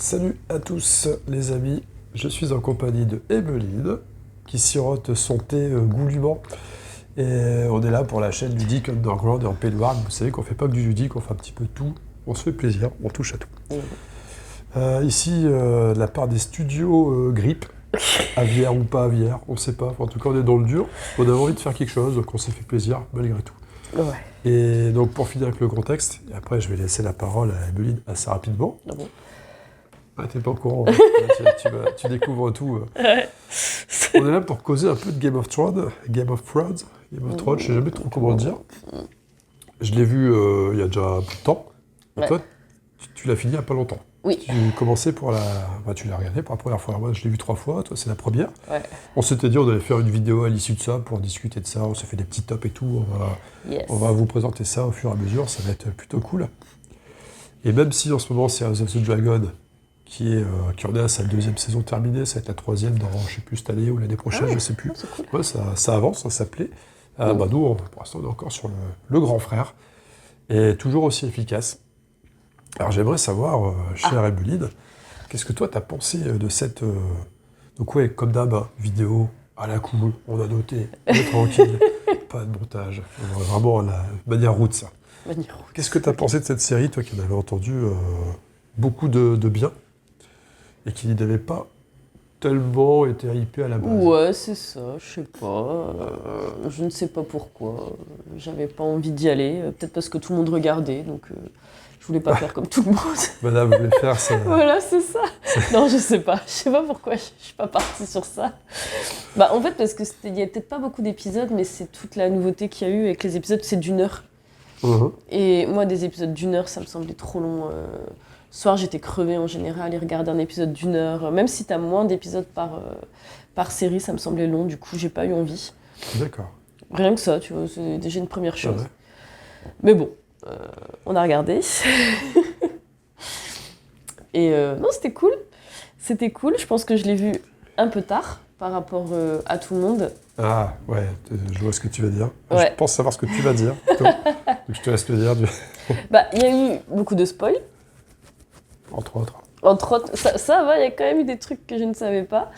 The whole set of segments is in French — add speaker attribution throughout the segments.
Speaker 1: Salut à tous les amis, je suis en compagnie de Emeline qui sirote son thé goulûment et on est là pour la chaîne Ludique Underground et en Péloire. Vous savez qu'on fait pas que du ludique, on fait un petit peu de tout, on se fait plaisir, on touche à tout. Ici, de la part des studios Grip, Avière ou pas Avière, on sait pas, en tout cas on est dans le dur, on avait envie de faire quelque chose, donc on s'est fait plaisir malgré tout.
Speaker 2: Ouais.
Speaker 1: Et donc pour finir avec le contexte, et après je vais laisser la parole à Emeline assez rapidement.
Speaker 2: Ah bon.
Speaker 1: Ah, t'es pas au courant, hein. tu découvres tout.
Speaker 2: Ouais.
Speaker 1: On est là pour causer un peu de Game of Thrones, je sais jamais trop comment le dire. Je l'ai vu il y a déjà un peu de temps. Et
Speaker 2: Ouais.
Speaker 1: toi, tu l'as fini il y a pas longtemps.
Speaker 2: Oui.
Speaker 1: Tu commençais pour la... Enfin, tu l'as regardé pour la première fois. Moi, je l'ai vu 3 fois, toi, c'est la première.
Speaker 2: Ouais.
Speaker 1: On s'était dit on allait faire une vidéo à l'issue de ça pour discuter de ça. On s'est fait des petits tops et tout.
Speaker 2: Yes.
Speaker 1: On va vous présenter ça au fur et à mesure, ça va être plutôt cool. Et même si en ce moment c'est House of the Dragon qui en est à sa 2e saison terminée, ça va être la 3e dans, je sais plus, cette année ou l'année prochaine, je sais plus.
Speaker 2: C'est cool.
Speaker 1: Ouais, ça avance, ça plaît. Nous, pour l'instant, on est encore sur le grand frère, et toujours aussi efficace. Alors j'aimerais savoir, chère Emeline, qu'est-ce que toi t'as pensé de cette... Donc ouais, comme d'hab, hein, vidéo à la cool, on a noté, on est tranquille, pas de montage, vraiment la manière route ça. Qu'est-ce que t'as pensé de cette série, toi qui en avais entendu beaucoup de bien, et qui n'avait pas tellement été hypé à la base?
Speaker 2: Ouais, c'est ça, je sais pas. Je ne sais pas pourquoi. J'avais pas envie d'y aller. Peut-être parce que tout le monde regardait, donc je voulais pas faire comme tout le monde.
Speaker 1: Madame voulait faire ça.
Speaker 2: Voilà, c'est ça. Non, je sais pas. Je sais pas pourquoi je suis pas partie sur ça. Bah, en fait, parce que il y a peut-être pas beaucoup d'épisodes, mais c'est toute la nouveauté qu'il y a eu avec les épisodes, c'est d'1 heure. Et moi, des épisodes d'1 heure, ça me semblait trop long. Le soir, j'étais crevée en général et regarder un épisode d'1 heure, même si t'as moins d'épisodes par série, ça me semblait long. Du coup, j'ai pas eu envie.
Speaker 1: D'accord.
Speaker 2: Rien que ça, tu vois, c'est déjà une première chose.
Speaker 1: Ah ouais.
Speaker 2: Mais bon, on a regardé. Et non, c'était cool. C'était cool. Je pense que je l'ai vu un peu tard par rapport à tout le monde.
Speaker 1: Ah, ouais, je vois ce que tu vas dire.
Speaker 2: Ouais.
Speaker 1: Je pense savoir ce que tu vas dire. Donc, je te laisse le dire,
Speaker 2: Bah, il y a eu beaucoup de spoils.
Speaker 1: entre autres.
Speaker 2: Entre autres, ça va, il y a quand même eu des trucs que je ne savais pas.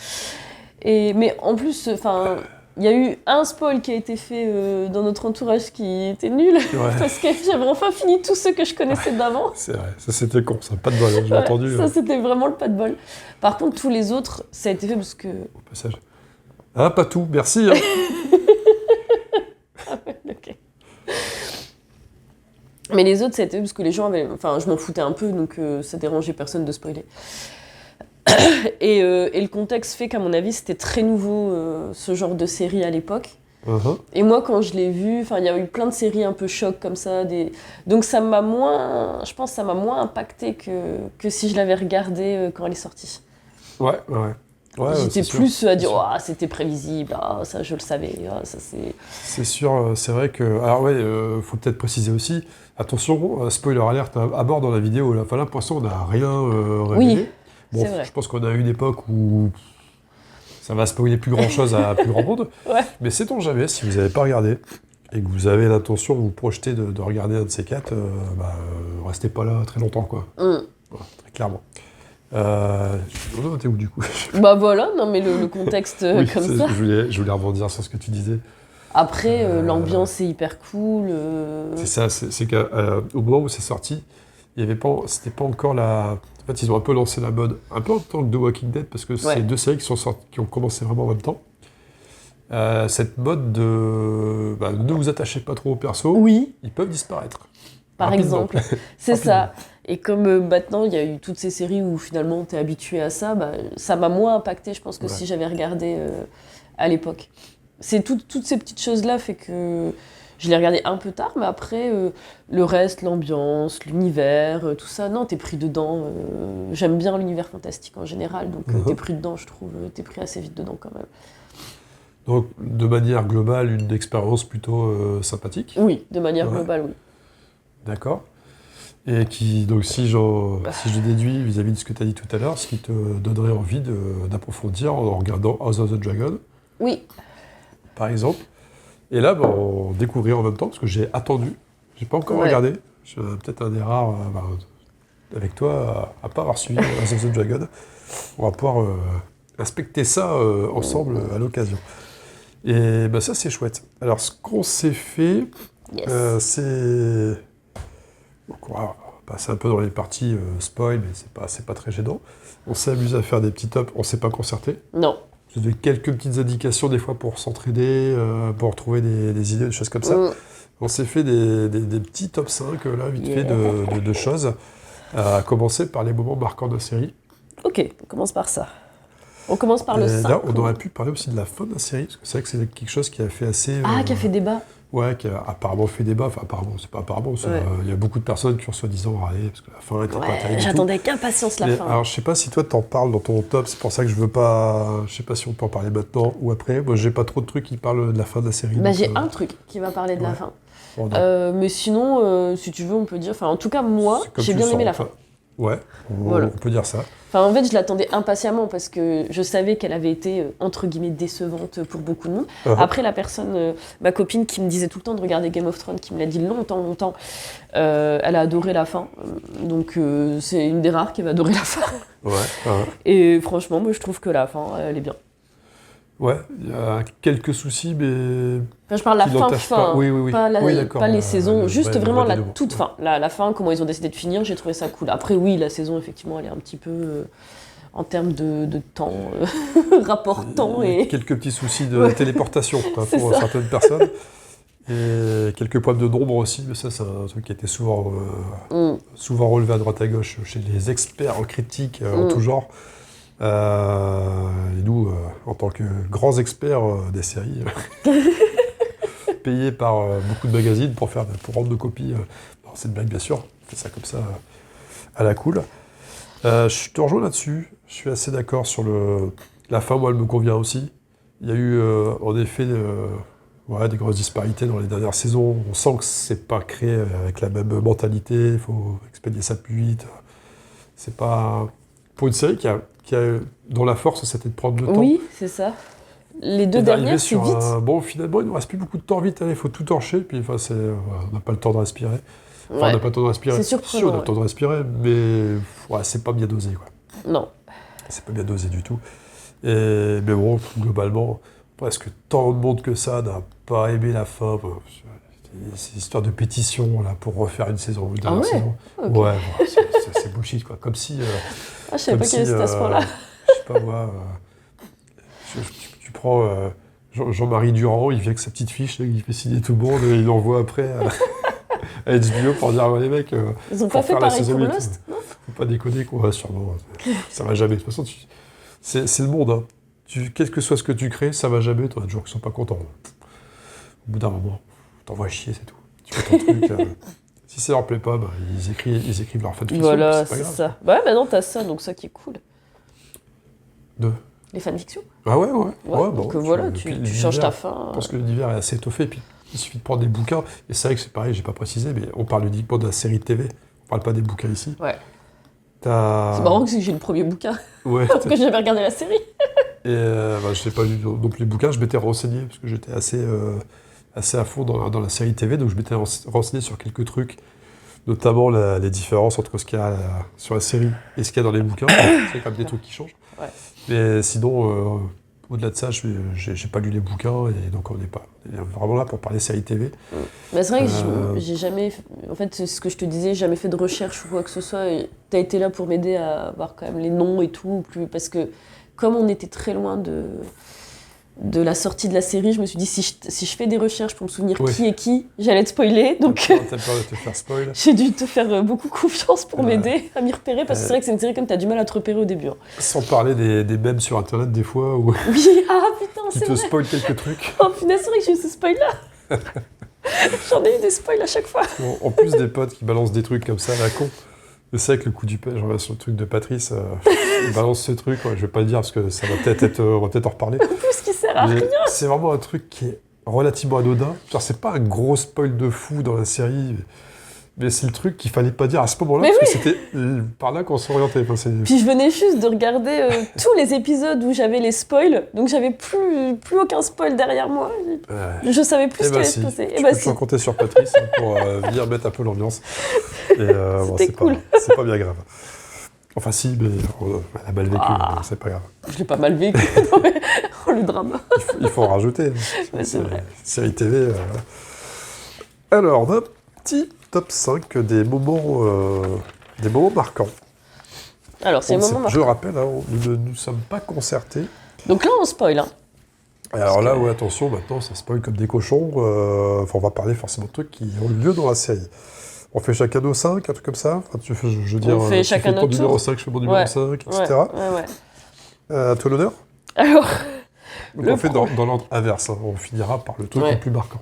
Speaker 2: Mais en plus, enfin, il y a eu un spoil qui a été fait dans notre entourage qui était nul.
Speaker 1: Ouais.
Speaker 2: Parce que j'avais enfin fini tous ceux que je connaissais d'avant.
Speaker 1: C'est vrai, ça c'était con, ça, pas de bol, hein, j'ai entendu
Speaker 2: Ça, c'était vraiment le pas de bol. Par contre, tous les autres, ça a été fait parce que...
Speaker 1: au passage. Ah, pas tout, merci. Hein.
Speaker 2: Ok. Mais les autres, ça a été fait parce que les gens avaient... Enfin, je m'en foutais un peu, donc ça dérangeait personne de spoiler. Et le contexte fait qu'à mon avis, c'était très nouveau, ce genre de série à l'époque. Et moi, quand je l'ai vu, il y a eu plein de séries un peu choc comme ça. Donc ça m'a moins... Je pense que ça m'a moins impacté que si je l'avais regardé quand elle est sortie.
Speaker 1: Ouais.
Speaker 2: J'étais
Speaker 1: c'est
Speaker 2: plus
Speaker 1: sûr,
Speaker 2: à dire,
Speaker 1: c'est sûr.
Speaker 2: oh, c'était prévisible, oh, ça je le savais, oh, ça c'est...
Speaker 1: C'est sûr, c'est vrai que... Alors ouais, faut peut-être préciser aussi, attention, spoiler alert à bord dans la vidéo, là. Enfin là, pour l'instant, on n'a rien révélé.
Speaker 2: Oui,
Speaker 1: Bon,
Speaker 2: c'est vrai.
Speaker 1: je pense qu'on a eu une époque où ça va spoiler plus grand-chose à plus grand monde.
Speaker 2: Ouais.
Speaker 1: Mais sait-on jamais, si vous n'avez pas regardé et que vous avez l'intention de vous projeter de regarder un de ces 4, restez pas là très longtemps, quoi. Voilà, très clairement. T'es où, du coup?
Speaker 2: Bah voilà, non mais le contexte
Speaker 1: Oui,
Speaker 2: comme ça.
Speaker 1: je voulais rebondir sur ce que tu disais.
Speaker 2: Après, l'ambiance est hyper cool.
Speaker 1: C'est ça, c'est qu'au moment où c'est sorti, c'était pas encore la... En fait, ils ont un peu lancé la mode, un peu en tant que The Walking Dead, parce que c'est 2 séries qui ont commencé vraiment en même temps. Cette mode de ne vous attachez pas trop au perso,
Speaker 2: Oui,
Speaker 1: ils peuvent disparaître.
Speaker 2: par
Speaker 1: Rapidement.
Speaker 2: exemple. C'est ça. Et comme maintenant, il y a eu toutes ces séries où finalement t'es habitué à ça, ça m'a moins impacté, je pense, que si j'avais regardé à l'époque. C'est toutes ces petites choses-là fait que je l'ai regardé un peu tard, mais après, le reste, l'ambiance, l'univers, tout ça, non, t'es pris dedans. J'aime bien l'univers fantastique en général, donc t'es pris dedans, je trouve. T'es pris assez vite dedans quand même.
Speaker 1: Donc, de manière globale, une expérience plutôt sympathique.
Speaker 2: Oui, de manière globale, oui.
Speaker 1: D'accord. Et qui, donc, si je déduis vis-à-vis de ce que tu as dit tout à l'heure, ce qui te donnerait envie d'approfondir en regardant House of the Dragon,
Speaker 2: Oui.
Speaker 1: par exemple. Et là, on découvrir en même temps, parce que j'ai attendu. J'ai pas encore regardé. Je suis peut-être un des rares avec toi, à pas avoir suivi House of the Dragon. On va pouvoir inspecter ça ensemble à l'occasion. Et bah, ça, c'est chouette. Alors, ce qu'on s'est fait, c'est... Donc, on va passer un peu dans les parties spoil, mais c'est pas très gênant. On s'est amusé à faire des petits tops, on s'est pas concerté.
Speaker 2: Non.
Speaker 1: J'ai donné quelques petites indications des fois pour s'entraider, pour trouver des idées, des choses comme ça. On s'est fait des petits top 5, là, vite fait, de choses. À commencer par les moments marquants de la série.
Speaker 2: Ok, on commence par ça. On commence par le 5.
Speaker 1: Là, on aurait pu parler aussi de la fin de la série, parce que c'est vrai que c'est quelque chose qui a fait assez...
Speaker 2: qui a fait débat.
Speaker 1: Ouais, qui a apparemment fait débat. Enfin, apparemment, c'est pas apparemment. Il y a beaucoup de personnes qui ont soi-disant râlé, parce que la fin était pas terrible.
Speaker 2: J'attendais avec impatience la fin.
Speaker 1: Alors, je sais pas si toi, t'en parles dans ton top, c'est pour ça que je veux pas... Je sais pas si on peut en parler maintenant ou après. Moi, j'ai pas trop de trucs qui parlent de la fin de la série.
Speaker 2: Bah, j'ai un truc qui va parler de la fin. Mais sinon, si tu veux, on peut dire... Enfin, en tout cas, moi, j'ai bien aimé la fin.
Speaker 1: Ouais, on peut dire ça.
Speaker 2: Enfin, en fait, je l'attendais impatiemment parce que je savais qu'elle avait été, entre guillemets, décevante pour beaucoup de monde. Après, la personne, ma copine qui me disait tout le temps de regarder Game of Thrones, qui me l'a dit longtemps, elle a adoré la fin. Donc, c'est une des rares qui va adorer la fin. Et franchement, moi, je trouve que la fin, elle est bien.
Speaker 1: Ouais, il y a quelques soucis, mais...
Speaker 2: Enfin, je parle de la fin,
Speaker 1: oui.
Speaker 2: Pas les saisons, juste vraiment la toute fin. La fin, comment ils ont décidé de finir, j'ai trouvé ça cool. Après, oui, la saison, effectivement, elle est un petit peu, en termes de temps, rapport temps et...
Speaker 1: Quelques petits soucis de téléportation pour certaines personnes. Et quelques problèmes de nombre aussi, mais ça, c'est un truc qui a été souvent relevé à droite à gauche chez les experts en critique en tout genre. Et nous, en tant que grands experts des séries, payés par beaucoup de magazines pour rendre nos copies, c'est une blague bien sûr, on fait ça comme ça à la cool. Je te rejoins là-dessus, je suis assez d'accord sur la fin, moi elle me convient aussi. Il y a eu en effet des grosses disparités dans les dernières saisons, on sent que c'est pas créé avec la même mentalité, il faut expédier ça plus vite. C'est pas... Pour une série dont la force, c'était de prendre le temps.
Speaker 2: Oui, c'est ça. Les deux dernières, c'est vite.
Speaker 1: Bon, finalement, il ne nous reste plus beaucoup de temps vite. Il faut tout torcher. Puis, on n'a pas le temps de respirer. On n'a pas le temps de respirer.
Speaker 2: C'est surprenant.
Speaker 1: Si, on a le temps de respirer, mais c'est pas bien dosé, quoi.
Speaker 2: Non. C'est
Speaker 1: pas bien dosé du tout. Mais bon, globalement, presque tant de monde que ça n'a pas aimé la fin. C'est une histoire de pétition là, pour refaire une saison. Saison.
Speaker 2: Okay.
Speaker 1: Ouais, c'est bullshit, quoi. Comme si...
Speaker 2: je savais pas qu'il était à ce point-là.
Speaker 1: Je sais pas, moi... tu prends Jean-Marie Durand, il vient avec sa petite fiche, il fait signer tout le monde, et il l'envoie après à HBO pour dire les mecs...
Speaker 2: ils ont pas fait pareil pour Lost, non ?
Speaker 1: Faut pas déconner, quoi, sûrement. Ça va jamais. De toute façon, c'est le monde. Hein. Quel que soit ce que tu crées, ça va jamais. T'en as des gens qui sont pas contents. Au bout d'un moment, t'envoies chier, c'est tout. Tu fais ton truc... Si ça leur plaît pas, ils écrivent leur fanfiction.
Speaker 2: Voilà, c'est ça. Ouais, maintenant t'as ça, donc ça qui est cool. Les fanfictions.
Speaker 1: Ah ouais.
Speaker 2: Donc voilà, tu changes ta fin.
Speaker 1: Je pense que l'univers est assez étoffé, puis il suffit de prendre des bouquins. Et c'est vrai que c'est pareil, j'ai pas précisé, mais on parle uniquement de la série de TV. On parle pas des bouquins ici.
Speaker 2: Ouais. C'est marrant que j'ai le premier bouquin.
Speaker 1: Ouais.
Speaker 2: Parce que j'avais regardé la série.
Speaker 1: Et je n'ai pas lu non plus les bouquins, je m'étais renseigné, parce que j'étais assez à fond dans la série TV, donc je m'étais renseigné sur quelques trucs, notamment les différences entre ce qu'il y a sur la série et ce qu'il y a dans les bouquins. C'est quand même des trucs qui changent.
Speaker 2: Ouais.
Speaker 1: Mais sinon, au-delà de ça, j'ai pas lu les bouquins, et donc on est vraiment là pour parler série TV.
Speaker 2: Bah, c'est vrai que j'ai jamais... En fait, c'est ce que je te disais, jamais fait de recherche ou quoi que ce soit. Tu as été là pour m'aider à voir quand même les noms et tout, parce que comme on était très loin de la sortie de la série, je me suis dit, si je fais des recherches pour me souvenir qui est qui, j'allais te spoiler. Donc,
Speaker 1: t'as peur de te faire spoil.
Speaker 2: J'ai dû te faire beaucoup confiance pour m'aider à m'y repérer, parce que c'est vrai que c'est une série comme t'as du mal à te repérer au début. Hein.
Speaker 1: Sans parler des mèmes sur Internet, des fois, où
Speaker 2: oui, putain, c'est vrai.
Speaker 1: Qui te spoil quelques trucs.
Speaker 2: Oh putain, c'est vrai que j'ai eu ce spoil-là. J'en ai eu des spoils à chaque fois.
Speaker 1: En plus des potes qui balancent des trucs comme ça à la con. C'est vrai que le coup du pêche, je reviens sur le truc de Patrice, il balance ce truc, je vais pas le dire parce que ça va on va peut-être en reparler.
Speaker 2: En plus, qui sert à rien.
Speaker 1: C'est vraiment un truc qui est relativement anodin. Genre, c'est pas un gros spoil de fou dans la série, Mais c'est le truc qu'il fallait pas dire à ce moment-là,
Speaker 2: Mais
Speaker 1: parce que c'était par là qu'on s'orientait. Enfin,
Speaker 2: Puis je venais juste de regarder tous les épisodes où j'avais les spoils, donc j'avais plus aucun spoil derrière moi. Je savais plus ce qui allait se passer.
Speaker 1: Tu peux toujours compter sur Patrice pour venir mettre un peu l'ambiance.
Speaker 2: C'était cool.
Speaker 1: C'est pas bien grave. Enfin si, mais elle a mal vécu, donc c'est pas grave.
Speaker 2: Je l'ai pas mal vécu, non, mais le drame.
Speaker 1: Il faut en rajouter.
Speaker 2: Ouais, c'est vrai.
Speaker 1: Série TV. Alors, on a un petit top 5 des moments marquants.
Speaker 2: Alors, c'est les moments marquants.
Speaker 1: Je rappelle, nous ne nous sommes pas concertés.
Speaker 2: Donc là, on spoil. Hein.
Speaker 1: Alors là, ouais, attention, maintenant, ça spoil comme des cochons. On va parler forcément de trucs qui ont lieu dans la série. On fait chacun nos 5, un truc comme ça. Enfin, je veux dire,
Speaker 2: on fait chacun notre tour.
Speaker 1: Numéro 5, je fais mon numéro 5, etc.
Speaker 2: Ouais.
Speaker 1: Toi l'honneur.
Speaker 2: Alors,
Speaker 1: on fait dans l'ordre inverse. Hein. On finira par le truc le plus marquant.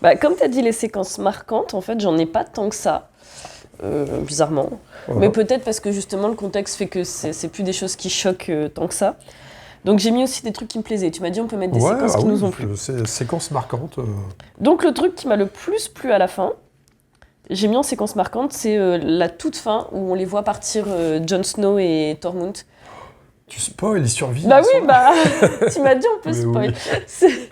Speaker 2: Bah, comme tu as dit, les séquences marquantes, en fait, j'en ai pas tant que ça. Bizarrement. Voilà. Mais peut-être parce que justement, le contexte fait que c'est plus des choses qui choquent tant que ça. Donc j'ai mis aussi des trucs qui me plaisaient. Tu m'as dit on peut mettre des séquences qui nous ont plu.
Speaker 1: Séquences marquantes.
Speaker 2: Donc le truc qui m'a le plus plu à la fin, j'ai mis en séquence marquante, c'est la toute fin où on les voit partir Jon Snow et Tormund.
Speaker 1: Tu spoil, ils survivent.
Speaker 2: Bah oui, tu m'as dit on peut spoil. Oui.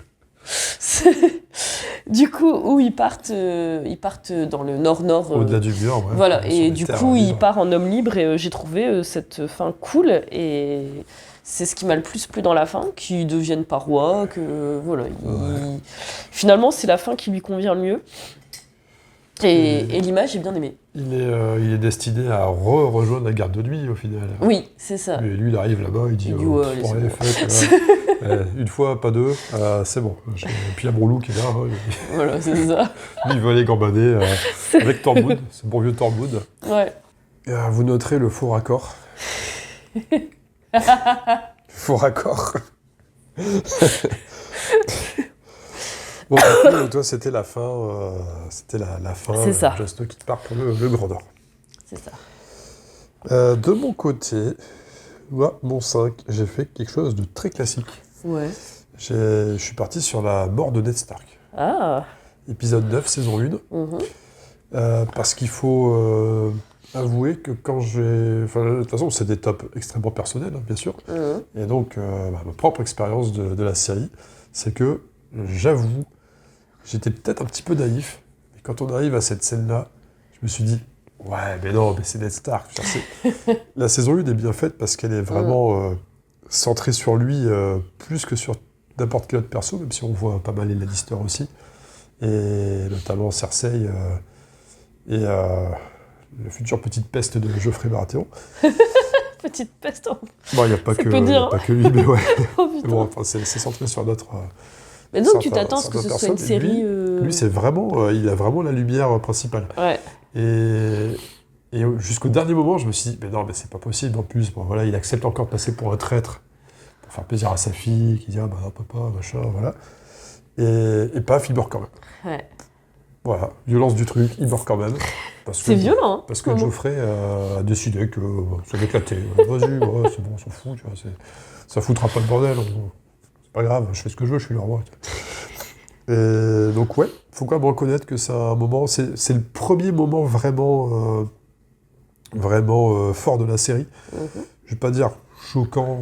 Speaker 2: Du coup, où ils partent dans le nord-nord.
Speaker 1: Au-delà du mur, ouais.
Speaker 2: Voilà, et du coup, il part en homme libre et j'ai trouvé cette fin cool et c'est ce qui m'a le plus plu dans la fin, qu'ils deviennent pas rois, que voilà. Finalement, c'est la fin qui lui convient le mieux. Et l'image, j'ai bien aimé.
Speaker 1: Il est destiné à rejoindre la garde de nuit au final.
Speaker 2: Oui, c'est ça.
Speaker 1: Et lui, il arrive là-bas, il dit une fois, pas deux, c'est bon. Et puis il y a mon loup qui est là.
Speaker 2: Voilà, c'est ça.
Speaker 1: Lui, il veut aller gambader avec Tormund, ce bon vieux Tormund.
Speaker 2: Ouais.
Speaker 1: Vous noterez le faux raccord. Faux raccord. Bon, toi, c'était la fin. C'était la fin.
Speaker 2: C'est ça.
Speaker 1: Jon Snow qui part pour le Grand Nord.
Speaker 2: C'est ça.
Speaker 1: De mon côté, moi, mon 5, j'ai fait quelque chose de très classique.
Speaker 2: Ouais.
Speaker 1: Je suis parti sur la mort de Ned Stark.
Speaker 2: Ah.
Speaker 1: Épisode 9, saison 1. Parce qu'il faut avouer que quand j'ai... Enfin, de toute façon, c'est des tops extrêmement personnels, hein, bien sûr. Et donc, ma propre expérience de la série, c'est que, j'avoue, j'étais peut-être un petit peu naïf. Mais quand on arrive à cette scène-là, je me suis dit, ouais, mais non, mais c'est Ned Stark. La saison 1 est bien faite parce qu'elle est vraiment centrée sur lui, plus que sur n'importe quel autre perso, même si on voit pas mal les Lannister aussi. Et notamment Cersei et la future petite peste de Geoffrey Baratheon.
Speaker 2: Petite peste.
Speaker 1: Bon, il n'y a pas que lui, mais ouais. Oh, bon, enfin, c'est centré sur d'autres.
Speaker 2: Mais donc tu t'attends à ce que ce soit une série.
Speaker 1: Lui, c'est vraiment, il a vraiment la lumière principale.
Speaker 2: Ouais.
Speaker 1: Et jusqu'au dernier moment, je me suis dit, mais non, mais c'est pas possible. En plus, bon, voilà, il accepte encore de passer pour un traître pour faire plaisir à sa fille, qui dit ah bah papa, machin, voilà. Et paf, il meurt quand même.
Speaker 2: Ouais.
Speaker 1: Voilà, violence du truc, il meurt quand même.
Speaker 2: C'est violent, hein.
Speaker 1: Parce que Geoffrey a décidé que ça va éclater. Vas-y, c'est bon, on s'en fout, tu vois, ça foutra pas le bordel. C'est pas grave, je fais ce que je veux, je suis le roi. Et donc ouais, faut quand même reconnaître que c'est un moment, c'est le premier moment vraiment fort de la série. Je vais pas dire choquant,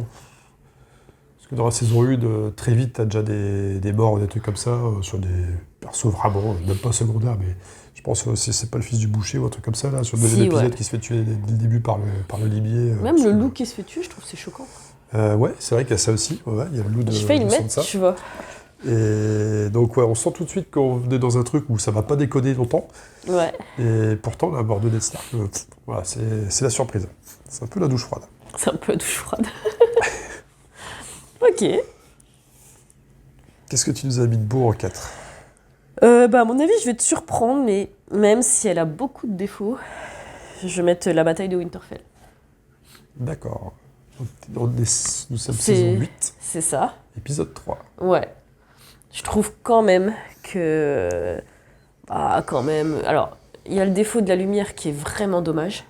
Speaker 1: parce que dans la saison 1, très vite, t'as déjà des morts, des trucs comme ça, sur des persos vraiment, même pas secondaires, mais je pense que c'est pas le fils du boucher ou un truc comme ça, là, sur le deuxième épisode qui se fait tuer dès le début par le limier.
Speaker 2: Même le loup qui se fait tuer, je trouve c'est choquant.
Speaker 1: Ouais, c'est vrai qu'il y a ça aussi, ouais, il y a le loup de
Speaker 2: J'ai failli le mettre, tu vois.
Speaker 1: Et donc ouais, on sent tout de suite qu'on est dans un truc où ça va pas déconner longtemps.
Speaker 2: Ouais.
Speaker 1: Et pourtant, la mort de Ned Stark, voilà, c'est la surprise. C'est un peu la douche froide.
Speaker 2: C'est un peu la douche froide. Ok.
Speaker 1: Qu'est-ce que tu nous as mis de beau en 4 ?
Speaker 2: À mon avis, je vais te surprendre, mais même si elle a beaucoup de défauts, je vais mettre la bataille de Winterfell.
Speaker 1: D'accord. Nous sommes saison 8.
Speaker 2: C'est ça.
Speaker 1: Épisode 3.
Speaker 2: Ouais. Je trouve quand même que... Alors, il y a le défaut de la lumière qui est vraiment dommage.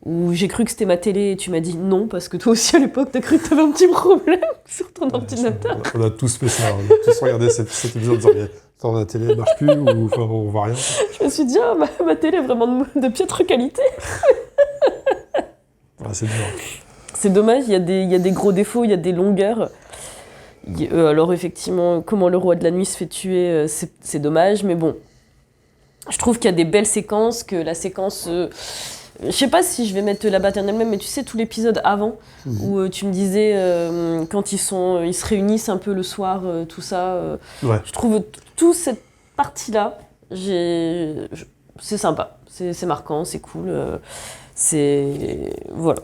Speaker 2: Où j'ai cru que c'était ma télé et tu m'as dit non, parce que toi aussi à l'époque, t'as cru que t'avais un petit problème sur ton ordinateur.
Speaker 1: On a tous fait ça. On a tous regardé cet épisode en disant Attends, la télé marche plus ou enfin, on voit rien.
Speaker 2: Je me suis dit, ah, ma télé est vraiment de piètre qualité.
Speaker 1: C'est dur.
Speaker 2: C'est dommage, il y a des gros défauts, il y a des longueurs. Alors effectivement, comment le roi de la nuit se fait tuer, c'est dommage, mais bon. Je trouve qu'il y a des belles séquences, que la séquence... je sais pas si je vais mettre la bataille en elle-même, mais tu sais, tout l'épisode avant, où tu me disais, quand ils se réunissent un peu le soir, tout ça, je trouve toute cette partie-là, c'est sympa, c'est marquant, c'est cool, voilà.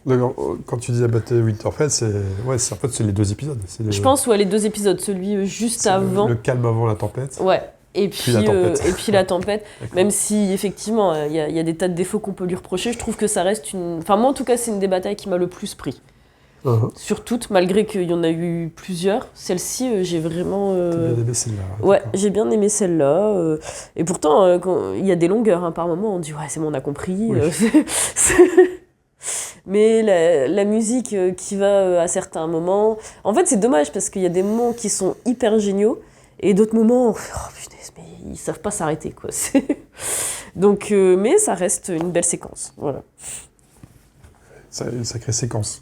Speaker 1: D'accord. Quand tu dis la bataille Winterfell, en fait, c'est les 2 épisodes.
Speaker 2: Je pense, les 2 épisodes, celui juste avant.
Speaker 1: Le calme avant la tempête.
Speaker 2: Ouais. Et puis la tempête. Même si, effectivement, il y a des tas de défauts qu'on peut lui reprocher, je trouve que ça reste une... Enfin, moi, en tout cas, c'est une des batailles qui m'a le plus pris. Sur toutes, malgré qu'il y en a eu plusieurs. Celle-ci, j'ai vraiment...
Speaker 1: T'as bien aimé celle-là.
Speaker 2: Ouais, j'ai bien aimé celle-là. Et pourtant, il y a des longueurs, hein, par moment, on dit « Ouais, c'est bon, on a compris. Oui. » Mais la musique qui va à certains moments... En fait, c'est dommage, parce qu'il y a des moments qui sont hyper géniaux, et d'autres moments, on fait, oh putain, mais ils savent pas s'arrêter, quoi. Donc, mais ça reste une belle séquence, voilà.
Speaker 1: C'est une sacrée séquence.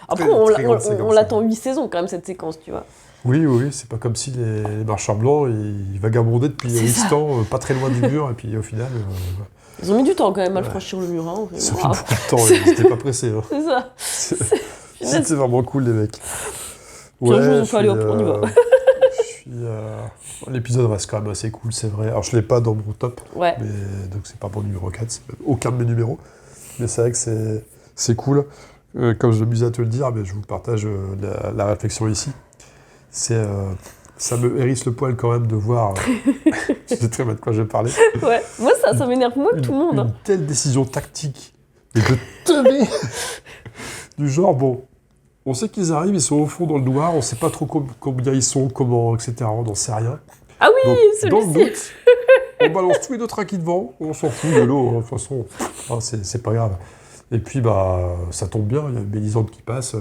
Speaker 2: Après, on l'attend 8 saisons, quand même, cette séquence, tu vois.
Speaker 1: Oui, c'est pas comme si les marchands blancs, ils vagabondaient depuis X temps, pas très loin du mur, et puis au final...
Speaker 2: Ils ont mis du temps, quand même, à franchir le mur. Hein.
Speaker 1: Ils ont mis beaucoup de temps, ils n'étaient pas pressés. Hein.
Speaker 2: C'est ça.
Speaker 1: C'était vraiment cool, les mecs.
Speaker 2: Ouais, on peut aller au on y va.
Speaker 1: L'épisode reste quand même assez cool, c'est vrai. Alors, je l'ai pas dans mon top, mais, donc c'est pas mon numéro 4, c'est même aucun de mes numéros. Mais c'est vrai que c'est cool. Comme je m'amuse à te le dire, mais je vous partage la réflexion ici. Ça me hérisse le poil quand même de voir... je sais très bien de quoi je vais parler.
Speaker 2: Ouais, moi ça m'énerve moins que tout le monde.
Speaker 1: Une telle décision tactique, et de teubé du genre, bon... On sait qu'ils arrivent, ils sont au fond dans le noir, on sait pas trop combien ils sont, comment, etc. On n'en sait rien.
Speaker 2: Ah oui,
Speaker 1: donc,
Speaker 2: celui-ci.
Speaker 1: Dans le doute, on balance tous les 2 trains qui devant, on s'en fout de l'eau, hein, de toute façon, c'est pas grave. Et puis, ça tombe bien, il y a Mélisande qui passe,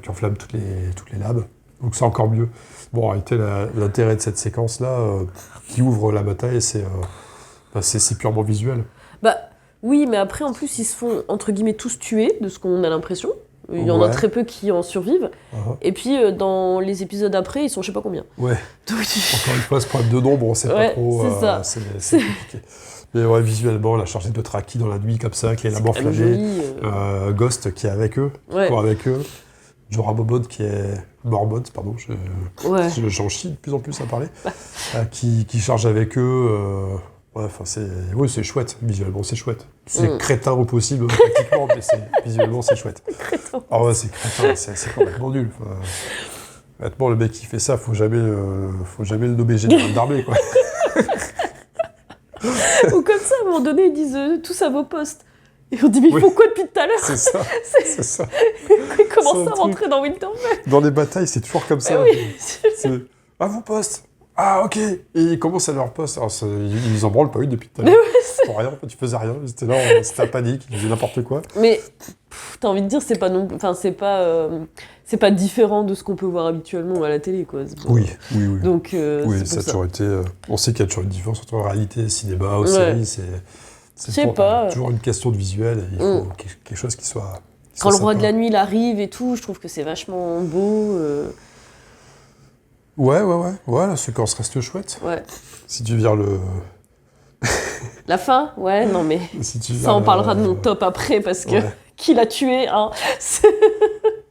Speaker 1: qui enflamme toutes les lames, donc c'est encore mieux. Bon, en réalité, l'intérêt de cette séquence-là, qui ouvre la bataille, c'est purement visuel.
Speaker 2: Oui, mais après, en plus, ils se font, entre guillemets, tous tuer, de ce qu'on a l'impression. Il y en a très peu qui en survivent. Et puis, dans les épisodes après, ils sont je sais pas combien.
Speaker 1: Ouais.
Speaker 2: Donc,
Speaker 1: encore une fois, ce problème de nombre, on sait pas trop.
Speaker 2: C'est ça.
Speaker 1: C'est compliqué. Mais ouais, visuellement, la chargée de Traki dans la nuit, comme ça, avec les lames enflammées. Ghost qui est avec eux, encore avec eux. Jorah Mormont qui est... Mormont, pardon, j'en chie de plus en plus à parler. Qui charge avec eux... c'est chouette, visuellement c'est chouette. C'est crétin au possible, pratiquement, mais visuellement c'est chouette. Ah ouais, c'est crétin, c'est complètement nul. Honnêtement, le mec qui fait ça, faut jamais le nommer général d'armée, quoi.
Speaker 2: Ou comme ça, à un moment donné, ils disent tous à vos postes. Et on dit, mais pourquoi depuis tout à l'heure?
Speaker 1: C'est ça, c'est ça.
Speaker 2: Ils commencent à rentrer dans Winterfell.
Speaker 1: Dans les batailles, c'est toujours comme ça.
Speaker 2: Oui.
Speaker 1: C'est à vos postes. Ah, ok. Et ils commencent à leur poste. Alors, ils en branlent pas une depuis tout à l'heure. Pour rien, en fait, tu faisais rien. C'était là, c'était la panique, ils faisaient n'importe quoi.
Speaker 2: Mais t'as envie de dire, c'est pas différent de ce qu'on peut voir habituellement à la télé, quoi.
Speaker 1: Oui.
Speaker 2: Donc,
Speaker 1: oui, ça a toujours été. On sait qu'il y a toujours une différence entre réalité, cinéma ou série. C'est toujours une question de visuel. Et il faut quelque chose qui soit.
Speaker 2: Quand le roi de la nuit il arrive et tout, je trouve que c'est vachement beau.
Speaker 1: Ouais, la séquence reste chouette.
Speaker 2: Ouais.
Speaker 1: Si tu vires le...
Speaker 2: La fin? Ouais, non mais... ça, on parlera de mon top après, parce que... Qui l'a tué, hein.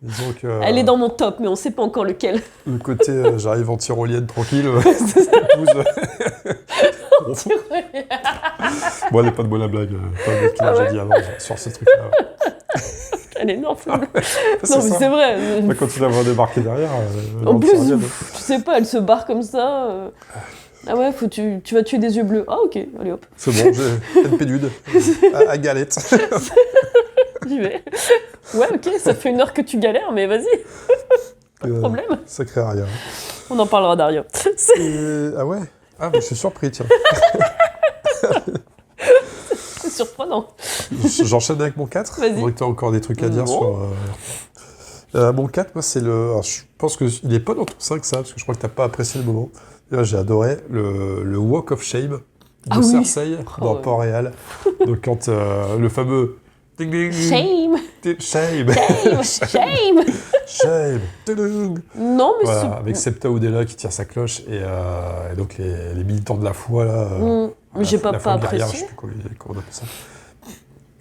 Speaker 1: Disons que...
Speaker 2: Elle est dans mon top, mais on sait pas encore lequel.
Speaker 1: Le côté, j'arrive en tyrolienne tranquille, Bon, elle n'est pas de bonne blague. Pas de qui j'ai dit avant sur ce truc-là.
Speaker 2: Elle est énorme. Non, mais c'est vrai.
Speaker 1: Quand tu la vois débarquer derrière...
Speaker 2: en plus, tu sais pas, elle se barre comme ça. Ah ouais, tu vas tuer des yeux bleus. Ah ok, allez hop.
Speaker 1: C'est bon, j'ai une pédude. À galette.
Speaker 2: J'y vais. Ouais, ok, ça fait 1 heure que tu galères, mais vas-y. Pas de problème.
Speaker 1: Sacré Arya.
Speaker 2: On en parlera d'Arya.
Speaker 1: Ah ouais? Ah, mais je suis surpris, tiens.
Speaker 2: C'est surprenant.
Speaker 1: J'enchaîne avec mon 4.
Speaker 2: Vas-y.
Speaker 1: Tu as encore des trucs à dire sur... Mon 4, moi, c'est le... Alors, je pense qu'il n'est pas dans ton 5, ça, parce que je crois que tu n'as pas apprécié le moment. Et là, j'ai adoré le Walk of Shame de Cersei dans Port-Réal. Donc, quand le fameux... Ding, ding,
Speaker 2: Shame.
Speaker 1: Shame.
Speaker 2: Shame.
Speaker 1: Shame. Ding.
Speaker 2: Non, mais
Speaker 1: Voilà, avec Septa Oudella qui tire sa cloche et donc les militants de la foi, là...
Speaker 2: mais j'ai pas
Speaker 1: guerrière,
Speaker 2: apprécié.
Speaker 1: je sais plus comment on appelle ça.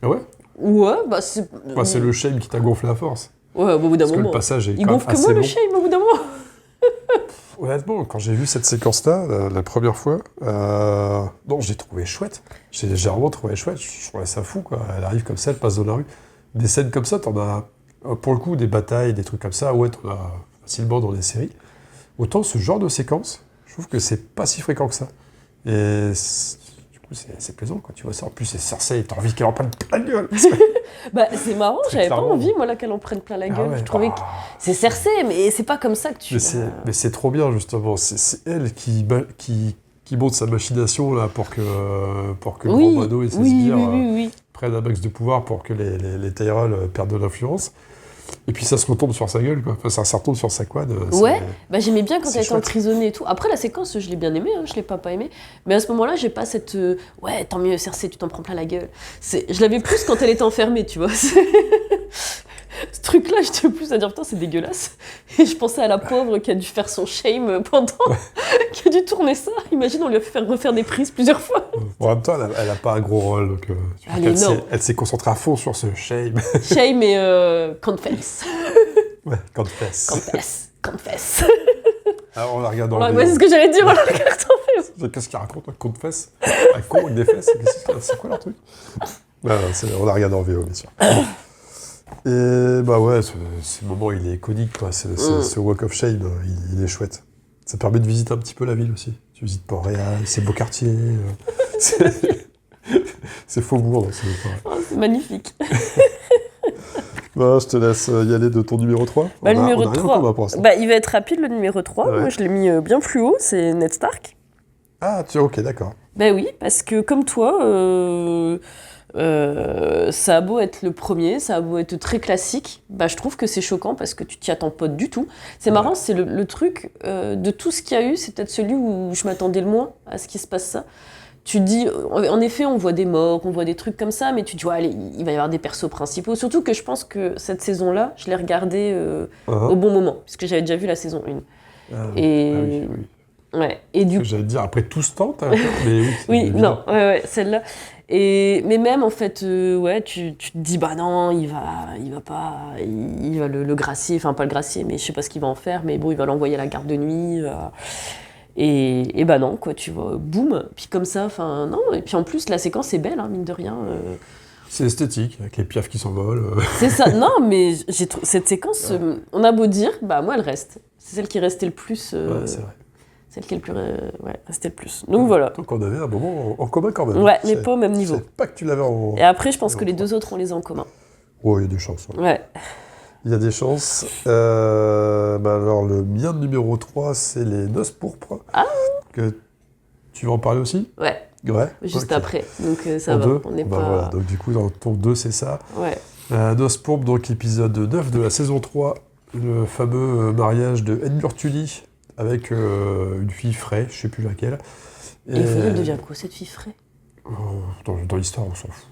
Speaker 1: Ah ouais?
Speaker 2: Ouais, bah c'est...
Speaker 1: C'est le shame qui t'a gonflé à force.
Speaker 2: Ouais, au bout d'un
Speaker 1: Parce que
Speaker 2: moment.
Speaker 1: le passage est
Speaker 2: Il
Speaker 1: quand même
Speaker 2: gonfle que
Speaker 1: assez
Speaker 2: moi,
Speaker 1: long.
Speaker 2: le shame, au bout d'un moment.
Speaker 1: Honnêtement, quand j'ai vu cette séquence-là, la première fois, non, j'ai trouvé chouette. J'ai vraiment trouvé chouette. Je trouvais ça fou, quoi. Elle arrive comme ça, elle passe dans la rue. Des scènes comme ça, t'en as, pour le coup, des batailles, des trucs comme ça, ouais, t'en as facilement dans des séries. Autant ce genre de séquence, je trouve que c'est pas si fréquent que ça. Et du coup, c'est plaisant, quoi. Tu vois ça. En plus, c'est Cersei, t'as envie qu'elle en prenne plein la gueule.
Speaker 2: Bah, c'est marrant,
Speaker 1: Très
Speaker 2: j'avais pas
Speaker 1: clairement.
Speaker 2: envie, moi, là, qu'elle en prenne plein la gueule.
Speaker 1: ouais.
Speaker 2: Je trouvais que c'est Cersei, mais c'est pas comme ça que tu...
Speaker 1: Mais c'est trop bien, justement. C'est elle qui monte sa machination là, pour que le
Speaker 2: oui,
Speaker 1: grand Mano et ses
Speaker 2: oui,
Speaker 1: sbires
Speaker 2: oui.
Speaker 1: prennent un max de pouvoir pour que les Tyrell perdent de l'influence. Et puis ça se retombe sur sa gueule, quoi. Enfin, ça retombe sur sa quad.
Speaker 2: Ouais, bah j'aimais bien quand
Speaker 1: c'est
Speaker 2: elle était
Speaker 1: chouette.
Speaker 2: emprisonnée et tout. Après, la séquence, je l'ai bien aimée, hein, je l'ai pas aimée. Mais à ce moment-là, j'ai pas cette... ouais, tant mieux, Cersei, tu t'en prends plein la gueule. Je l'avais plus quand elle était enfermée, tu vois. Ce truc-là, j'étais plus à dire, putain, c'est dégueulasse. Et je pensais à la pauvre qui a dû faire son shame pendant... qui a dû tourner ça. Imagine, on lui a fait refaire des prises plusieurs fois.
Speaker 1: En même temps, elle a pas un gros rôle, donc elle s'est concentrée à fond sur ce shame.
Speaker 2: Shame et confess.
Speaker 1: Ouais, confess.
Speaker 2: Confess.
Speaker 1: Alors on la regarde en
Speaker 2: Ouais,
Speaker 1: VO.
Speaker 2: c'est ce que j'allais dire, on la regarde en VO.
Speaker 1: Qu'est-ce qu'il raconte, un confess? Un con avec des fesses? C'est quoi leur truc? On la regarde en VO, bien sûr. Et bah ouais, ce moment, il est iconique, quoi. Ce Walk of Shame, il est chouette. Ça permet de visiter un petit peu la ville aussi. Tu visites Port-Réal, c'est beau quartier. C'est Faubourg.
Speaker 2: C'est magnifique.
Speaker 1: Bah, je te laisse y aller de ton numéro 3.
Speaker 2: Bah, le numéro
Speaker 1: on a rien
Speaker 2: 3,
Speaker 1: en commun pour l'instant.
Speaker 2: bah, il va être rapide, le numéro 3.
Speaker 1: Ouais.
Speaker 2: Moi, je l'ai mis bien plus haut, c'est Ned Stark.
Speaker 1: Ah, tu ok, d'accord.
Speaker 2: Bah oui, parce que comme toi, ça a beau être le premier, ça a beau être très classique, bah, je trouve que c'est choquant parce que tu t'y attends pas du tout. C'est marrant, c'est le truc de tout ce qu'il y a eu, c'est peut-être celui où je m'attendais le moins à ce qui se passe ça. Tu te dis, en effet, on voit des morts, on voit des trucs comme ça, mais tu te dis, ouais, allez, il va y avoir des persos principaux. Surtout que je pense que cette saison-là, je l'ai regardée au bon moment, puisque j'avais déjà vu la saison 1. Et...
Speaker 1: oui.
Speaker 2: Ouais, et du coup...
Speaker 1: J'allais te dire, après tout ce temps, mais oui.
Speaker 2: Oui, non, ouais, celle-là. Mais même, en fait, ouais, tu te dis, bah non, il va le gracier, enfin pas le gracier, mais je sais pas ce qu'il va en faire, mais bon, il va l'envoyer à la garde de nuit. Et bah non, quoi, tu vois, boum. Puis comme ça, enfin, non. Et puis en plus, la séquence est belle, hein, mine de rien.
Speaker 1: C'est esthétique, avec les piafs qui s'envolent.
Speaker 2: C'est ça, non, mais cette séquence, on a beau dire, bah moi, elle reste. C'est celle qui est restée le plus.
Speaker 1: Ouais, c'est vrai.
Speaker 2: Celle qui est le plus. Restée le plus. Donc voilà.
Speaker 1: Donc on avait un moment en commun quand même.
Speaker 2: Ouais, mais pas au même niveau.
Speaker 1: Je savais pas que tu l'avais en.
Speaker 2: Et après, je pense que les deux autres, on les a en commun.
Speaker 1: Oh, il y a des chances. Ouais.
Speaker 2: Ouais.
Speaker 1: Il y a des chances. Alors, le mien de numéro 3, c'est les Noces pourpres.
Speaker 2: Ah.
Speaker 1: Que tu vas en parler aussi?
Speaker 2: Ouais.
Speaker 1: Ouais.
Speaker 2: Juste
Speaker 1: ok.
Speaker 2: après. Donc ça
Speaker 1: En
Speaker 2: va.
Speaker 1: deux.
Speaker 2: On n'est
Speaker 1: Bah,
Speaker 2: pas.
Speaker 1: voilà. Donc du coup, dans ton 2, c'est ça.
Speaker 2: Ouais.
Speaker 1: Noces pourpres, donc épisode 9 de la saison 3. Le fameux mariage de Edmure Tully avec une fille Frey, je sais plus laquelle.
Speaker 2: Et elle devient quoi, cette fille Frey?
Speaker 1: Dans l'histoire, on s'en fout.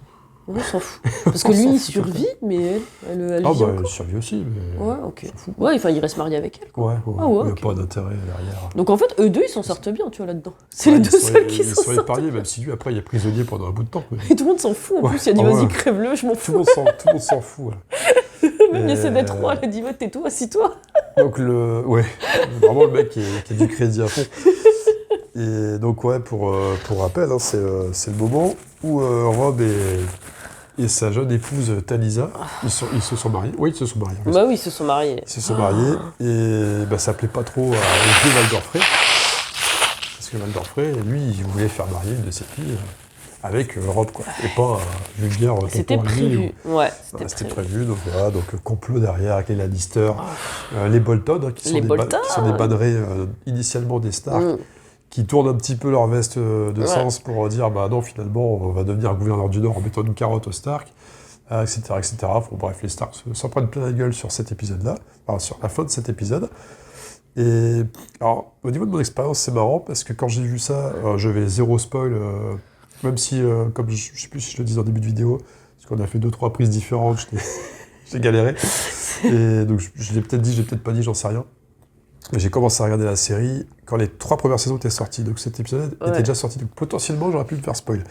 Speaker 2: On s'en fout. Parce que lui, il survit, mais elle
Speaker 1: Ah
Speaker 2: vit
Speaker 1: bah, elle
Speaker 2: encore.
Speaker 1: survit aussi, mais...
Speaker 2: Ouais, ok.
Speaker 1: on s'en fout.
Speaker 2: Ouais, enfin, il reste marié avec elle.
Speaker 1: Ouais,
Speaker 2: Ah ouais,
Speaker 1: il n'y a
Speaker 2: ok.
Speaker 1: pas d'intérêt derrière.
Speaker 2: Donc en fait, eux deux, ils s'en sortent bien, tu vois, là-dedans. C'est
Speaker 1: Ouais,
Speaker 2: les deux seuls qui
Speaker 1: ils
Speaker 2: s'en
Speaker 1: sont
Speaker 2: sortent.
Speaker 1: épargnés, même si lui, après, il est prisonnier pendant un bout de temps. Mais...
Speaker 2: Et tout le monde s'en fout, en
Speaker 1: Ouais.
Speaker 2: plus, il a dit,
Speaker 1: Ah
Speaker 2: vas-y,
Speaker 1: ouais.
Speaker 2: crève-le, je m'en
Speaker 1: Tout le
Speaker 2: fous.
Speaker 1: monde s'en fout. Ouais.
Speaker 2: Même
Speaker 1: Et-
Speaker 2: il essaie d'être roi, elle a dit, va, tais-toi, assis-toi.
Speaker 1: Donc, ouais, vraiment le mec qui a du crédit à fond. Et donc, ouais, pour rappel, hein, c'est le moment où Rob et sa jeune épouse Talisa, ils se sont mariés. Oui, ils se sont mariés.
Speaker 2: Bah oui, ils se sont mariés.
Speaker 1: Ils se sont mariés et bah, ça plaît pas trop au vieux Valdor Frey. Parce que Valdor Frey, lui, il voulait faire marier une de ses filles avec Rob, quoi. Et pas un vulgaire
Speaker 2: C'était
Speaker 1: tonton Henry
Speaker 2: prévu. Ouais,
Speaker 1: C'était prévu, donc voilà, donc complot derrière avec les Lannister, les Bolton, hein, qui
Speaker 2: Les Bolton.
Speaker 1: sont des bannerets initialement des Stark, qui tournent un petit peu leur veste de sens pour dire bah non, finalement, on va devenir gouverneur du Nord en mettant une carotte aux Stark, etc., etc. Bon, bref, les Stark s'en prennent plein la gueule sur cet épisode-là, enfin, sur la fin de cet épisode. Et alors, au niveau de mon expérience, c'est marrant, parce que quand j'ai vu ça, je vais zéro spoil, même si, comme je sais plus si je le dis en début de vidéo, parce qu'on a fait 2-3 prises différentes, j'ai galéré. Et donc, je l'ai peut-être dit, je l'ai peut-être pas dit, j'en sais rien. Mais j'ai commencé à regarder la série quand les 3 premières saisons étaient sorties. Donc cet épisode était déjà sorti. Donc potentiellement, j'aurais pu me faire spoil.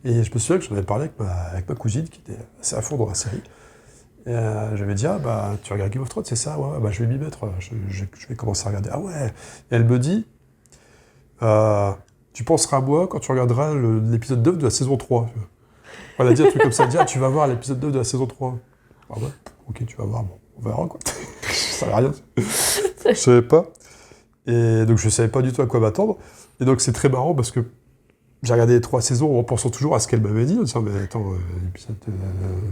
Speaker 1: Et je me souviens que j'en avais parlé avec ma cousine qui était assez à fond dans la série. Et j'avais dit, tu regardes Game of Thrones, c'est ça? Ouais, je vais m'y mettre. Je vais commencer à regarder. Ah ouais. Et elle me dit, tu penseras à moi quand tu regarderas l'épisode 9 de la saison 3. Elle a dit un truc comme ça, elle dit, tu vas voir l'épisode 9 de la saison 3. Ah ouais, ok, tu vas voir, bon, on verra quoi. Ça savait rien. Je savais pas. Et donc je savais pas du tout à quoi m'attendre. Et donc c'est très marrant parce que j'ai regardé les 3 saisons en pensant toujours à ce qu'elle m'avait dit, en disant, mais attends, l'épisode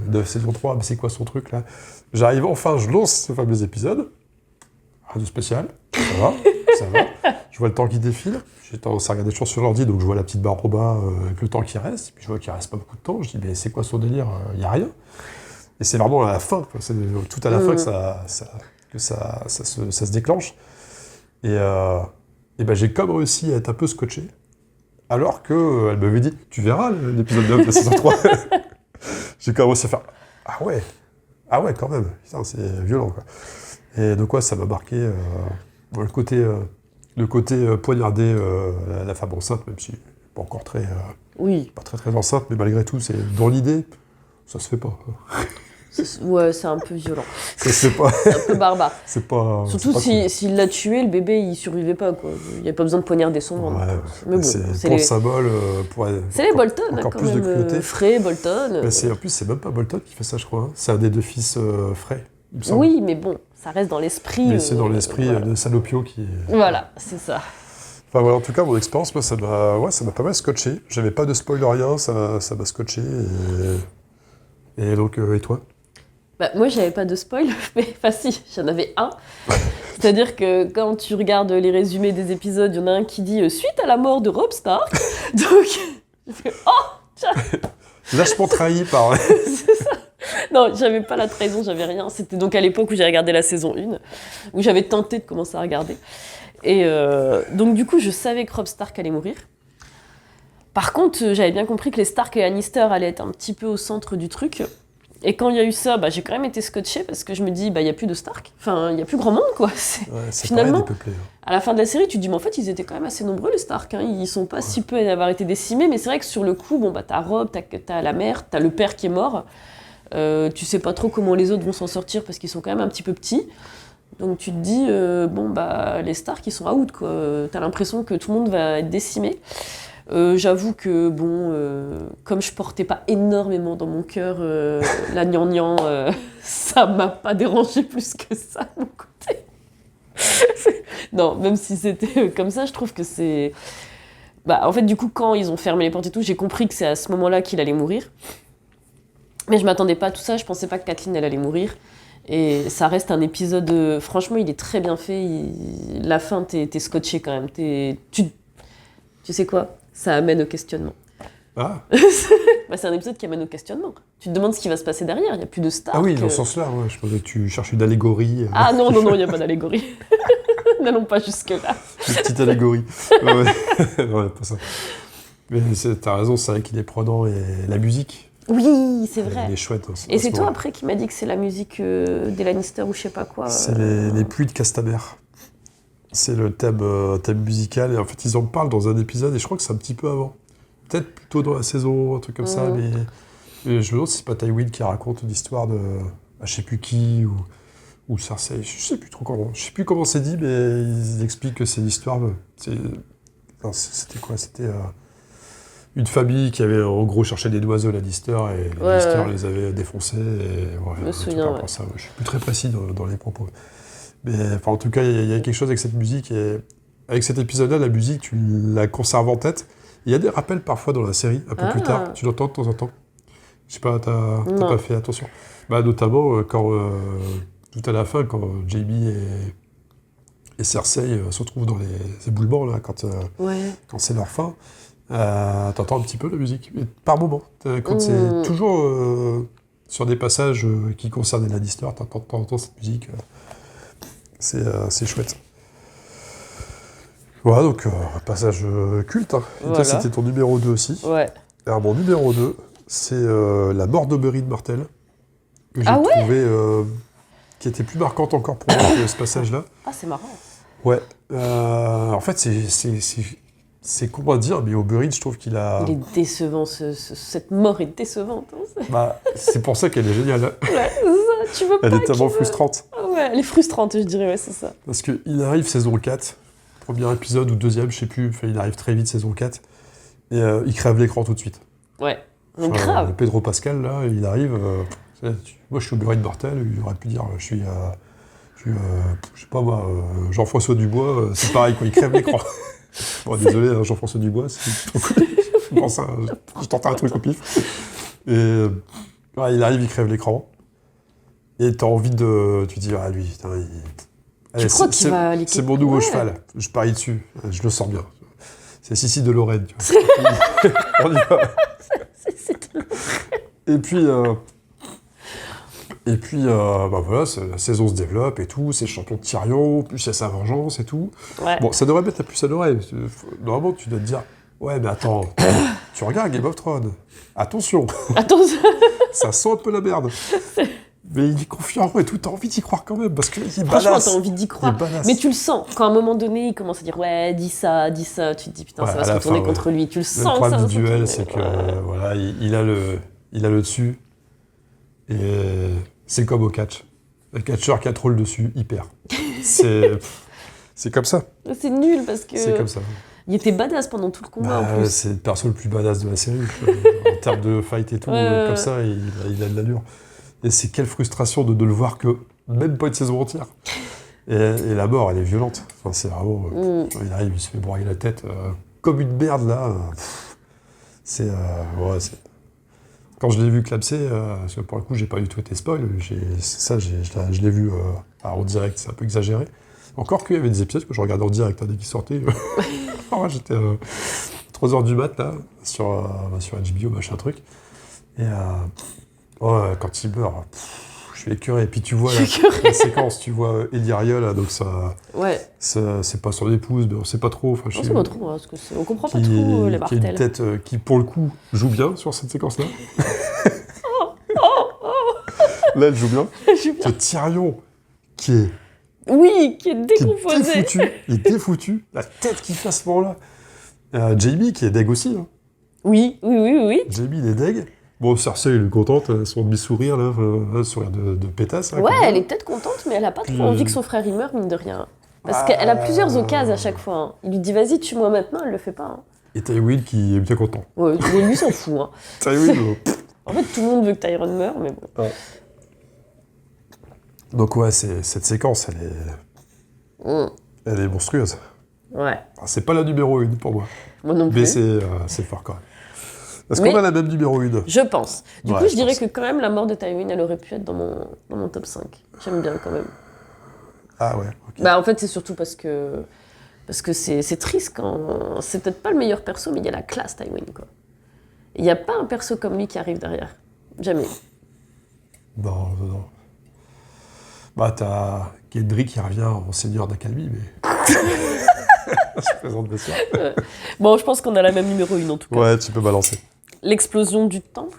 Speaker 1: de saison 3, mais c'est quoi son truc là? J'arrive enfin, je lance ce fameux épisode. Rien de spécial, ça va. Je vois le temps qui défile. J'ai tendance à regarder toujours sur l'ordi, donc je vois la petite barre au bas avec le temps qui reste. Et puis je vois qu'il reste pas beaucoup de temps. Je dis, mais c'est quoi son délire? Il n'y a rien. Et c'est vraiment à la fin, quoi. C'est tout à la fin que ça se déclenche. Et ben j'ai comme réussi à être un peu scotché. Alors qu'elle m'avait dit, tu verras l'épisode 9 de la saison 3. J'ai quand même réussi à faire, ah ouais, quand même. Putain, c'est violent, quoi. Et donc, ça m'a marqué le côté poignarder la femme enceinte, même si pas encore pas très enceinte, mais malgré tout, c'est dans l'idée, ça se fait pas.
Speaker 2: Ouais, c'est un peu violent.
Speaker 1: Ça se fait pas.
Speaker 2: C'est un peu barbare. Surtout
Speaker 1: cool.
Speaker 2: s'il l'a tué, le bébé, il survivait pas, quoi. Il n'y a pas besoin de poignarder son ventre.
Speaker 1: Ouais,
Speaker 2: mais bon,
Speaker 1: c'est le symbole pour
Speaker 2: c'est les Bolton,
Speaker 1: encore
Speaker 2: quand
Speaker 1: plus
Speaker 2: même.
Speaker 1: de cruauté.
Speaker 2: Frey, Bolton.
Speaker 1: En plus, c'est même pas Bolton qui fait ça, je crois. Hein. C'est un des 2 fils Frey, il me semble.
Speaker 2: Oui, mais bon, ça reste dans l'esprit.
Speaker 1: Mais c'est dans l'esprit de Salopio qui...
Speaker 2: Voilà, c'est ça.
Speaker 1: Enfin voilà, en tout cas, mon expérience, moi, ça m'a pas mal scotché. J'avais pas de spoil, rien, ça m'a scotché. Et donc, et toi?
Speaker 2: Bah, moi, j'avais pas de spoil, mais enfin si, j'en avais un. C'est-à-dire que quand tu regardes les résumés des épisodes, il y en a un qui dit suite à la mort de Robb Stark. Donc, je fais tiens.
Speaker 1: Lâchement trahi par...
Speaker 2: C'est ça. Non, j'avais pas la trahison, j'avais rien. C'était donc à l'époque où j'ai regardé la saison 1, où j'avais tenté de commencer à regarder. Et donc du coup, je savais que Robb Stark allait mourir. Par contre, j'avais bien compris que les Stark et Lannister allaient être un petit peu au centre du truc. Et quand il y a eu ça, j'ai quand même été scotché parce que je me dis, il n'y a plus de Stark. Enfin, il n'y a plus grand monde, quoi. Finalement, à la fin de la série, tu te dis, mais en fait, ils étaient quand même assez nombreux, les Stark. Hein. Ils sont pas si peu à avoir été décimés. Mais c'est vrai que sur le coup, t'as Robb, t'as la mère, t'as le père qui est mort. Tu sais pas trop comment les autres vont s'en sortir parce qu'ils sont quand même un petit peu petits. Donc tu te dis, les Stark, ils sont out, quoi. T'as l'impression que tout le monde va être décimé. J'avoue que, comme je portais pas énormément dans mon cœur la gnangnan, ça m'a pas dérangé plus que ça, de mon côté. Non, même si c'était comme ça, je trouve que c'est... en fait, du coup, quand ils ont fermé les portes et tout, j'ai compris que c'est à ce moment-là qu'il allait mourir. Mais je m'attendais pas à tout ça, je pensais pas que Catelyn, elle allait mourir. Et ça reste un épisode... franchement, il est très bien fait. La fin, t'es scotché quand même. Tu sais quoi? Ça amène au questionnement.
Speaker 1: Ah.
Speaker 2: C'est un épisode qui amène au questionnement. Tu te demandes ce qui va se passer derrière, il n'y a plus de Stark.
Speaker 1: Ah oui, dans ce sens-là, je pensais que tu cherches une allégorie.
Speaker 2: Ah non, il n'y a pas d'allégorie. N'allons pas jusque-là.
Speaker 1: Une petite allégorie. Non, pas ça. Mais t'as raison, c'est vrai qu'il est prenant, et la musique.
Speaker 2: Oui, c'est vrai.
Speaker 1: Elle est chouette.
Speaker 2: Et c'est toi après qui m'a dit que c'est la musique des Lannister ou je sais pas quoi.
Speaker 1: C'est les pluies de Castamere. C'est le thème musical, et en fait ils en parlent dans un épisode, et je crois que c'est un petit peu avant. Peut-être plutôt dans la saison, un truc comme ça, mais je me demande si c'est pas Tywin qui raconte l'histoire de je sais plus qui, ou Cersei, je sais plus trop comment. Je sais plus comment c'est dit, mais ils expliquent que c'est l'histoire de... C'était quoi? C'était une famille qui avait en gros cherché des oiseaux Lannister, et les Lannister les avaient défoncés, et
Speaker 2: je me souviens,
Speaker 1: ça. Je suis plus très précis dans les propos. Mais en tout cas, il y a quelque chose avec cette musique, et avec cet épisode-là, la musique, tu la conserves en tête. Il y a des rappels parfois dans la série, un peu plus tard, tu l'entends de temps en temps. Je sais pas, t'as pas fait attention. Notamment, quand, tout à la fin, quand Jaime et Cersei se retrouvent dans les éboulements, là, quand c'est leur fin, t'entends un petit peu la musique, mais par moment. Quand c'est toujours... sur des passages qui concernent les Lannister, t'entends cette musique, c'est chouette. Voilà, donc un passage culte. Hein. Et
Speaker 2: Voilà.
Speaker 1: toi, c'était ton numéro 2 aussi.
Speaker 2: Ouais.
Speaker 1: Alors, mon numéro 2, c'est la mort d'Oberyn Martell, que j'ai
Speaker 2: Ah ouais
Speaker 1: trouvé qui était plus marquante encore pour moi que ce passage-là.
Speaker 2: Ah, c'est marrant.
Speaker 1: Ouais. En fait, c'est con à dire, mais Oberyn, je trouve qu'il a...
Speaker 2: Il est décevant, cette mort est décevante. Hein.
Speaker 1: Bah, c'est pour ça qu'elle est géniale.
Speaker 2: Ouais, c'est ça, tu veux pas
Speaker 1: Elle est tellement
Speaker 2: qu'il-
Speaker 1: frustrante.
Speaker 2: Ah ouais, elle est frustrante, je dirais, ouais, c'est ça.
Speaker 1: Parce qu'il arrive saison 4, premier épisode ou deuxième, je sais plus, enfin, il arrive très vite saison 4, et il crève l'écran tout de suite.
Speaker 2: Ouais, mais grave.
Speaker 1: Pedro Pascal, là, il arrive... moi, je suis Oberyn Martell, il aurait pu dire, je suis je sais pas moi, Jean-François Dubois, c'est pareil, quoi, il crève l'écran. Bon, désolé, hein, Jean-François Dubois, je tentais un truc au pif. Et ouais, il arrive, il crève l'écran. Et t'as envie de... Tu te dis, ah lui, putain,
Speaker 2: Tu crois qu'il va liquer-
Speaker 1: c'est mon nouveau
Speaker 2: Ouais.
Speaker 1: cheval, je parie dessus, je le sens bien. C'est Sissi de Lorraine, tu vois. On y va.
Speaker 2: C'est de-
Speaker 1: Et puis, bah voilà, la saison se développe et tout, c'est champion de Tyrion, plus il y a sa vengeance et tout.
Speaker 2: Ouais.
Speaker 1: Bon, ça devrait mettre la puce à l'oreille. Normalement, tu dois te dire, ouais, mais attends, tu regardes Game of Thrones, attention,
Speaker 2: Attends,
Speaker 1: ça sent un peu la merde. Mais il est confiant et tout, t'as envie d'y croire quand même, parce qu'il
Speaker 2: franchement,
Speaker 1: balasse.
Speaker 2: t'as envie d'y croire.
Speaker 1: Il balasse.
Speaker 2: Mais tu le sens. Quand à un moment donné, il commence à dire ouais, dis ça, tu te dis putain,
Speaker 1: Ouais,
Speaker 2: ça va
Speaker 1: à
Speaker 2: se
Speaker 1: la
Speaker 2: retourner
Speaker 1: fin,
Speaker 2: contre lui. Tu le
Speaker 1: Le
Speaker 2: sens.
Speaker 1: problème
Speaker 2: ça va
Speaker 1: du
Speaker 2: se
Speaker 1: duel,
Speaker 2: retourner.
Speaker 1: c'est que
Speaker 2: Ouais.
Speaker 1: voilà, il a le dessus. Et c'est comme au catch. Le catcheur qui a trop le dessus, il perd. C'est comme ça.
Speaker 2: C'est nul parce que
Speaker 1: C'est comme ça.
Speaker 2: il était badass pendant tout le combat
Speaker 1: Bah,
Speaker 2: en plus.
Speaker 1: c'est le perso le plus badass de la série. En termes de fight et tout,
Speaker 2: Ouais.
Speaker 1: comme ça, il a de l'allure. Et c'est quelle frustration de le voir que même pas une saison entière. Et la mort, elle est violente. Enfin, c'est vraiment... il arrive, il se fait broyer la tête comme une merde, là. C'est... ouais, c'est... Quand je l'ai vu clamser, parce que pour le coup, j'ai pas du tout été spoil, je l'ai vu en direct, c'est un peu exagéré. Encore qu'il y avait des épisodes que je regardais en direct, hein, dès qu'ils sortaient. Alors, j'étais 3h du mat, là, sur HBO, machin truc. Et ouais, quand il meurt, je suis écœuré. Et puis tu vois la séquence, tu vois Eddie Ariel, là, donc ça,
Speaker 2: Ouais.
Speaker 1: c'est pas son épouse, mais on sait pas trop. Enfin,
Speaker 2: On sait pas trop, hein, parce que on comprend pas
Speaker 1: qui,
Speaker 2: trop les
Speaker 1: qui a une
Speaker 2: Martels.
Speaker 1: tête qui, pour le coup, joue bien sur cette séquence-là. Là, elle joue bien.
Speaker 2: J'ai bien-
Speaker 1: Ce Tyrion qui est
Speaker 2: Oui, qui est
Speaker 1: qui est
Speaker 2: décomposé.
Speaker 1: défoutu. Il est défoutu. La tête qu'il fait à ce moment-là. Jamie qui est deg aussi. Hein.
Speaker 2: Oui.
Speaker 1: Jamie, il est deg. Bon, Cersei, elle est contente, son demi-sourire, là, un sourire de pétasse. Hein,
Speaker 2: Ouais,
Speaker 1: comme ça.
Speaker 2: elle est peut-être contente, mais elle a pas trop
Speaker 1: Puis,
Speaker 2: envie que son frère y meure, mine de rien. Parce
Speaker 1: Ah.
Speaker 2: qu'elle a plusieurs occasions à chaque fois. Hein. Il lui dit vas-y, tue-moi maintenant, elle le fait pas. Hein.
Speaker 1: Et Tywin qui est bien content.
Speaker 2: Ouais, mais lui s'en fout. Hein.
Speaker 1: Tywin,
Speaker 2: En fait, tout le monde veut que Tyrone meure, mais bon.
Speaker 1: donc ouais, cette séquence, elle est monstrueuse.
Speaker 2: Ouais,
Speaker 1: Alors, c'est pas la numéro 1 pour moi,
Speaker 2: moi non
Speaker 1: mais
Speaker 2: plus.
Speaker 1: c'est fort quand même. Est-ce
Speaker 2: Mais-
Speaker 1: qu'on a la même numéro 1
Speaker 2: Je pense. Du
Speaker 1: Ouais,
Speaker 2: coup,
Speaker 1: je
Speaker 2: je dirais
Speaker 1: pense.
Speaker 2: que quand même, la mort de Tywin, elle aurait pu être dans mon top 5. J'aime bien quand même.
Speaker 1: Ah ouais, ok.
Speaker 2: Bah, en fait, c'est surtout parce que c'est triste quand... C'est peut-être pas le meilleur perso, mais il y a la classe Tywin, quoi. Il n'y a pas un perso comme lui qui arrive derrière. Jamais.
Speaker 1: Non. Bah, t'as Gendry qui revient en seigneur d'Accalmie, mais... Je plaisante bien sûr.
Speaker 2: Bon, je pense qu'on a la même numéro 1 en tout cas.
Speaker 1: Ouais, tu peux balancer.
Speaker 2: L'explosion du temple.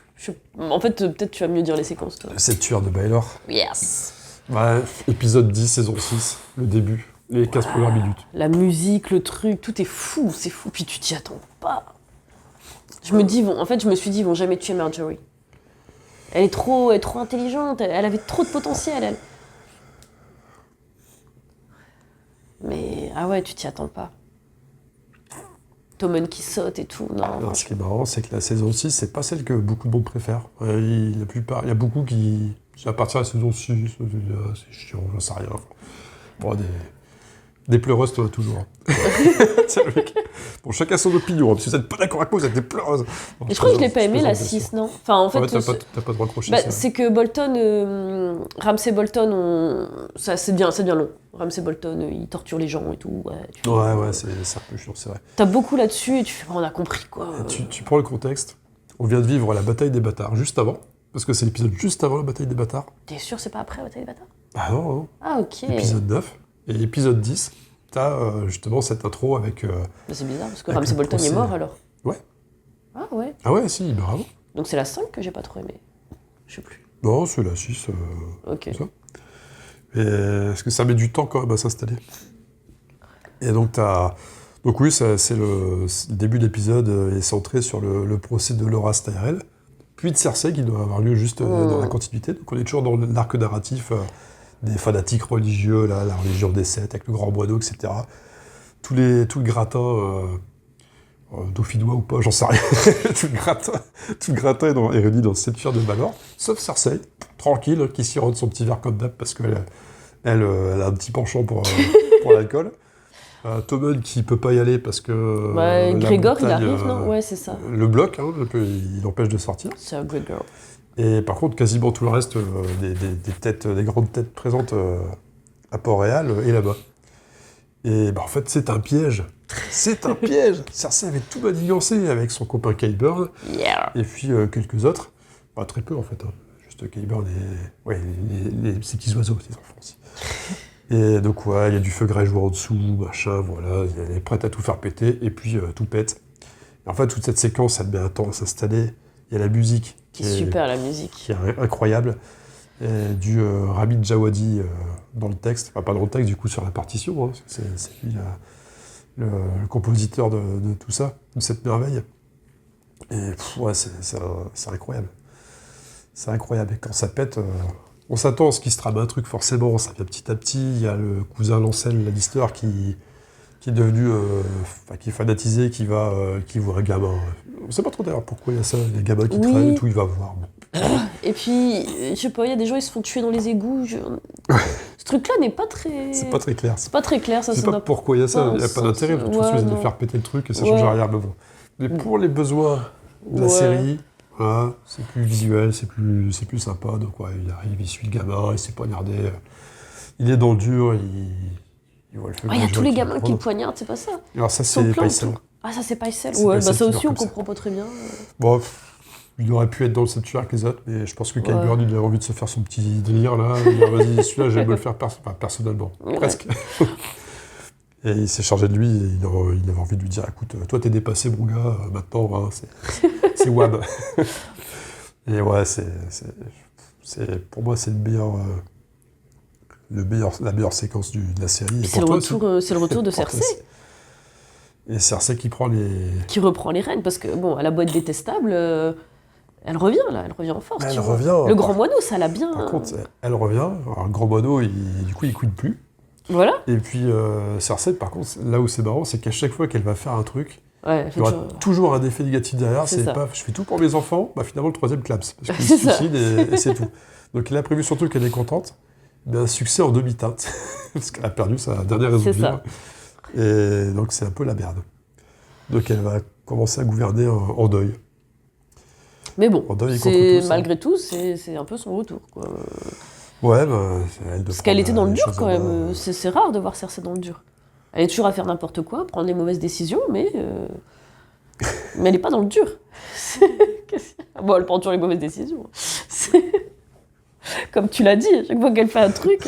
Speaker 2: En fait, peut-être tu vas mieux dire les séquences, toi.
Speaker 1: C'est tueur de Baelor.
Speaker 2: Yes.
Speaker 1: Ouais, épisode 10, saison 6, le début, les 15 premières minutes.
Speaker 2: La musique, le truc, tout est fou, c'est fou. Puis tu t'y attends pas. Je me suis dit, ils vont jamais tuer Marjorie. Elle est trop intelligente, elle avait trop de potentiel, elle. Mais, ah ouais, tu t'y attends pas. Tommen qui saute et tout, non.
Speaker 1: Alors, ce qui est marrant, c'est que la saison 6, c'est pas celle que beaucoup de monde préfère. Il y a beaucoup qui... À partir de la saison 6, c'est chiant, j'en sais rien. Bon, des pleureuses, toi, toujours. C'est le mec. Bon, chacun son opinion, hein, parce que vous n'êtes pas d'accord avec moi, vous êtes des pleureuses. Bon,
Speaker 2: Et je crois que je l'ai pas aimé, la
Speaker 1: plaisante, bien
Speaker 2: 6,
Speaker 1: sûr.
Speaker 2: non. Enfin, en fait,
Speaker 1: Ouais, t'as pas de raccrocher
Speaker 2: bah,
Speaker 1: ça.
Speaker 2: c'est que Bolton, Ramsay Bolton, ça c'est bien long. Ramsay Bolton, il torture les gens et tout.
Speaker 1: Ouais, c'est un peu chiant, c'est vrai.
Speaker 2: T'as beaucoup là-dessus et tu fais, on a compris quoi.
Speaker 1: Tu prends le contexte, on vient de vivre la bataille des bâtards juste avant. parce que c'est l'épisode juste avant la bataille des bâtards.
Speaker 2: T'es sûr c'est pas après Bataille des bâtards?
Speaker 1: Ah non, non.
Speaker 2: Ah ok.
Speaker 1: Épisode 9. Et épisode 10, t'as justement cette intro avec...
Speaker 2: Mais c'est bizarre, parce que
Speaker 1: avec
Speaker 2: Ramsay
Speaker 1: le
Speaker 2: Bolton est
Speaker 1: procès.
Speaker 2: mort alors.
Speaker 1: Ouais.
Speaker 2: Ah ouais.
Speaker 1: Ah ouais, si, bravo.
Speaker 2: Donc c'est la 5 que j'ai pas trop aimé. Je sais plus.
Speaker 1: Non, c'est la 6.
Speaker 2: Ok.
Speaker 1: Ça. Et est-ce que ça met du temps quand même à s'installer? Et donc t'as... Donc oui, c'est le début de l'épisode est centré sur le procès de Loras Tyrell, puis de Cersei qui doit avoir lieu juste dans la continuité. Donc on est toujours dans l'arc narratif des fanatiques religieux, là, la religion des Sept, avec le grand moineau, etc. Tout le gratin, dauphinois ou pas, j'en sais rien. tout le gratin est réuni dans cette fière de Valor, sauf Cersei, tranquille, qui sirote son petit verre comme d'hab parce qu'elle elle a un petit penchant pour l'alcool. Tommen qui peut pas y aller parce que...
Speaker 2: Ouais, Grégor, il
Speaker 1: montagne,
Speaker 2: arrive, non? Ouais, c'est ça.
Speaker 1: Le bloque, hein, il l'empêche de sortir.
Speaker 2: C'est un Grégor.
Speaker 1: Et par contre, quasiment tout le reste des grandes têtes présentes à Port-Réal est là-bas. Et en fait, c'est un piège. C'est un piège. Cersei avait tout manigancé avec son copain Qyburn,
Speaker 2: Yeah.
Speaker 1: et puis quelques autres. Enfin, très peu, en fait. Hein. Juste Qyburn et... Ouais, ces petits oiseaux, ces enfants aussi. Et donc, ouais, il y a du feu grégeois en dessous, machin, voilà. Elle est prête à tout faire péter, et puis tout pète. Et en fait, toute cette séquence, elle met un temps à s'installer. Il y a la musique
Speaker 2: C'est super, la musique.
Speaker 1: qui est incroyable, et du Ramin Djawadi dans le texte, enfin pas dans le texte, du coup sur la partition, hein, c'est lui le compositeur de tout ça, de cette merveille. Et ouais, c'est incroyable. C'est incroyable, et quand ça pète, on s'attend à ce qu'il se trame un truc forcément, ça vient petit à petit, il y a le cousin Lancel Lannister qui est devenu, qui est fanatisé, qui voit un gamin. On sait pas trop d'ailleurs pourquoi il y a ça, les gamins qui traînent et tout, il va voir. Bon.
Speaker 2: Et puis, je sais pas, il y a des gens, ils se font tuer dans les égouts. Ce truc-là n'est pas très...
Speaker 1: C'est pas très clair.
Speaker 2: C'est pas très clair, ça.
Speaker 1: Je sais pas pourquoi il y a ça, il n'y a pas d'intérêt, de toute façon, de faire péter le truc et ça change rien, mais bon. Mais pour les besoins de la série, voilà, c'est plus visuel, c'est plus sympa, donc ouais, il arrive, il suit le gamin, il s'est poignardé, il est dans le dur, il voit le feu.
Speaker 2: Il y a tous les gamins qui le poignardent, c'est pas ça.
Speaker 1: Alors ça, c'est Pycelle.
Speaker 2: Ah, ça, c'est Pycelle.
Speaker 1: C'est
Speaker 2: Ouais,
Speaker 1: Pycelle
Speaker 2: ça
Speaker 1: qui
Speaker 2: aussi, on
Speaker 1: meurt comme
Speaker 2: comprend pas très bien.
Speaker 1: Bon, il aurait pu être dans le sanctuaire avec les autres, mais je pense que Qyburn, il a envie de se faire son petit délire, là. Il dit, vas-y, celui-là, je vais me le faire personnellement. Ouais. Presque. Et il s'est chargé de lui, et il avait envie de lui dire, écoute, toi, t'es dépassé, mon gars, maintenant, hein, c'est Wab. Et ouais, pour moi, c'est la meilleure séquence de la série.
Speaker 2: C'est le retour de Cersei.
Speaker 1: Et Cersei qui
Speaker 2: reprend les rênes, parce que, bon, elle a beau être détestable, elle revient, là, elle revient en force.
Speaker 1: Elle revient.
Speaker 2: Le grand moineau, ça l'a bien...
Speaker 1: Par contre, elle revient, alors le grand moineau, du coup, il couine plus.
Speaker 2: Voilà.
Speaker 1: Et puis, Cersei, par contre, là où c'est marrant, c'est qu'à chaque fois qu'elle va faire un truc,
Speaker 2: il
Speaker 1: y aura toujours un effet négatif derrière. C'est pas, je fais tout pour mes enfants, finalement, le troisième claps. Parce qu'il se suicide et c'est tout. Donc, elle a prévu surtout qu'elle est contente. Un succès en demi-teinte, parce qu'elle a perdu sa dernière raison de vivre. Et donc, c'est un peu la merde. Donc, elle va commencer à gouverner en deuil.
Speaker 2: Mais bon, malgré tout, c'est un peu son retour, quoi.
Speaker 1: Ouais, elle
Speaker 2: parce qu'elle était dans le dur, quand même. C'est rare de voir Cersei dans le dur. Elle est toujours à faire n'importe quoi, prendre les mauvaises décisions, mais elle n'est pas dans le dur. Bon, elle prend toujours les mauvaises décisions. Comme tu l'as dit, à chaque fois qu'elle fait un truc,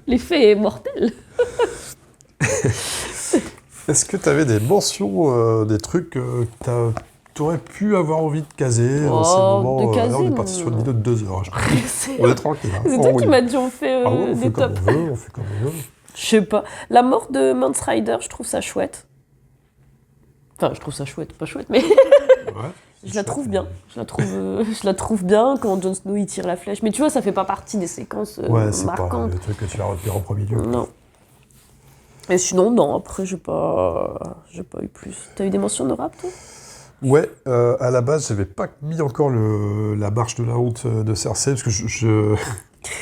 Speaker 2: l'effet est mortel.
Speaker 1: Est-ce que tu avais des mentions, des trucs que tu aurais pu avoir envie de caser en ces moments?
Speaker 2: De caser,
Speaker 1: là, on est parti sur une vidéo de 2 heures. On est tranquille. Hein.
Speaker 2: C'est toi qui m'as dit on fait
Speaker 1: on
Speaker 2: des
Speaker 1: fait
Speaker 2: tops.
Speaker 1: On fait comme on veut.
Speaker 2: Je sais pas. La mort de Mance Rider, je trouve ça chouette. Enfin, je trouve ça chouette, pas chouette, mais...
Speaker 1: Ouais,
Speaker 2: je la trouve bien. Je la trouve bien quand Jon Snow il tire la flèche. Mais tu vois, ça fait pas partie des séquences
Speaker 1: c'est
Speaker 2: marquantes.
Speaker 1: pas le truc que tu vas retenir en premier lieu.
Speaker 2: Non. Et sinon, non, après, j'ai pas eu plus. T'as eu des mentions de rap, toi?
Speaker 1: Ouais, à la base, j'avais pas mis encore la marche de la honte de Cersei, parce que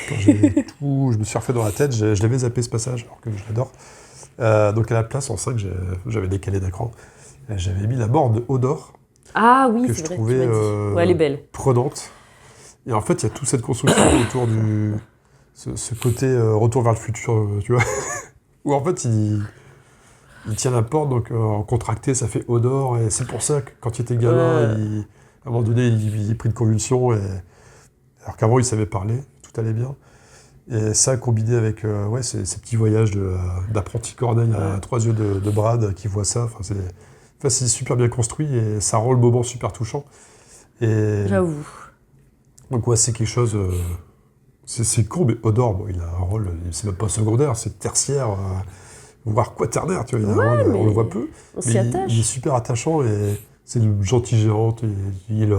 Speaker 1: quand je me suis refait dans la tête, je l'avais zappé ce passage, alors que je l'adore. Donc à la place, en 5, j'avais décalé d'un cran. J'avais mis la mort de Hodor.
Speaker 2: Ah oui,
Speaker 1: que
Speaker 2: c'est
Speaker 1: je
Speaker 2: vrai,
Speaker 1: trouvais
Speaker 2: tu m'as dit. Ouais, elle est belle.
Speaker 1: Prenante. Et en fait, il y a toute cette construction autour ce côté retour vers le futur, tu vois, où en fait, il tient la porte, donc en contracté, ça fait Hodor, et c'est pour ça que quand il était gamin, à un moment donné, il est pris de convulsions, et Alors qu'avant, il savait parler, tout allait bien. Et ça, combiné avec ces petits voyages d'apprenti corneille à 3 yeux de Brad qui voit ça, c'est super bien construit et ça rend le moment super touchant. Et
Speaker 2: J'avoue.
Speaker 1: donc ouais, c'est quelque chose... c'est con, mais Hodor, bon, il a un rôle, c'est même pas secondaire, c'est tertiaire, voire quaternaire, tu vois, il a un rôle, on le voit peu.
Speaker 2: On s'y attache.
Speaker 1: Il est super attachant et c'est une gentille géante, et il est là,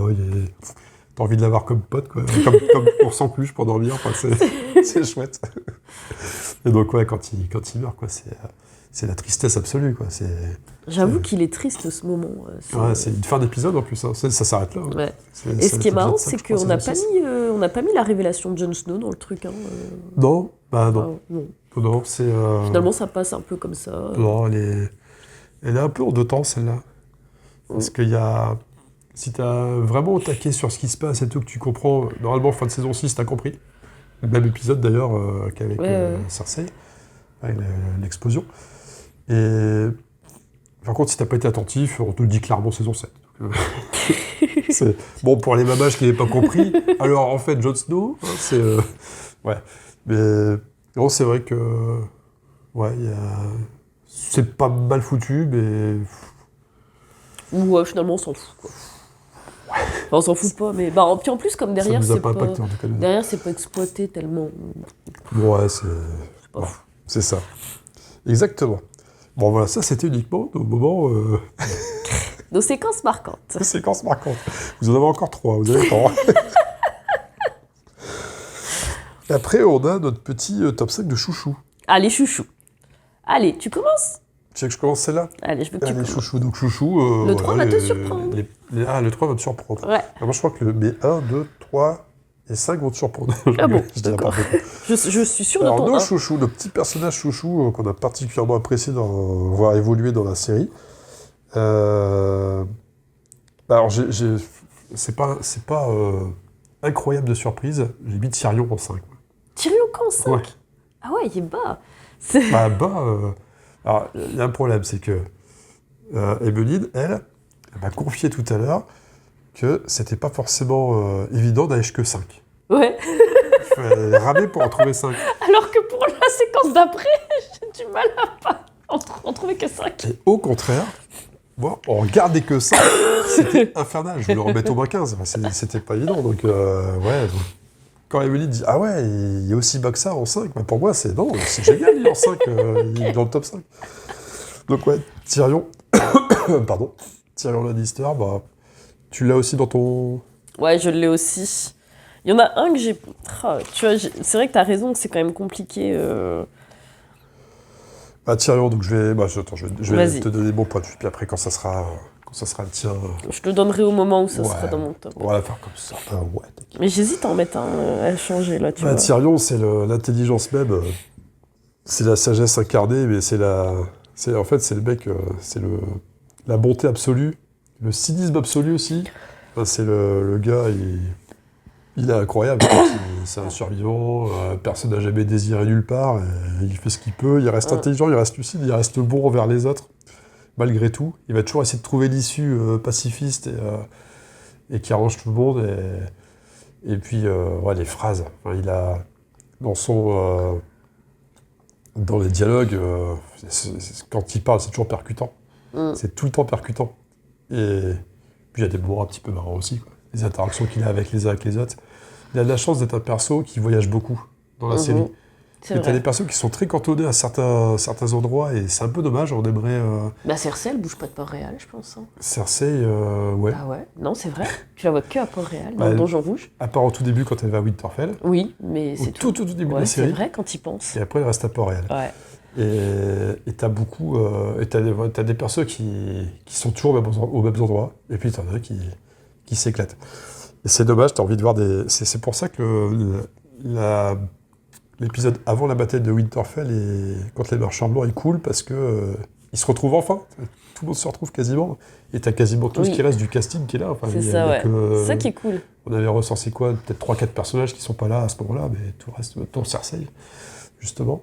Speaker 1: t'as envie de l'avoir comme pote, quoi. Comme pour sans peluche pour dormir, enfin, c'est chouette. Et donc ouais, quand il meurt, quoi, c'est la tristesse absolue, quoi.
Speaker 2: J'avoue qu'il est triste ce moment.
Speaker 1: C'est une fin d'épisode en plus, hein. Ça s'arrête là. Hein.
Speaker 2: Ouais. Et ce qui est marrant, c'est qu'on n'a pas mis la révélation de Jon Snow dans le truc. Hein.
Speaker 1: Non, bah
Speaker 2: Ah,
Speaker 1: non.
Speaker 2: non.
Speaker 1: Non, c'est...
Speaker 2: Finalement, ça passe un peu comme ça.
Speaker 1: Non, elle est un peu en deux temps, celle-là. Parce qu'il y a... Si t'as vraiment au taquet sur ce qui se passe et tout, que tu comprends... Normalement, fin de saison 6, t'as compris. Le même épisode, d'ailleurs, qu'avec Cersei, avec l'explosion. Et... Par contre, si t'as pas été attentif, on te le dit clairement saison 7. C'est... Bon, pour les mamages qui n'avaient pas compris, alors en fait, Jon Snow, hein, c'est... Ouais. Mais... Non, c'est vrai que... Ouais, c'est pas mal foutu, mais...
Speaker 2: Ouais, finalement, on s'en fout, quoi. Enfin, on s'en fout pas, mais... Puis en plus, comme derrière,
Speaker 1: ça nous a pas impacté, en tout cas.
Speaker 2: Derrière, c'est pas exploité tellement...
Speaker 1: Ouais, c'est
Speaker 2: pas fou.
Speaker 1: C'est ça. Exactement. Bon, voilà, ça, c'était uniquement nos moments...
Speaker 2: Nos séquences marquantes.
Speaker 1: Nos séquences marquantes. Vous en avez encore 3, vous avez le temps. Et après, on a notre petit top 5 de chouchou.
Speaker 2: Allez, chouchou. Allez, tu commences?
Speaker 1: Tu sais que je commence celle-là?
Speaker 2: Allez, je veux que tu commences.
Speaker 1: Chouchou. Donc, chouchou...
Speaker 2: le 3 va te surprendre.
Speaker 1: Le 3 va te surprendre.
Speaker 2: Ouais.
Speaker 1: Alors, moi, je crois que mes 1, 2, 3 et 5 vont te surprendre.
Speaker 2: Ah bon,
Speaker 1: d'accord.
Speaker 2: Je suis sûr de
Speaker 1: Alors,
Speaker 2: ton
Speaker 1: nos
Speaker 2: 1.
Speaker 1: chouchous, le petit personnage chouchou qu'on a particulièrement apprécié voir évoluer dans la série. Alors, c'est pas incroyable de surprise. J'ai mis Tyrion en 5.
Speaker 2: Tyrion en 5
Speaker 1: Ouais.
Speaker 2: Ah ouais, il est bas.
Speaker 1: Alors, il y a un problème, c'est que Emeline, elle m'a confié tout à l'heure que c'était pas forcément évident d'aller jusque 5.
Speaker 2: Ouais.
Speaker 1: Il fallait ramer pour en trouver 5.
Speaker 2: Alors que pour la séquence d'après, j'ai du mal à pas en trouver que 5.
Speaker 1: Et au contraire, moi, en regarder que 5, c'était infernal. Je voulais en remettre au moins 15. C'était pas évident. Donc, quand Emeline dit « Ah ouais, il y a aussi bas que ça en 5 », pour moi, c'est génial, il est en 5, il est dans le top 5. Donc ouais, Tyrion, pardon, Tyrion Lannister, tu l'as aussi dans ton...
Speaker 2: Ouais, je l'ai aussi. Il y en a un que j'ai... tu vois, c'est vrai que t'as raison, que c'est quand même compliqué.
Speaker 1: Tyrion, donc je vais te donner mon point de vue, puis après, quand ça sera le tien...
Speaker 2: Je te donnerai au moment où ça sera dans mon top.
Speaker 1: On va la faire comme ça. Ouais,
Speaker 2: mais j'hésite à en mettre un, à changer, là, tu vois.
Speaker 1: Tyrion, c'est l'intelligence même, c'est la sagesse incarnée, mais c'est le mec, c'est la bonté absolue, le cynisme absolu aussi. Enfin, c'est le gars, il est incroyable. C'est un survivant, personne n'a jamais désiré nulle part, il fait ce qu'il peut, il reste intelligent, il reste lucide, il reste bon envers les autres, malgré tout. Il va toujours essayer de trouver l'issue pacifiste et qui arrange tout le monde. Et puis, les phrases. Enfin, il a, dans les dialogues, quand il parle, c'est toujours percutant. C'est tout le temps percutant. Et puis, il y a des moments un petit peu marrants aussi, quoi. Les interactions qu'il a avec les uns avec les autres. Il a de la chance d'être un perso qui voyage beaucoup dans la série. Tu as des persos qui sont très cantonnés à certains endroits, et c'est un peu dommage, on aimerait...
Speaker 2: Cersei, elle bouge pas de Port-Réal, je pense. Hein.
Speaker 1: Cersei, ouais.
Speaker 2: Ah ouais? Non, c'est vrai. Tu la vois que à Port-Réal, dans le Donjon Rouge.
Speaker 1: À part au tout début, quand elle va à Winterfell.
Speaker 2: Oui, mais c'est tout.
Speaker 1: Au tout début de la série.
Speaker 2: C'est vrai, quand il pense.
Speaker 1: Et après, elle reste à Port-Réal.
Speaker 2: Ouais.
Speaker 1: Et t'as beaucoup... t'as des persos qui sont toujours aux mêmes endroits, et puis t'en as qui s'éclatent. Et c'est dommage, t'as envie de voir des... C'est pour ça que l'épisode avant la bataille de Winterfell et contre les marchands blancs est cool, parce que ils se retrouvent enfin. Tout le monde se retrouve quasiment. Et t'as quasiment tout ce qui reste du casting qui est là. Enfin,
Speaker 2: c'est ça, ouais. C'est ça qui est cool.
Speaker 1: On avait recensé quoi? Peut-être 3-4 personnages qui sont pas là à ce moment-là, mais tout le reste, dont Cersei, justement.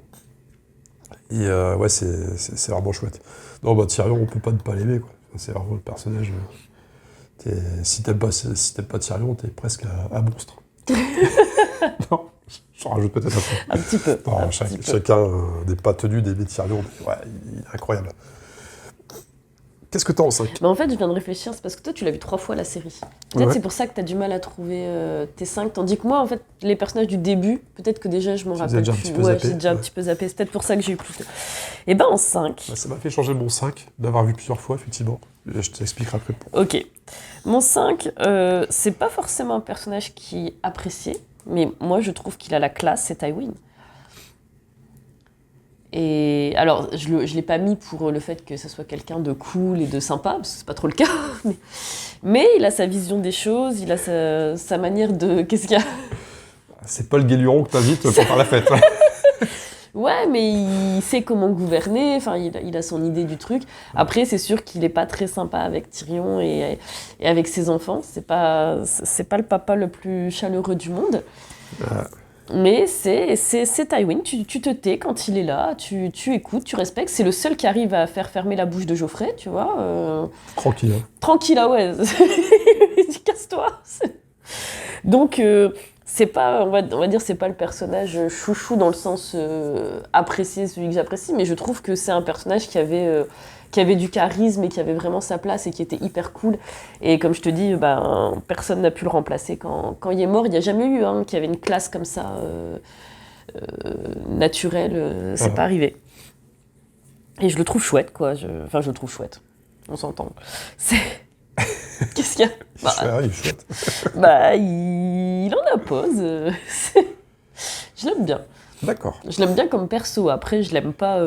Speaker 1: Et c'est vraiment chouette. Non, Tyrion, on peut pas ne pas l'aimer, quoi. C'est vraiment le personnage... Si t'aimes pas Tyrion, t'es presque un monstre. Non, j'en rajoute peut-être un peu.
Speaker 2: Un petit peu.
Speaker 1: Non,
Speaker 2: un petit peu.
Speaker 1: chacun n'est pas tenu d'aimer Tyrion, mais ouais, il est incroyable. Qu'est-ce que t'as en 5?
Speaker 2: Mais en fait, je viens de réfléchir, c'est parce que toi, tu l'as vu 3 fois la série. Peut-être
Speaker 1: Ouais.
Speaker 2: c'est pour ça que tu as du mal à trouver tes 5, tandis que moi, en fait, les personnages du début, peut-être que déjà, je m'en
Speaker 1: Tu les as
Speaker 2: rappelle
Speaker 1: déjà un
Speaker 2: plus.
Speaker 1: petit peu
Speaker 2: Ouais,
Speaker 1: zappés,
Speaker 2: j'ai déjà un
Speaker 1: ouais.
Speaker 2: petit peu zappé. C'est peut-être pour ça que j'ai eu plus de... Et ben, en 5,
Speaker 1: Ça m'a fait changer mon 5, d'avoir vu plusieurs fois, effectivement. Et je t'expliquerai après pourquoi.
Speaker 2: ok. Mon 5, c'est pas forcément un personnage qui est apprécié, mais moi, je trouve qu'il a la classe, c'est Tywin. Et alors, je l'ai pas mis pour le fait que ce soit quelqu'un de cool et de sympa, parce que c'est pas trop le cas. Mais il a sa vision des choses, il a sa manière de... Qu'est-ce qu'il y a?
Speaker 1: C'est pas le Guéluron que t'invites pour faire la fête.
Speaker 2: Ouais, mais il sait comment gouverner, enfin, il a son idée du truc. Après, c'est sûr qu'il est pas très sympa avec Tyrion et avec ses enfants. C'est pas le papa le plus chaleureux du monde. Mais c'est Tywin, tu te tais quand il est là, tu écoutes, tu respectes. C'est le seul qui arrive à faire fermer la bouche de Joffrey, tu vois.
Speaker 1: Tranquille. Hein.
Speaker 2: Tranquille, ah ouais. Casse-toi. Donc, c'est pas, on va dire, c'est pas le personnage chouchou dans le sens apprécié, celui que j'apprécie, mais je trouve que c'est un personnage qui avait du charisme et qui avait vraiment sa place et qui était hyper cool. Et comme je te dis, personne n'a pu le remplacer quand il est mort. Il n'y a jamais eu un qui avait une classe comme ça, naturelle. C'est pas arrivé. Et je le trouve chouette, quoi. Je le trouve chouette. On s'entend. Qu'est-ce qu'il y a?
Speaker 1: Il est chouette.
Speaker 2: Il en impose. Je l'aime bien.
Speaker 1: D'accord.
Speaker 2: Je l'aime bien comme perso. Après, je l'aime pas...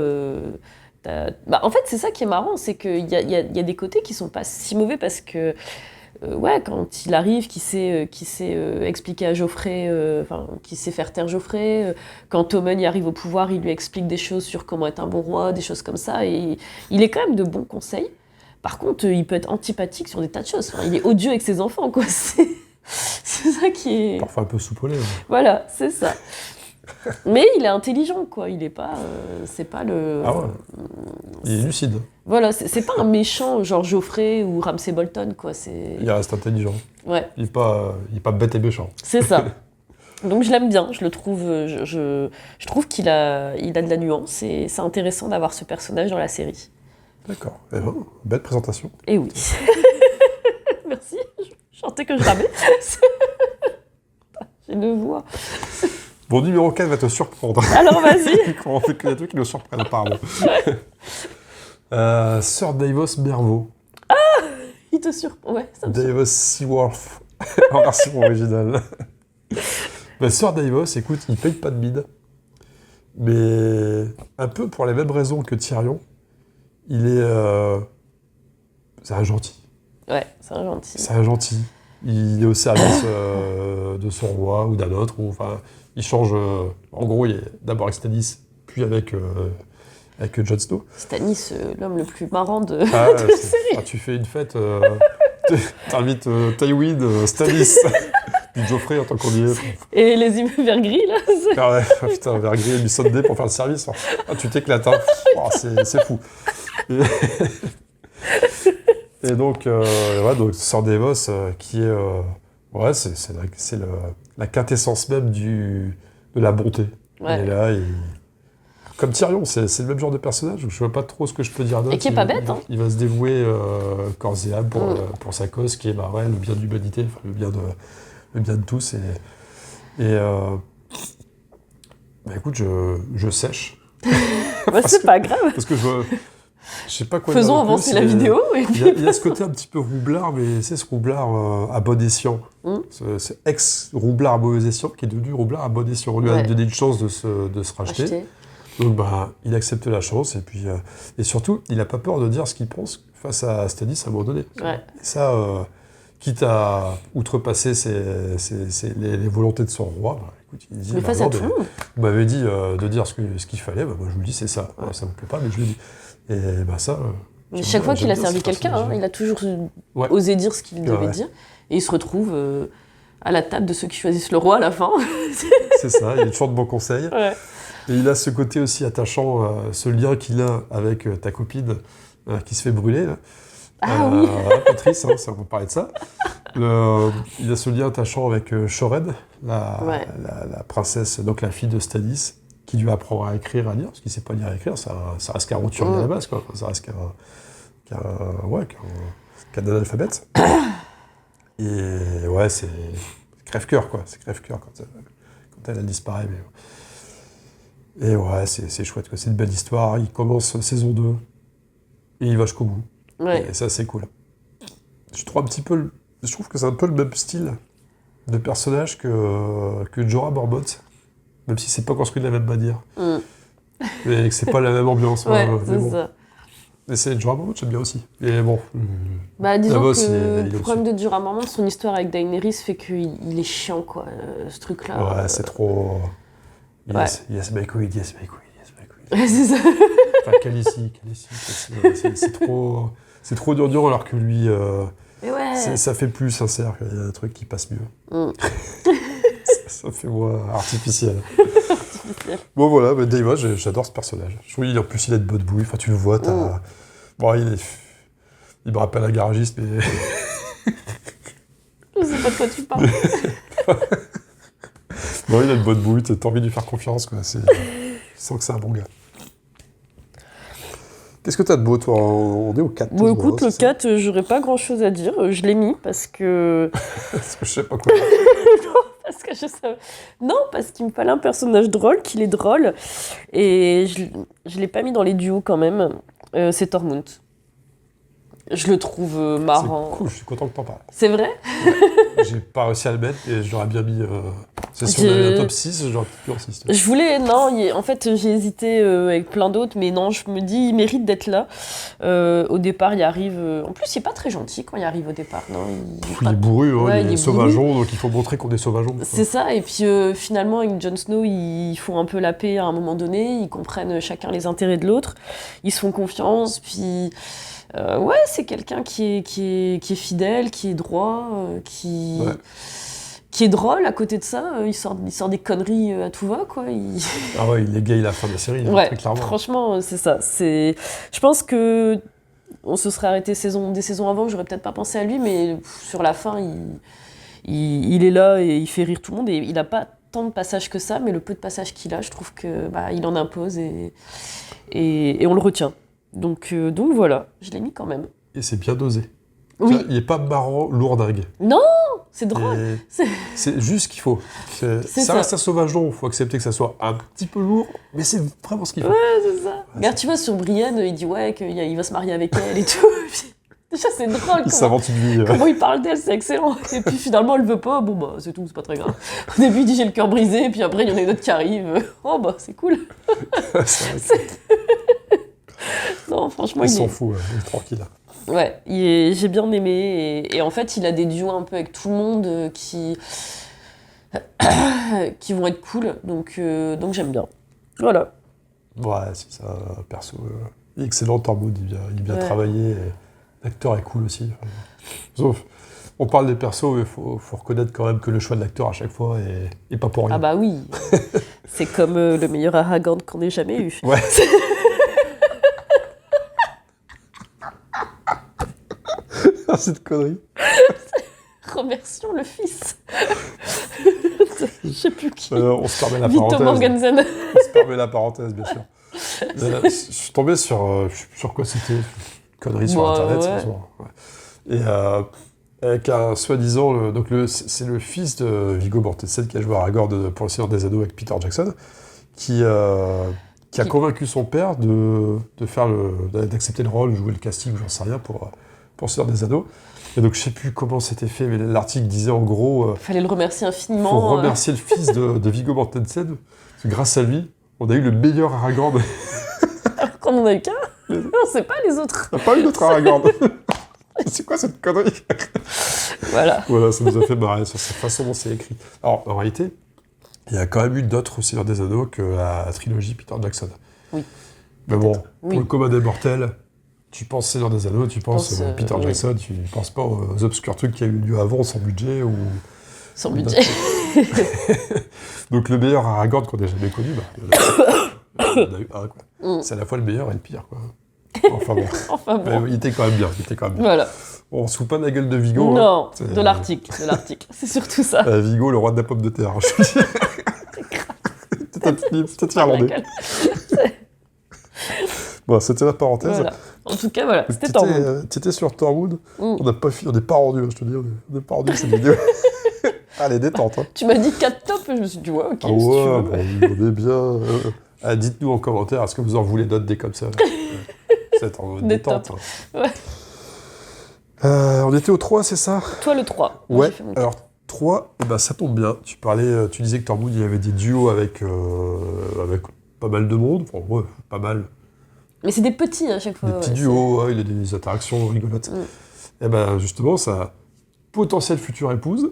Speaker 2: en fait, c'est ça qui est marrant, c'est qu'il y a des côtés qui sont pas si mauvais parce que, quand il arrive, qui sait expliquer à Joffrey, qui sait faire taire Joffrey, quand Tommen y arrive au pouvoir, il lui explique des choses sur comment être un bon roi, des choses comme ça, et il est quand même de bons conseils. Par contre, il peut être antipathique sur des tas de choses. Enfin, il est odieux avec ses enfants, quoi. C'est ça qui est...
Speaker 1: Parfois un peu soupolé. Ouais.
Speaker 2: Voilà, c'est ça. Mais il est intelligent, quoi. Il est pas... c'est pas le...
Speaker 1: Ah ouais. Il est lucide.
Speaker 2: Voilà, c'est pas un méchant genre Joffrey ou Ramsay Bolton, quoi.
Speaker 1: Il reste intelligent.
Speaker 2: Ouais.
Speaker 1: Il est pas bête et méchant.
Speaker 2: C'est ça. Donc je l'aime bien. Je le trouve... je trouve qu'il a de la nuance et c'est intéressant d'avoir ce personnage dans la série.
Speaker 1: D'accord. Eh ben, belle présentation.
Speaker 2: Et oui. Merci. Je sentais que je ramais. J'ai une voix.
Speaker 1: Bon, numéro 4 va te surprendre.
Speaker 2: Alors vas-y.
Speaker 1: Comment on fait que les trucs qui nous surprennent, pardon. Sir Davos Merveau.
Speaker 2: Il te surprend. Ouais, ça me surprend.
Speaker 1: Davos Seaworth. En version originale. Sir Davos, écoute, il paye pas de bide. Mais un peu pour les mêmes raisons que Tyrion. Il est... c'est un gentil.
Speaker 2: Ouais, c'est un gentil.
Speaker 1: C'est un gentil. Il est au service de son roi ou d'un autre. Enfin, il change... en gros, il est d'abord avec Stannis, puis avec Jon Snow.
Speaker 2: Stannis, l'homme le plus marrant de
Speaker 1: Ah,
Speaker 2: la série.
Speaker 1: tu fais une fête, t'invites Tywin, Stannis, puis Joffrey en tant qu'on y est.
Speaker 2: Et les immeubles verts gris, là.
Speaker 1: Ah ouais, putain, Vergris du Sunday pour faire le service. Ah, tu t'éclates, hein. Oh, c'est fou. Et donc, donc Sir Davos, qui est... c'est la quintessence même de la bonté.
Speaker 2: Ouais.
Speaker 1: Et là, comme Tyrion, c'est le même genre de personnage, donc je vois pas trop ce que je peux dire d'autre.
Speaker 2: Et qui est pas bête, hein.
Speaker 1: Il va se dévouer corps et âme pour sa cause, qui est le bien de l'humanité, enfin, le bien de tous. Écoute, je sèche.
Speaker 2: C'est pas grave.
Speaker 1: Parce que je sais pas quoi
Speaker 2: Faisons
Speaker 1: dire de
Speaker 2: avancer
Speaker 1: plus,
Speaker 2: la vidéo. Et puis...
Speaker 1: il y a ce côté un petit peu roublard, mais c'est ce roublard à bon escient. Ce ex-roublard à mauvais escient qui est devenu roublard à bon escient. On lui a donné une chance de se racheter. Donc il accepte la chance et surtout, il n'a pas peur de dire ce qu'il pense face à Stannis à un moment donné.
Speaker 2: Ouais.
Speaker 1: Et ça, quitte à outrepasser les volontés de son roi, écoute, il dit...
Speaker 2: Mais face à tout le monde.
Speaker 1: Vous m'avez dit de dire ce qu'il fallait, moi je vous le dis, c'est ça. Ouais. Ça me plaît pas, mais je le dis. Et ça...
Speaker 2: Mais chaque fois qu'il a servi quelqu'un, il a toujours osé dire ce qu'il devait dire. Et il se retrouve à la table de ceux qui choisissent le roi à la fin.
Speaker 1: C'est ça, il a toujours de bons conseils.
Speaker 2: Ouais.
Speaker 1: Et il a ce côté aussi attachant, ce lien qu'il a avec ta copine qui se fait brûler. Là.
Speaker 2: Ah oui.
Speaker 1: Patrice, ça, on va parler de ça. Il a ce lien attachant avec Shored,
Speaker 2: Ouais.
Speaker 1: la princesse, donc la fille de Stannis, qui lui apprend à écrire, à lire, parce qu'il sait pas lire et écrire, ça reste qu'un roturier à la base, quoi. Ça reste qu'un analphabète. Et ouais, c'est crève-cœur, quoi. C'est crève-cœur quand elle disparaît. Et ouais, c'est chouette, quoi. C'est une belle histoire. Il commence saison 2 et il va jusqu'au bout.
Speaker 2: Ouais.
Speaker 1: Et ça, c'est cool. Je trouve que c'est un peu le même style de personnage que Jorah Mormont, même si c'est pas construit de la même manière. Et que c'est pas la même ambiance.
Speaker 2: Ouais,
Speaker 1: mais
Speaker 2: c'est
Speaker 1: bon.
Speaker 2: ça.
Speaker 1: Et c'est Jorah Mormont, j'aime bien aussi. Mais bon.
Speaker 2: Bah, disons
Speaker 1: Davos,
Speaker 2: que
Speaker 1: il est
Speaker 2: le problème de Jorah Mormont, son histoire avec Daenerys fait qu'il est chiant, quoi, ce truc-là.
Speaker 1: Ouais, c'est trop.
Speaker 2: Ouais.
Speaker 1: Yes, my queen, yes, my queen, yes, my queen.
Speaker 2: C'est ça.
Speaker 1: Enfin, Khaleesi, c'est trop dur, alors que lui,
Speaker 2: Mais ouais.
Speaker 1: ça fait plus sincère, il y a un truc qui passe mieux. Ça fait moins artificiel. Bon voilà, bah, Daemon, j'adore ce personnage. Je trouve en plus il a de bonnes bouilles, enfin tu le vois, bon, il me rappelle un garagiste, mais...
Speaker 2: Je sais pas de quoi tu parles.
Speaker 1: Bon, il a de bonnes bouilles, t'as envie de lui faire confiance, quoi. Je sens que c'est un bon gars. Qu'est-ce que t'as de beau, toi? On est au 4.
Speaker 2: Bon, écoute, le 4, j'aurais pas grand-chose à dire. Je l'ai mis parce que...
Speaker 1: Parce que je sais pas quoi.
Speaker 2: Parce que je savais... Non, parce qu'il me fallait un personnage drôle, qu'il est drôle. Et je l'ai pas mis dans les duos, quand même. C'est Tormund. Je le trouve marrant.
Speaker 1: C'est cool, je suis content que t'en parles.
Speaker 2: C'est vrai?
Speaker 1: J'ai pas réussi à le mettre et j'aurais bien mis... si on avait un top 6, j'aurais plus en 6.
Speaker 2: Je voulais... Non, en fait, j'ai hésité avec plein d'autres, mais non, je me dis, il mérite d'être là. Au départ, il arrive... En plus, il est pas très gentil quand il arrive au départ, non?
Speaker 1: Il est bourru, hein,
Speaker 2: Ouais,
Speaker 1: il est sauvageon, donc il faut montrer qu'on est sauvageon.
Speaker 2: C'est ça, et puis finalement, avec Jon Snow, ils font un peu la paix à un moment donné, ils comprennent chacun les intérêts de l'autre, ils se font confiance, puis... ouais, c'est quelqu'un qui est fidèle, qui est droit, qui est drôle à côté de ça. Il sort des conneries à tout va, quoi.
Speaker 1: Ah ouais, il égaye la fin de la série,
Speaker 2: Ouais,
Speaker 1: très clairement.
Speaker 2: franchement, c'est ça. Je pense que on se serait arrêté des saisons avant, j'aurais peut-être pas pensé à lui, mais sur la fin, il est là et il fait rire tout le monde. Et il n'a pas tant de passages que ça, mais le peu de passages qu'il a, je trouve que il en impose et on le retient. Donc voilà, je l'ai mis quand même.
Speaker 1: Et c'est bien dosé.
Speaker 2: Oui.
Speaker 1: Il n'est pas marrant, lourdingue.
Speaker 2: Non, c'est drôle.
Speaker 1: C'est juste ce qu'il faut. Ça reste un sauvageon, il faut accepter que ça soit un petit peu lourd, mais c'est vraiment ce qu'il faut.
Speaker 2: Ouais, c'est ça. Regarde, tu vois, sur Brienne, il dit ouais qu'il va se marier avec elle et tout. Déjà, c'est drôle.
Speaker 1: Il s'invente une vie.
Speaker 2: Comment il parle d'elle, c'est excellent. Et puis finalement, elle veut pas. Bon, bah, c'est tout, c'est pas très grave. Au début, il dit j'ai le cœur brisé, et puis après, il y en a une autre qui arrive. Oh, bah, c'est cool. Non, franchement,
Speaker 1: il s'en fout, il est tranquille.
Speaker 2: Ouais, j'ai bien aimé. Et en fait, il a des duos un peu avec tout le monde qui vont être cool. Donc j'aime bien. Voilà.
Speaker 1: Ouais, c'est ça, perso. Il est excellent, Tormund, il est bien travaillé. L'acteur est cool aussi. Sauf, on parle des persos, mais il faut reconnaître quand même que le choix de l'acteur à chaque fois est pas pour rien.
Speaker 2: Ah bah oui. C'est comme le meilleur Aragorn qu'on ait jamais eu.
Speaker 1: Ouais. Cette connerie.
Speaker 2: Remercions le fils. Je sais plus qui.
Speaker 1: On se permet la
Speaker 2: Victor
Speaker 1: parenthèse.
Speaker 2: Morganson.
Speaker 1: On se permet la parenthèse, bien sûr. Je suis tombé sur quoi c'était. Une connerie sur Internet.
Speaker 2: Ouais.
Speaker 1: Ce soir. Ouais. Et avec un soi-disant... c'est le fils de Viggo Mortensen qui a joué Aragorn pour Le Seigneur des Anneaux avec Peter Jackson, qui a convaincu son père d'accepter le rôle, de jouer le casting, j'en sais rien, pour Le Seigneur des Anneaux. Et donc, je sais plus comment c'était fait, mais l'article disait en gros...
Speaker 2: Fallait le remercier infiniment.
Speaker 1: Faut remercier le fils de Viggo Mortensen, parce que grâce à lui, on a eu le meilleur Aragorn.
Speaker 2: Alors qu'on en a eu qu'un. On sait pas les autres.
Speaker 1: On n'a pas eu d'autre Aragorn. C'est quoi cette connerie?
Speaker 2: Voilà.
Speaker 1: Voilà, ça nous a fait marrer sur cette façon dont c'est écrit. Alors, en réalité, il y a quand même eu d'autres Seigneur des Anneaux que la trilogie Peter Jackson.
Speaker 2: Oui.
Speaker 1: Mais bon,
Speaker 2: Oui.
Speaker 1: pour le commun des mortels, tu penses Seigneur des Anneaux, tu penses Peter Jackson, tu ne penses pas aux obscurs trucs qui a eu lieu avant, sans budget ou...
Speaker 2: Sans budget.
Speaker 1: Donc le meilleur Aragorn qu'on ait jamais connu, il y en a eu un, quoi. C'est à la fois le meilleur et le pire, quoi. Enfin bon.
Speaker 2: Enfin
Speaker 1: Mais
Speaker 2: bon.
Speaker 1: il était quand même bien.
Speaker 2: Voilà.
Speaker 1: Bon, on se fout pas de la gueule de Vigo.
Speaker 2: Non,
Speaker 1: hein.
Speaker 2: de l'Arctique. C'est surtout ça.
Speaker 1: Vigo, le roi de la pomme de terre. Je te dis. Peut-être irlandais. Bon, c'était la parenthèse.
Speaker 2: Voilà. En tout cas, voilà, c'était Tormund.
Speaker 1: T'étais sur Tormund. On n'est pas rendu, je te dis. On n'est pas rendu cette vidéo. Allez, détente. Hein.
Speaker 2: Tu m'as dit 4 tops, je me suis dit, ouais, ok,
Speaker 1: Ah
Speaker 2: si tu
Speaker 1: ouais,
Speaker 2: veux.
Speaker 1: bon, on est bien. Dites-nous en commentaire, est-ce que vous en voulez d'autres des comme ça C'est en
Speaker 2: Des
Speaker 1: détente.
Speaker 2: tops.
Speaker 1: Hein.
Speaker 2: Ouais.
Speaker 1: On était au 3, c'est ça?
Speaker 2: Toi, le 3. Moi,
Speaker 1: Ouais,
Speaker 2: j'ai fait mon
Speaker 1: alors 3, eh ben, ça tombe bien. Tu disais que Tormund, il y avait des duos avec pas mal de monde. Enfin, ouais, pas mal.
Speaker 2: Mais c'est des petits à chaque fois.
Speaker 1: Des petits
Speaker 2: ouais,
Speaker 1: duos, ouais, il y a des interactions rigolotes. Et ben justement, sa potentielle future épouse,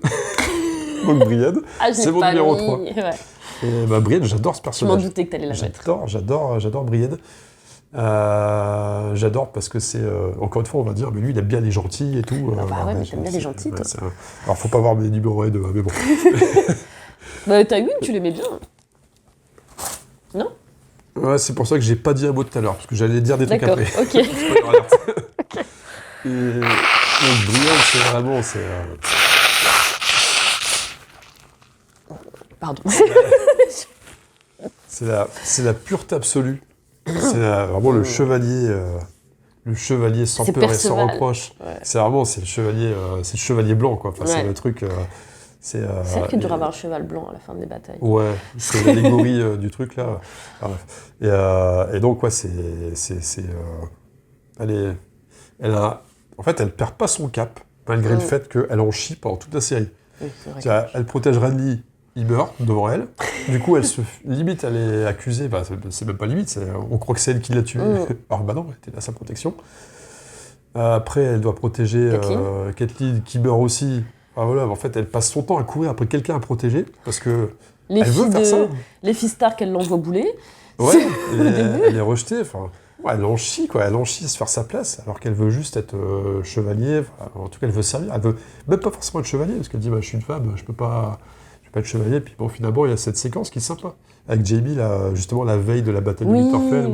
Speaker 1: donc Brienne,
Speaker 2: Ah, je
Speaker 1: c'est
Speaker 2: l'ai
Speaker 1: mon
Speaker 2: pas
Speaker 1: numéro
Speaker 2: mis.
Speaker 1: 3.
Speaker 2: Ouais.
Speaker 1: Et ben, Brienne, j'adore ce
Speaker 2: Je m'en
Speaker 1: personnage.
Speaker 2: doutais que t'allais la mettre.
Speaker 1: J'adore Brienne. J'adore parce que c'est... encore une fois, on va dire, mais lui, il aime bien les gentils et tout.
Speaker 2: Ah bah ouais, mais t'aimes bien les gentils, toi.
Speaker 1: Alors, faut pas voir mes numéros 1 et 2, mais bon.
Speaker 2: Bah, Tywin, tu l'aimais bien. Non?
Speaker 1: Ouais, c'est pour ça que j'ai pas dit un mot tout à l'heure, parce que j'allais dire des trucs
Speaker 2: D'accord,
Speaker 1: après.
Speaker 2: ok.
Speaker 1: Et donc, Brienne, c'est vraiment...
Speaker 2: Pardon.
Speaker 1: C'est la pureté absolue. C'est vraiment le chevalier sans
Speaker 2: C'est
Speaker 1: peur et sans
Speaker 2: Perceval.
Speaker 1: reproche.
Speaker 2: Ouais.
Speaker 1: C'est le chevalier blanc, quoi. Enfin,
Speaker 2: Ouais.
Speaker 1: c'est le truc... c'est
Speaker 2: vrai qu'il devrait avoir un cheval blanc à la fin des batailles.
Speaker 1: Ouais, c'est l'allégorie du truc, là. Enfin, bref. Et donc, ouais, en fait, elle perd pas son cap, malgré le fait qu'elle en chie pendant toute la série.
Speaker 2: Oui, c'est vrai.
Speaker 1: Elle protège Renly, il meurt devant elle. Du coup, limite, elle est accusée. Bah, c'est même pas limite, on croit que c'est elle qui l'a tué. Alors, bah non, elle était à sa protection. Après, elle doit protéger Catelyn, qui meurt aussi. Enfin, voilà, en fait, elle passe son temps à courir après quelqu'un à protéger, parce que
Speaker 2: Les
Speaker 1: elle veut faire ça.
Speaker 2: Les filles Stark, elle l'envoie bouler.
Speaker 1: Ouais,
Speaker 2: Au début.
Speaker 1: elle est rejetée. Enfin, ouais, elle en chie, quoi. Elle en chie à se faire sa place, alors qu'elle veut juste être chevalier. Enfin, en tout cas, elle veut servir. Elle veut même pas forcément être chevalier, parce qu'elle dit, bah, je suis une femme, je peux pas être chevalier. Puis bon, finalement, il y a cette séquence qui est sympa. Avec Jaime, là, justement, la veille de la bataille de Winterfell,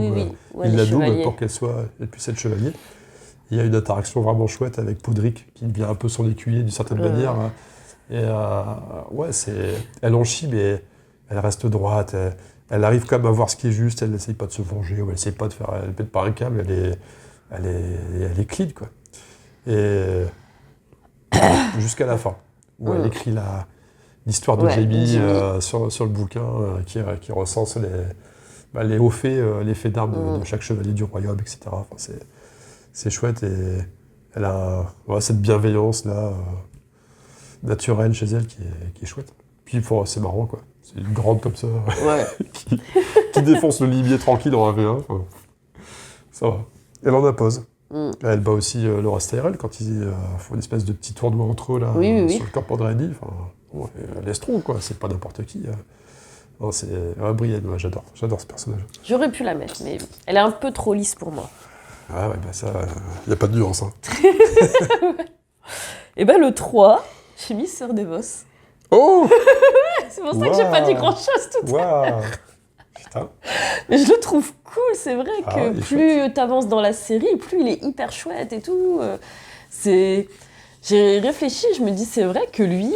Speaker 1: où il la double pour qu'elle puisse être chevalier. Il y a une interaction vraiment chouette avec Podrick, qui devient un peu son écuyer d'une certaine manière. Hein. Et ouais, elle en chie, mais elle reste droite. Elle arrive quand même à voir ce qui est juste. Elle n'essaye pas de se venger, ou elle n'essaye pas de faire. Elle pète pas un câble. Elle est clean, quoi. Et jusqu'à la fin, où elle écrit l'histoire de Jaime sur le bouquin, qui recense les hauts faits, les faits d'armes de chaque chevalier du royaume, etc. Enfin, c'est chouette, et elle a cette bienveillance là naturelle chez elle qui est chouette. Puis c'est marrant, quoi. C'est une grande comme ça qui défonce le limier tranquille en 1v1. Enfin, ça va. Elle en impose. Elle bat aussi Loras Tyrell quand ils font une espèce de petit tournoi entre eux là, sur le campement de Renly. Enfin, Lestron, quoi. C'est pas n'importe qui. Non, c'est Brienne, j'adore ce personnage.
Speaker 2: J'aurais pu la mettre, mais elle est un peu trop lisse pour moi.
Speaker 1: Ah ouais, bah ça, y a pas de nuance, hein.
Speaker 2: Et ben le 3, j'ai mis Sœur Devos.
Speaker 1: Oh.
Speaker 2: C'est pour ça que j'ai pas dit grand-chose tout à l'heure.
Speaker 1: Putain.
Speaker 2: Mais je le trouve cool, c'est vrai que plus t'avances dans la série, plus il est hyper chouette et tout. J'ai réfléchi, je me dis, c'est vrai que lui,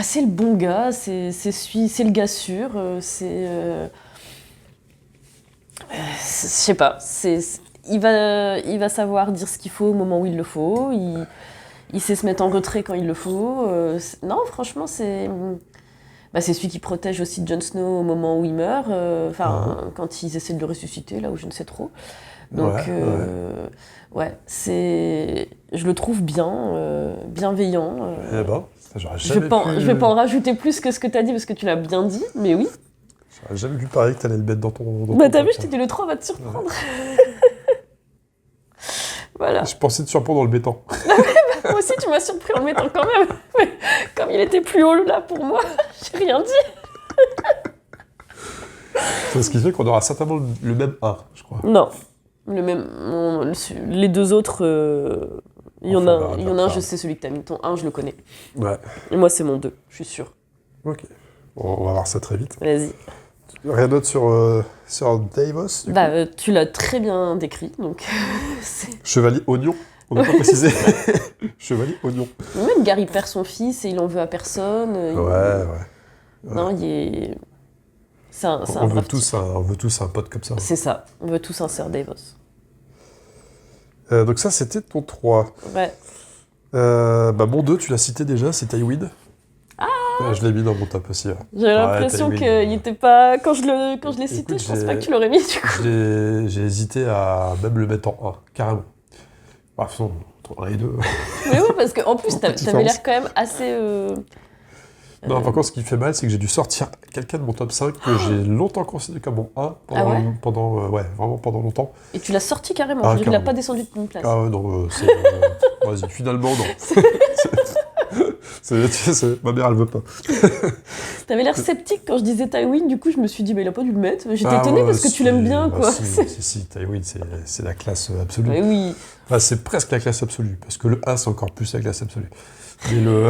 Speaker 2: c'est le bon gars, c'est le gars sûr, je sais pas, il va savoir dire ce qu'il faut au moment où il le faut, il sait se mettre en retrait quand il le faut. Non, franchement, c'est celui qui protège aussi Jon Snow au moment où il meurt, quand ils essaient de le ressusciter, là où je ne sais trop. Donc, je le trouve bien, bienveillant.
Speaker 1: Eh ben, j'aurais
Speaker 2: je vais pas en rajouter plus que ce que tu as dit, parce que tu l'as bien dit, mais oui.
Speaker 1: J'aurais jamais vu pareil que t'allais le mettre dans ton...
Speaker 2: T'as vu, je t'ai dit le 3 va te surprendre. Voilà.
Speaker 1: Je pensais te surprendre en le mettant.
Speaker 2: Moi aussi, tu m'as surpris en le mettant quand même. Mais comme il était plus haut là pour moi, j'ai rien dit.
Speaker 1: C'est ce qui fait qu'on aura certainement le même 1, je crois.
Speaker 2: Non. Les deux autres, il y en a un, je sais celui que t'as mis. Ton 1, je le connais.
Speaker 1: Ouais.
Speaker 2: Et moi, c'est mon 2, je suis sûre.
Speaker 1: Ok. Bon, on va voir ça très vite.
Speaker 2: Vas-y.
Speaker 1: Rien d'autre sur Davos, du coup
Speaker 2: Tu l'as très bien décrit, donc
Speaker 1: Chevalier oignon, on n'a pas précisé. Chevalier oignon.
Speaker 2: Même Gary perd son fils et il en veut à personne.
Speaker 1: Ouais.
Speaker 2: Non, il est... C'est un
Speaker 1: On veut
Speaker 2: brave
Speaker 1: tous un pote comme ça.
Speaker 2: type. C'est ça, on veut tous un Sir Davos.
Speaker 1: Donc ça, c'était ton 3.
Speaker 2: Ouais.
Speaker 1: Mon 2, tu l'as cité déjà, c'est Tywin. Je l'ai mis dans mon top aussi. Ouais.
Speaker 2: J'ai l'impression qu'il était pas... Quand je l'ai cité,
Speaker 1: Écoute,
Speaker 2: je pense pas que tu l'aurais mis, du coup.
Speaker 1: J'ai hésité à même le mettre en 1, carrément. De toute façon, entre les deux.
Speaker 2: Mais oui, parce qu'en plus, t'avais
Speaker 1: différence.
Speaker 2: l'air quand même assez...
Speaker 1: Non, par contre, ce qui fait mal, c'est que j'ai dû sortir quelqu'un de mon top 5 que j'ai longtemps considéré comme mon 1 pendant vraiment pendant longtemps.
Speaker 2: Et tu l'as sorti carrément,
Speaker 1: Ah,
Speaker 2: je veux dire qu'il a
Speaker 1: carrément.
Speaker 2: pas descendu de une place.
Speaker 1: Ah ouais, non, vas-y, finalement, non. Ma mère, elle veut pas.
Speaker 2: T'avais l'air sceptique quand je disais Tywin, du coup je me suis dit, mais il a pas dû le mettre. J'étais étonnée parce que tu l'aimes bien, quoi.
Speaker 1: Si, Tywin, c'est la classe absolue.
Speaker 2: Ouais, oui.
Speaker 1: Enfin, c'est presque la classe absolue, parce que le 1, c'est encore plus la classe absolue. Mais le...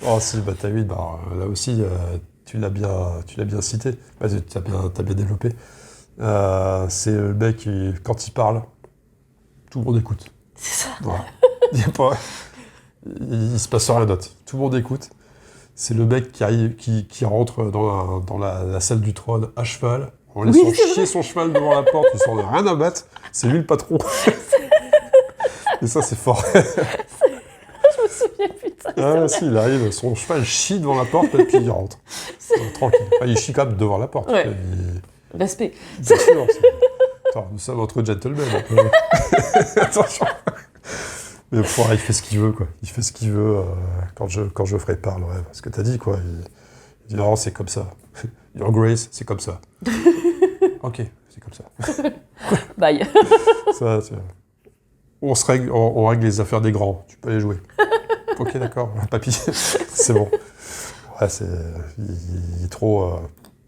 Speaker 1: Oh si, Tywin, là aussi, tu l'as bien cité, tu as bien développé. C'est le mec qui, quand il parle, tout le monde écoute.
Speaker 2: C'est ça.
Speaker 1: Voilà. Il se passe rien d'autre. Tout le monde écoute. C'est le mec qui arrive, qui rentre dans la salle du trône à cheval, en laissant chier son cheval devant la porte, il sort de rien à battre. C'est lui le patron. Et ça, c'est fort.
Speaker 2: Je me souviens, putain.
Speaker 1: Ah si, il arrive, son cheval chie devant la porte et puis il rentre. Tranquille. Enfin, il chie quand même devant la porte.
Speaker 2: Ouais. Respect.
Speaker 1: Bien sûr. Attends, nous sommes entre gentlemen. Attention. Mais il fait ce qu'il veut, quoi. Il fait ce qu'il veut quand Geoffrey parle, ouais. Ce que t'as dit, quoi. Il dit non, c'est comme ça. Your Grace, c'est comme ça. Ok, c'est comme ça.
Speaker 2: Bye.
Speaker 1: Ça, on règle les affaires des grands. Tu peux aller jouer. Ok, d'accord. Papy, c'est bon. Ouais, il est trop...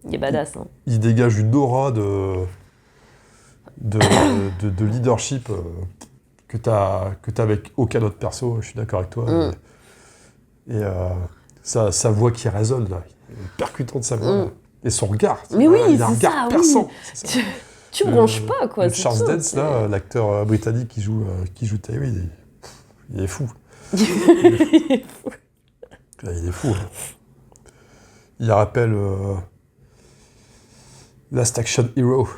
Speaker 2: Il est badass, hein.
Speaker 1: Il dégage une aura de leadership que t'as avec aucun autre perso, je suis d'accord avec toi. Et sa voix qui résonne, là, percutante de sa voix, là. Et son regard.
Speaker 2: Mais oui,
Speaker 1: il a un regard perçant.
Speaker 2: Oui. Tu bronches pas, quoi.
Speaker 1: Le Charles Dance, là, l'acteur britannique qui joue Tywin, il est fou. Il est fou. Hein. Il rappelle Last Action Hero.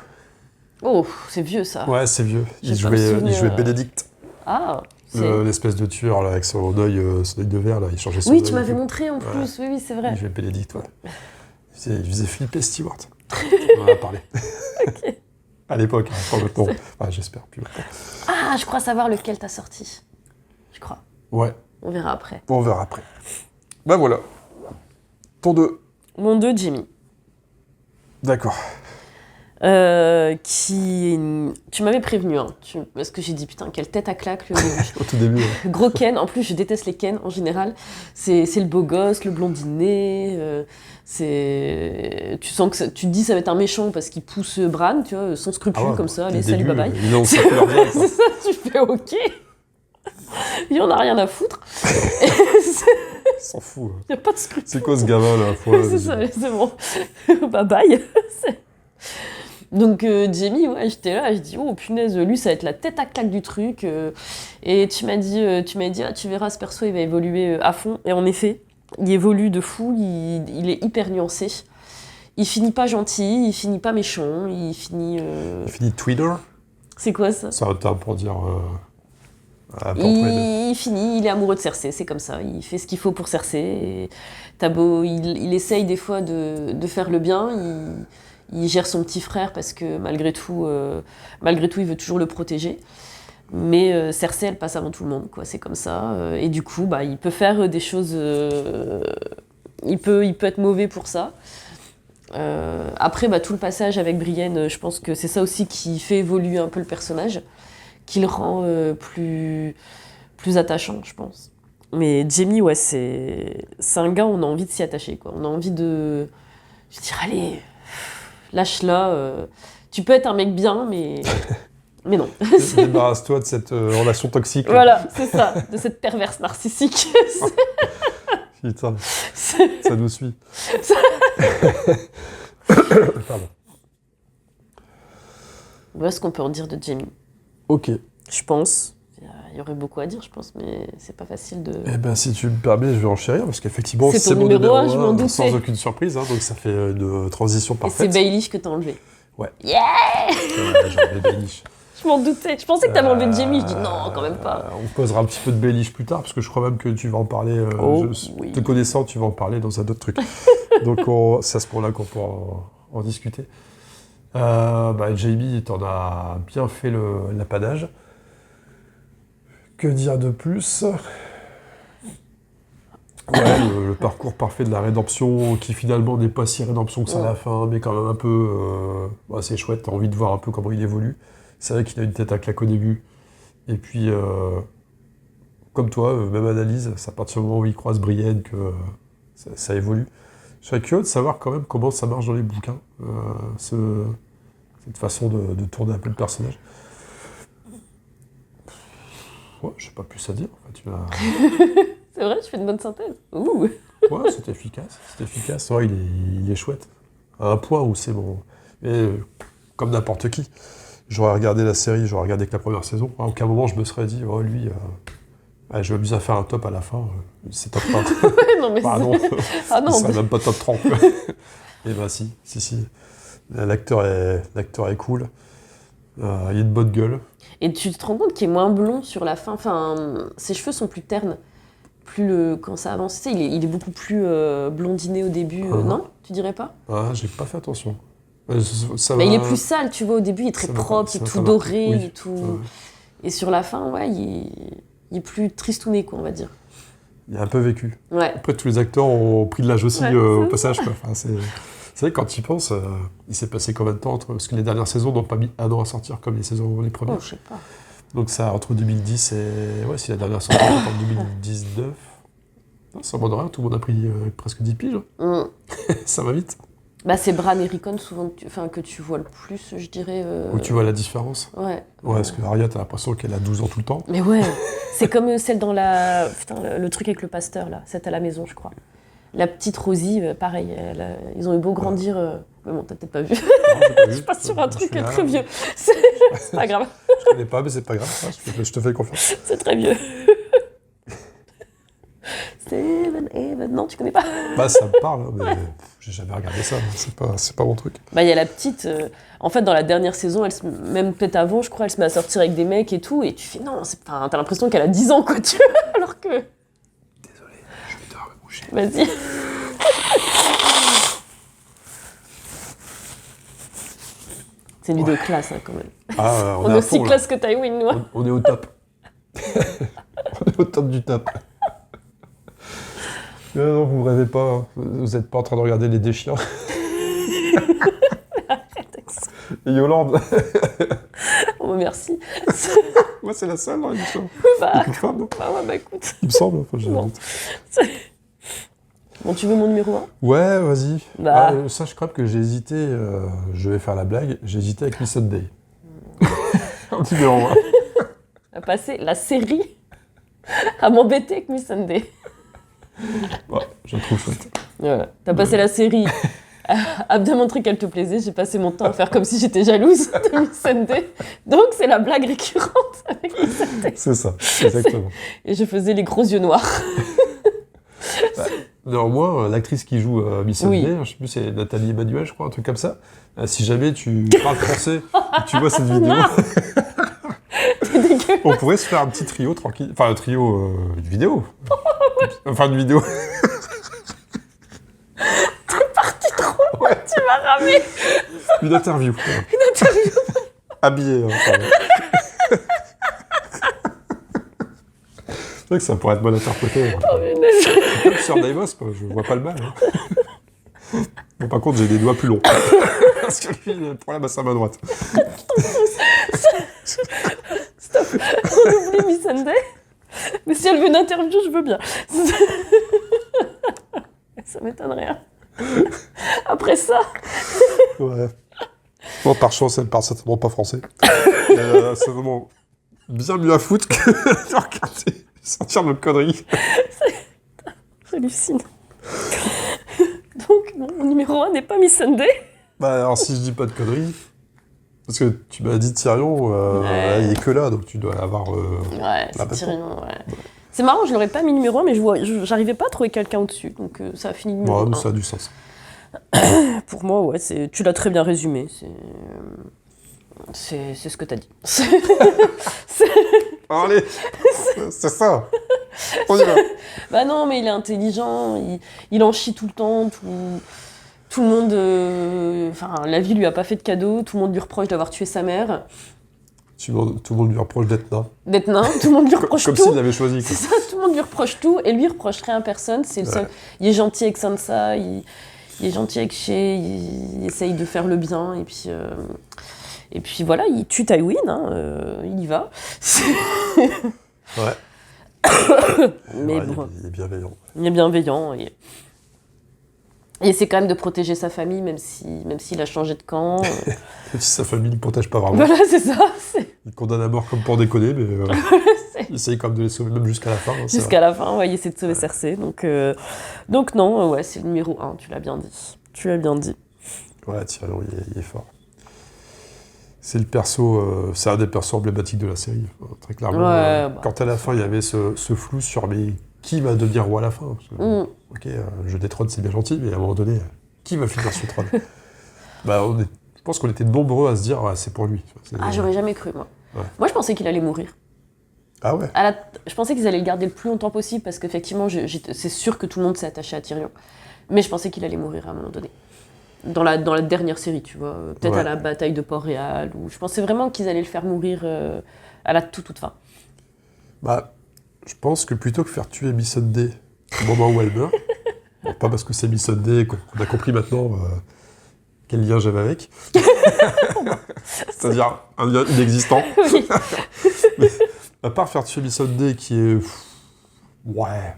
Speaker 2: Oh, c'est vieux, ça.
Speaker 1: Ouais, c'est vieux. Il
Speaker 2: J'ai pas le
Speaker 1: jouait
Speaker 2: souvenir.
Speaker 1: Bénédicte.
Speaker 2: Ah,
Speaker 1: L'espèce de tueur, là, avec son œil de verre, là, il changeait son
Speaker 2: oui,
Speaker 1: œil.
Speaker 2: tu m'avais montré en plus. Oui, c'est vrai.
Speaker 1: Il jouait Bénédicte, ouais. Il faisait flipper Stewart. On en a parlé.
Speaker 2: Ok.
Speaker 1: À l'époque, hein, pas maintenant. Enfin, j'espère plus maintenant.
Speaker 2: Ah, je crois savoir lequel t'as sorti. Je crois.
Speaker 1: Ouais,
Speaker 2: On verra après.
Speaker 1: on verra après. Ben voilà. Ton 2.
Speaker 2: Mon 2, Jimmy.
Speaker 1: D'accord.
Speaker 2: Tu m'avais prévenu, hein, parce que j'ai dit, putain, quelle tête à claque, le
Speaker 1: Au tout début, ouais.
Speaker 2: gros Ken. En plus, je déteste les Ken en général. C'est le beau gosse, le blondinet. Tu sens que tu te dis, ça va être un méchant parce qu'il pousse Bran, tu vois, sans scrupule, comme ça. Allez, salut, bye bye.
Speaker 1: Il lance sa couleur bien, quoi.
Speaker 2: C'est ça, tu fais ok. Il en a rien à foutre.
Speaker 1: Il s'en fout.
Speaker 2: Il n'y a pas de scrupule.
Speaker 1: C'est quoi ce gamin, là?
Speaker 2: C'est ça, c'est bon. Bye bye. Donc Jamie, ouais, j'étais là, je dis oh punaise, lui ça va être la tête à claque du truc. Et tu m'as dit, ah, tu verras, ce perso il va évoluer à fond. Et en effet, il évolue de fou, il est hyper nuancé. Il finit pas gentil, il finit pas méchant, il finit...
Speaker 1: Il finit Twitter.
Speaker 2: C'est quoi ça?
Speaker 1: C'est un terme pour dire...
Speaker 2: il finit, il est amoureux de Cersei, c'est comme ça. Il fait ce qu'il faut pour Cersei. Et t'as beau, il essaye des fois de faire le bien, il gère son petit frère parce que malgré tout, il veut toujours le protéger. Mais Cersei, elle passe avant tout le monde, quoi. C'est comme ça. Et du coup, il peut faire des choses... il peut être mauvais pour ça. Après, tout le passage avec Brienne, je pense que c'est ça aussi qui fait évoluer un peu le personnage, qui le rend plus attachant, je pense. Mais Jamie, ouais, c'est un gars, on a envie de s'y attacher, quoi. On a envie de... Je veux dire, allez... Lâche-la. Tu peux être un mec bien, mais non.
Speaker 1: Débarrasse-toi de cette relation toxique.
Speaker 2: Voilà, c'est ça, de cette perverse narcissique.
Speaker 1: Putain, ça nous suit. Pardon.
Speaker 2: Voilà ce qu'on peut en dire de Jamie.
Speaker 1: Ok.
Speaker 2: Je pense. Il y aurait beaucoup à dire, je pense, mais c'est pas facile de...
Speaker 1: Eh ben, si tu me permets, je vais enchérir, parce qu'effectivement,
Speaker 2: C'est
Speaker 1: c'est
Speaker 2: ton
Speaker 1: mon
Speaker 2: numéro un,
Speaker 1: numéro
Speaker 2: je m'en
Speaker 1: 1,
Speaker 2: doutais.
Speaker 1: sans aucune surprise, hein, donc ça fait une transition
Speaker 2: Et c'est
Speaker 1: parfaite.
Speaker 2: Baelish que t'as enlevé.
Speaker 1: Ouais.
Speaker 2: Yeah.
Speaker 1: J'ai enlevé Baelish.
Speaker 2: Je m'en doutais. Je pensais que t'avais enlevé Jamie. Je dis non, quand même pas.
Speaker 1: On posera un petit peu de Baelish plus tard, parce que je crois même que tu vas en parler,
Speaker 2: Oui.
Speaker 1: te connaissant, tu vas en parler dans un autre truc. Donc c'est à ce moment-là qu'on pourra en discuter. Jamie, t'en as bien fait l'apanage. Que dire de plus? Ouais, le parcours parfait de la rédemption, qui finalement n'est pas si rédemption que ça à la fin, mais quand même un peu... c'est chouette, t'as envie de voir un peu comment il évolue. C'est vrai qu'il a une tête à claque au début. Et puis, comme toi, même analyse, c'est à partir du moment où il croise Brienne que ça évolue. Je serais curieux de savoir quand même comment ça marche dans les bouquins, cette façon de tourner un peu le personnage. Ouais, je sais pas plus à dire. Enfin,
Speaker 2: C'est vrai, je fais une bonne synthèse. Ouh.
Speaker 1: Ouais, c'est efficace. Ouais, il est chouette. À un point où c'est bon. Mais comme n'importe qui. J'aurais regardé la série, j'aurais regardé que la première saison. À aucun moment je me serais dit, oh lui, je vais m'amuser à faire un top à la fin. C'est top 30.
Speaker 2: Non, mais
Speaker 1: non,
Speaker 2: ah non,
Speaker 1: ça serait même pas top 30. Et ben si. L'acteur est cool. Il a une bonne gueule.
Speaker 2: Et tu te rends compte qu'il est moins blond sur la fin. Enfin, ses cheveux sont plus ternes. Quand ça avance, tu sais, il est beaucoup plus blondiné au début. Non, tu dirais pas?
Speaker 1: Ah, j'ai pas fait attention.
Speaker 2: Il est plus sale, tu vois. Au début, il est très propre, il est tout doré,
Speaker 1: oui.
Speaker 2: et tout. Et sur la fin, ouais, il est plus tristouné, quoi, on va dire.
Speaker 1: Il a un peu vécu.
Speaker 2: Ouais.
Speaker 1: Après, tous les acteurs ont pris de l'âge aussi au passage, quoi. Enfin, c'est vrai que quand tu y penses, il s'est passé combien de temps parce que les dernières saisons n'ont pas mis un an à sortir comme les premières.
Speaker 2: Oh, je sais pas.
Speaker 1: Donc ça, entre 2010 et... Ouais, si la dernière sortie en 2019... Non, ça m'en rien, tout le monde a pris presque 10 piges. Ça va vite.
Speaker 2: Bah, c'est Bran et Rickon souvent que tu vois le plus, je dirais.
Speaker 1: Où tu vois la différence.
Speaker 2: Ouais.
Speaker 1: Ouais, parce que Arya, t'as l'impression qu'elle a 12 ans tout le temps.
Speaker 2: Mais ouais, c'est comme celle dans la... Putain, le truc avec le pasteur, là. Celle à la maison, je crois. La petite Rosie, pareil. Ils ont eu beau grandir... Mais bon, t'as peut-être pas vu. Je passe sur un truc très vieux. C'est pas grave.
Speaker 1: Je connais pas, mais c'est pas grave. Je te fais confiance.
Speaker 2: C'est très vieux. Seven. Non, tu connais pas?
Speaker 1: Bah, ça me parle, mais j'ai jamais regardé ça. C'est pas mon truc.
Speaker 2: Bah, il y a la petite... En fait, dans la dernière saison, même peut-être avant, je crois, elle se met à sortir avec des mecs et tout. Et tu fais, non, t'as l'impression qu'elle a 10 ans, quoi, tu vois. Alors que...
Speaker 1: Désolé, je vais devoir me bouger.
Speaker 2: Vas-y. C'est une vidéo classe, hein, quand même.
Speaker 1: Ah,
Speaker 2: on est aussi classe que Tywin, nous.
Speaker 1: On est au top. On est au top du top. Non, vous rêvez pas. Hein. Vous n'êtes pas en train de regarder les déchiens. Et Yolande.
Speaker 2: Oh, merci.
Speaker 1: Moi, c'est la seule, hein, il me semble.
Speaker 2: Bah,
Speaker 1: femme, non
Speaker 2: écoute.
Speaker 1: Il me semble. Enfin, j'ai
Speaker 2: Non. Bon, tu veux mon numéro 1?
Speaker 1: Ouais, vas-y.
Speaker 2: Bah.
Speaker 1: Sache quand même que j'ai hésité, je vais faire la blague, j'ai hésité avec Miss Sunday. Un petit numéro 1.
Speaker 2: À passer la série à m'embêter avec Miss Sunday.
Speaker 1: Ouais, je le trouve chouette.
Speaker 2: Voilà. T'as passé la série à bien montrer qu'elle te plaisait. J'ai passé mon temps à faire comme si j'étais jalouse de Miss Sunday. Donc, c'est la blague récurrente avec Miss Sunday.
Speaker 1: C'est ça, exactement.
Speaker 2: Et je faisais les gros yeux noirs.
Speaker 1: Néanmoins, l'actrice qui joue Miss Sunday, je sais plus, c'est Nathalie Emmanuel, je crois, un truc comme ça. Si jamais tu parles français et que tu vois cette vidéo, on pourrait se faire un petit trio tranquille. Enfin, un trio de vidéo. Enfin, une vidéo.
Speaker 2: T'es parti trop loin, tu m'as ramé.
Speaker 1: Une interview.
Speaker 2: Une interview.
Speaker 1: Habillée. Pardon. C'est vrai que ça pourrait être mal interprété.
Speaker 2: Oh, mais
Speaker 1: Comme sur Daimos, je vois pas le mal. Hein. Bon, par contre, j'ai des doigts plus longs. Parce que lui, il a le problème à sa main droite.
Speaker 2: Stop. On oublie Miss Sunday. Mais si elle veut une interview, je veux bien. Ça m'étonnerait. Hein. Après ça.
Speaker 1: Ouais. Bon, par chance, elle parle certainement pas français. C'est vraiment bien mieux à foutre que de regarder sortir nos conneries.
Speaker 2: J'hallucine. Donc, mon numéro 1 n'est pas Miss Sunday.
Speaker 1: Bah, alors, si je dis pas de conneries, parce que tu m'as dit Tyrion, il est que là, donc tu dois avoir...
Speaker 2: Ouais, c'est Tyrion, ouais. C'est marrant, je l'aurais pas mis numéro 1, mais j'arrivais pas à trouver quelqu'un au-dessus, donc ça a fini numéro 1.
Speaker 1: Mais ça a du sens.
Speaker 2: Pour moi, ouais, tu l'as très bien résumé. C'est ce que t'as dit.
Speaker 1: Allez, c'est ça. On y va.
Speaker 2: Bah non, mais il est intelligent, il en chie tout le temps, tout le monde... Enfin, la vie lui a pas fait de cadeau, tout le monde lui reproche d'avoir tué sa mère.
Speaker 1: Tout le monde lui reproche d'être nain.
Speaker 2: D'être nain, tout le monde lui reproche
Speaker 1: comme
Speaker 2: tout.
Speaker 1: Comme s'il l'avait choisi.
Speaker 2: C'est ça, tout le monde lui reproche tout, et lui il reproche rien à personne, c'est le seul. Il est gentil avec Sansa, il est gentil avec Shae, il essaye de faire le bien, et puis voilà, il tue Tywin, il y va.
Speaker 1: Ouais.
Speaker 2: Mais
Speaker 1: ouais,
Speaker 2: bon.
Speaker 1: Il est bienveillant.
Speaker 2: Il est bienveillant, et essaie quand même de protéger sa famille, même s'il a changé de camp.
Speaker 1: Même si sa famille ne le protège pas vraiment.
Speaker 2: Voilà, c'est ça.
Speaker 1: Il condamne à mort comme pour déconner, mais il essaye quand même de les sauver, même jusqu'à la fin.
Speaker 2: Jusqu'à la fin, ouais, il essaie de sauver Cersei. Donc non, ouais, c'est le numéro 1, tu l'as bien dit. Tu l'as bien dit.
Speaker 1: Ouais, Tyrion, il est fort. C'est le perso, c'est un des persos emblématiques de la série, très clairement.
Speaker 2: Ouais,
Speaker 1: quand à la fin, il y avait ce flou sur mais qui va devenir roi à la fin parce que, ok, jeu des trônes, c'est bien gentil, mais à un moment donné, qui va finir sur le trône? Je pense qu'on était nombreux à se dire, c'est pour lui.
Speaker 2: J'aurais jamais cru, moi.
Speaker 1: Ouais.
Speaker 2: Moi, je pensais qu'il allait mourir.
Speaker 1: Ah ouais?
Speaker 2: Je pensais qu'ils allaient le garder le plus longtemps possible, parce qu'effectivement, c'est sûr que tout le monde s'est attaché à Tyrion. Mais je pensais qu'il allait mourir à un moment donné. Dans la dernière série, tu vois. Peut-être à la bataille de Port-Réal. Je pensais vraiment qu'ils allaient le faire mourir à la toute fin.
Speaker 1: Bah, je pense que plutôt que faire tuer Missandei au moment où elle meurt, bon, pas parce que c'est Missandei qu'on a compris maintenant quel lien j'avais avec, c'est-à-dire un lien inexistant.
Speaker 2: Oui.
Speaker 1: Mais, à part faire tuer Missandei qui est... Ouais...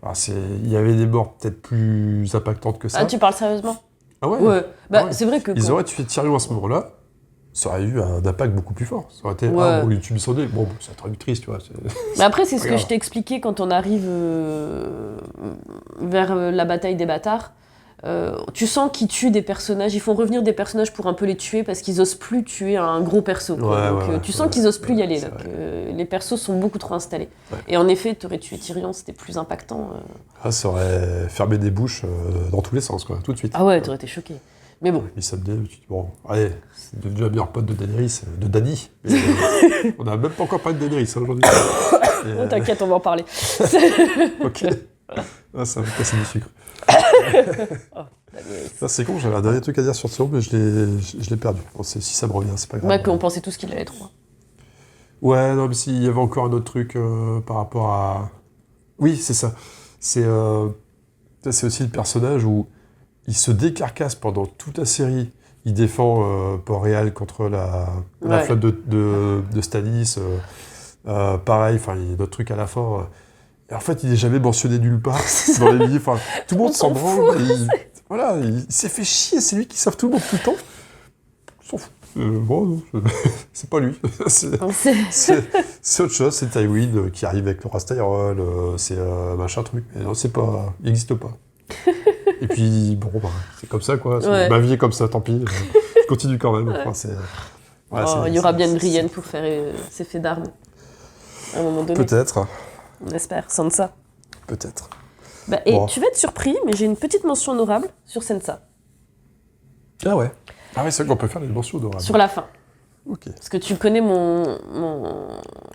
Speaker 1: Enfin, il y avait des morts peut-être plus impactantes que ça.
Speaker 2: Ah, tu parles sérieusement?
Speaker 1: Ah ouais?
Speaker 2: Ouais. Bah,
Speaker 1: ouais.
Speaker 2: c'est vrai que...
Speaker 1: Ils auraient tué Tyrion à ce moment-là, ça aurait eu un impact beaucoup plus fort. Ça aurait été, bon, il tue Missandei, bon, ça aurait été triste, tu vois.
Speaker 2: Mais après, c'est ce que je t'ai expliqué quand on arrive vers la bataille des bâtards. Tu sens qu'ils tuent des personnages, ils font revenir des personnages pour un peu les tuer parce qu'ils osent plus tuer un gros perso. Quoi. Donc, tu sens qu'ils osent plus y aller. Là, que les persos sont beaucoup trop installés. Ouais. Et en effet, t'aurais tué Tyrion, c'était plus impactant.
Speaker 1: Ça aurait fermé des bouches dans tous les sens, quoi, tout de suite.
Speaker 2: Ah ouais, t'aurais été choqué. Mais bon.
Speaker 1: Missandei, bon, allez, c'est devenu la meilleure pote de Daenerys, de Dany. On n'a même pas encore parlé de Daenerys aujourd'hui.
Speaker 2: T'inquiète, on va en parler.
Speaker 1: Ok. Ça va me casser du sucre. C'est con, j'avais un dernier truc à dire sur Tyrion, mais je l'ai perdu. Bon, si ça me revient, c'est pas grave.
Speaker 2: Bah, qu'on pensait tous qu'il allait être roi.
Speaker 1: Ouais, non, mais s'il y avait encore un autre truc par rapport à... Oui, c'est ça. C'est aussi le personnage où il se décarcasse pendant toute la série. Il défend Port-Réal contre la flotte de Stannis. Pareil, il y a d'autres trucs à la fin. Et en fait, il n'est jamais mentionné nulle part dans les livres. Tout le monde s'en branle. Voilà, il s'est fait chier. C'est lui qui sauve tout le monde tout le temps. Il s'en fout. Bon, c'est pas lui. C'est autre chose. C'est Tywin qui arrive avec le roi Tyrell. C'est machin truc. Mais non, c'est pas... Il n'existe pas. Et puis, bon, c'est comme ça, quoi. Ma vie est comme ça, tant pis. Je continue quand même. Enfin,
Speaker 2: il y aura bien une Brienne pour faire ses faits d'armes. À un moment donné.
Speaker 1: Peut-être.
Speaker 2: On espère. Sansa.
Speaker 1: Peut-être.
Speaker 2: Et tu vas être surpris, mais j'ai une petite mention honorable sur Sansa.
Speaker 1: Ah ouais. Ah oui, c'est vrai qu'on peut faire les mentions honorables.
Speaker 2: Sur la fin.
Speaker 1: Ok.
Speaker 2: Parce que tu connais mon...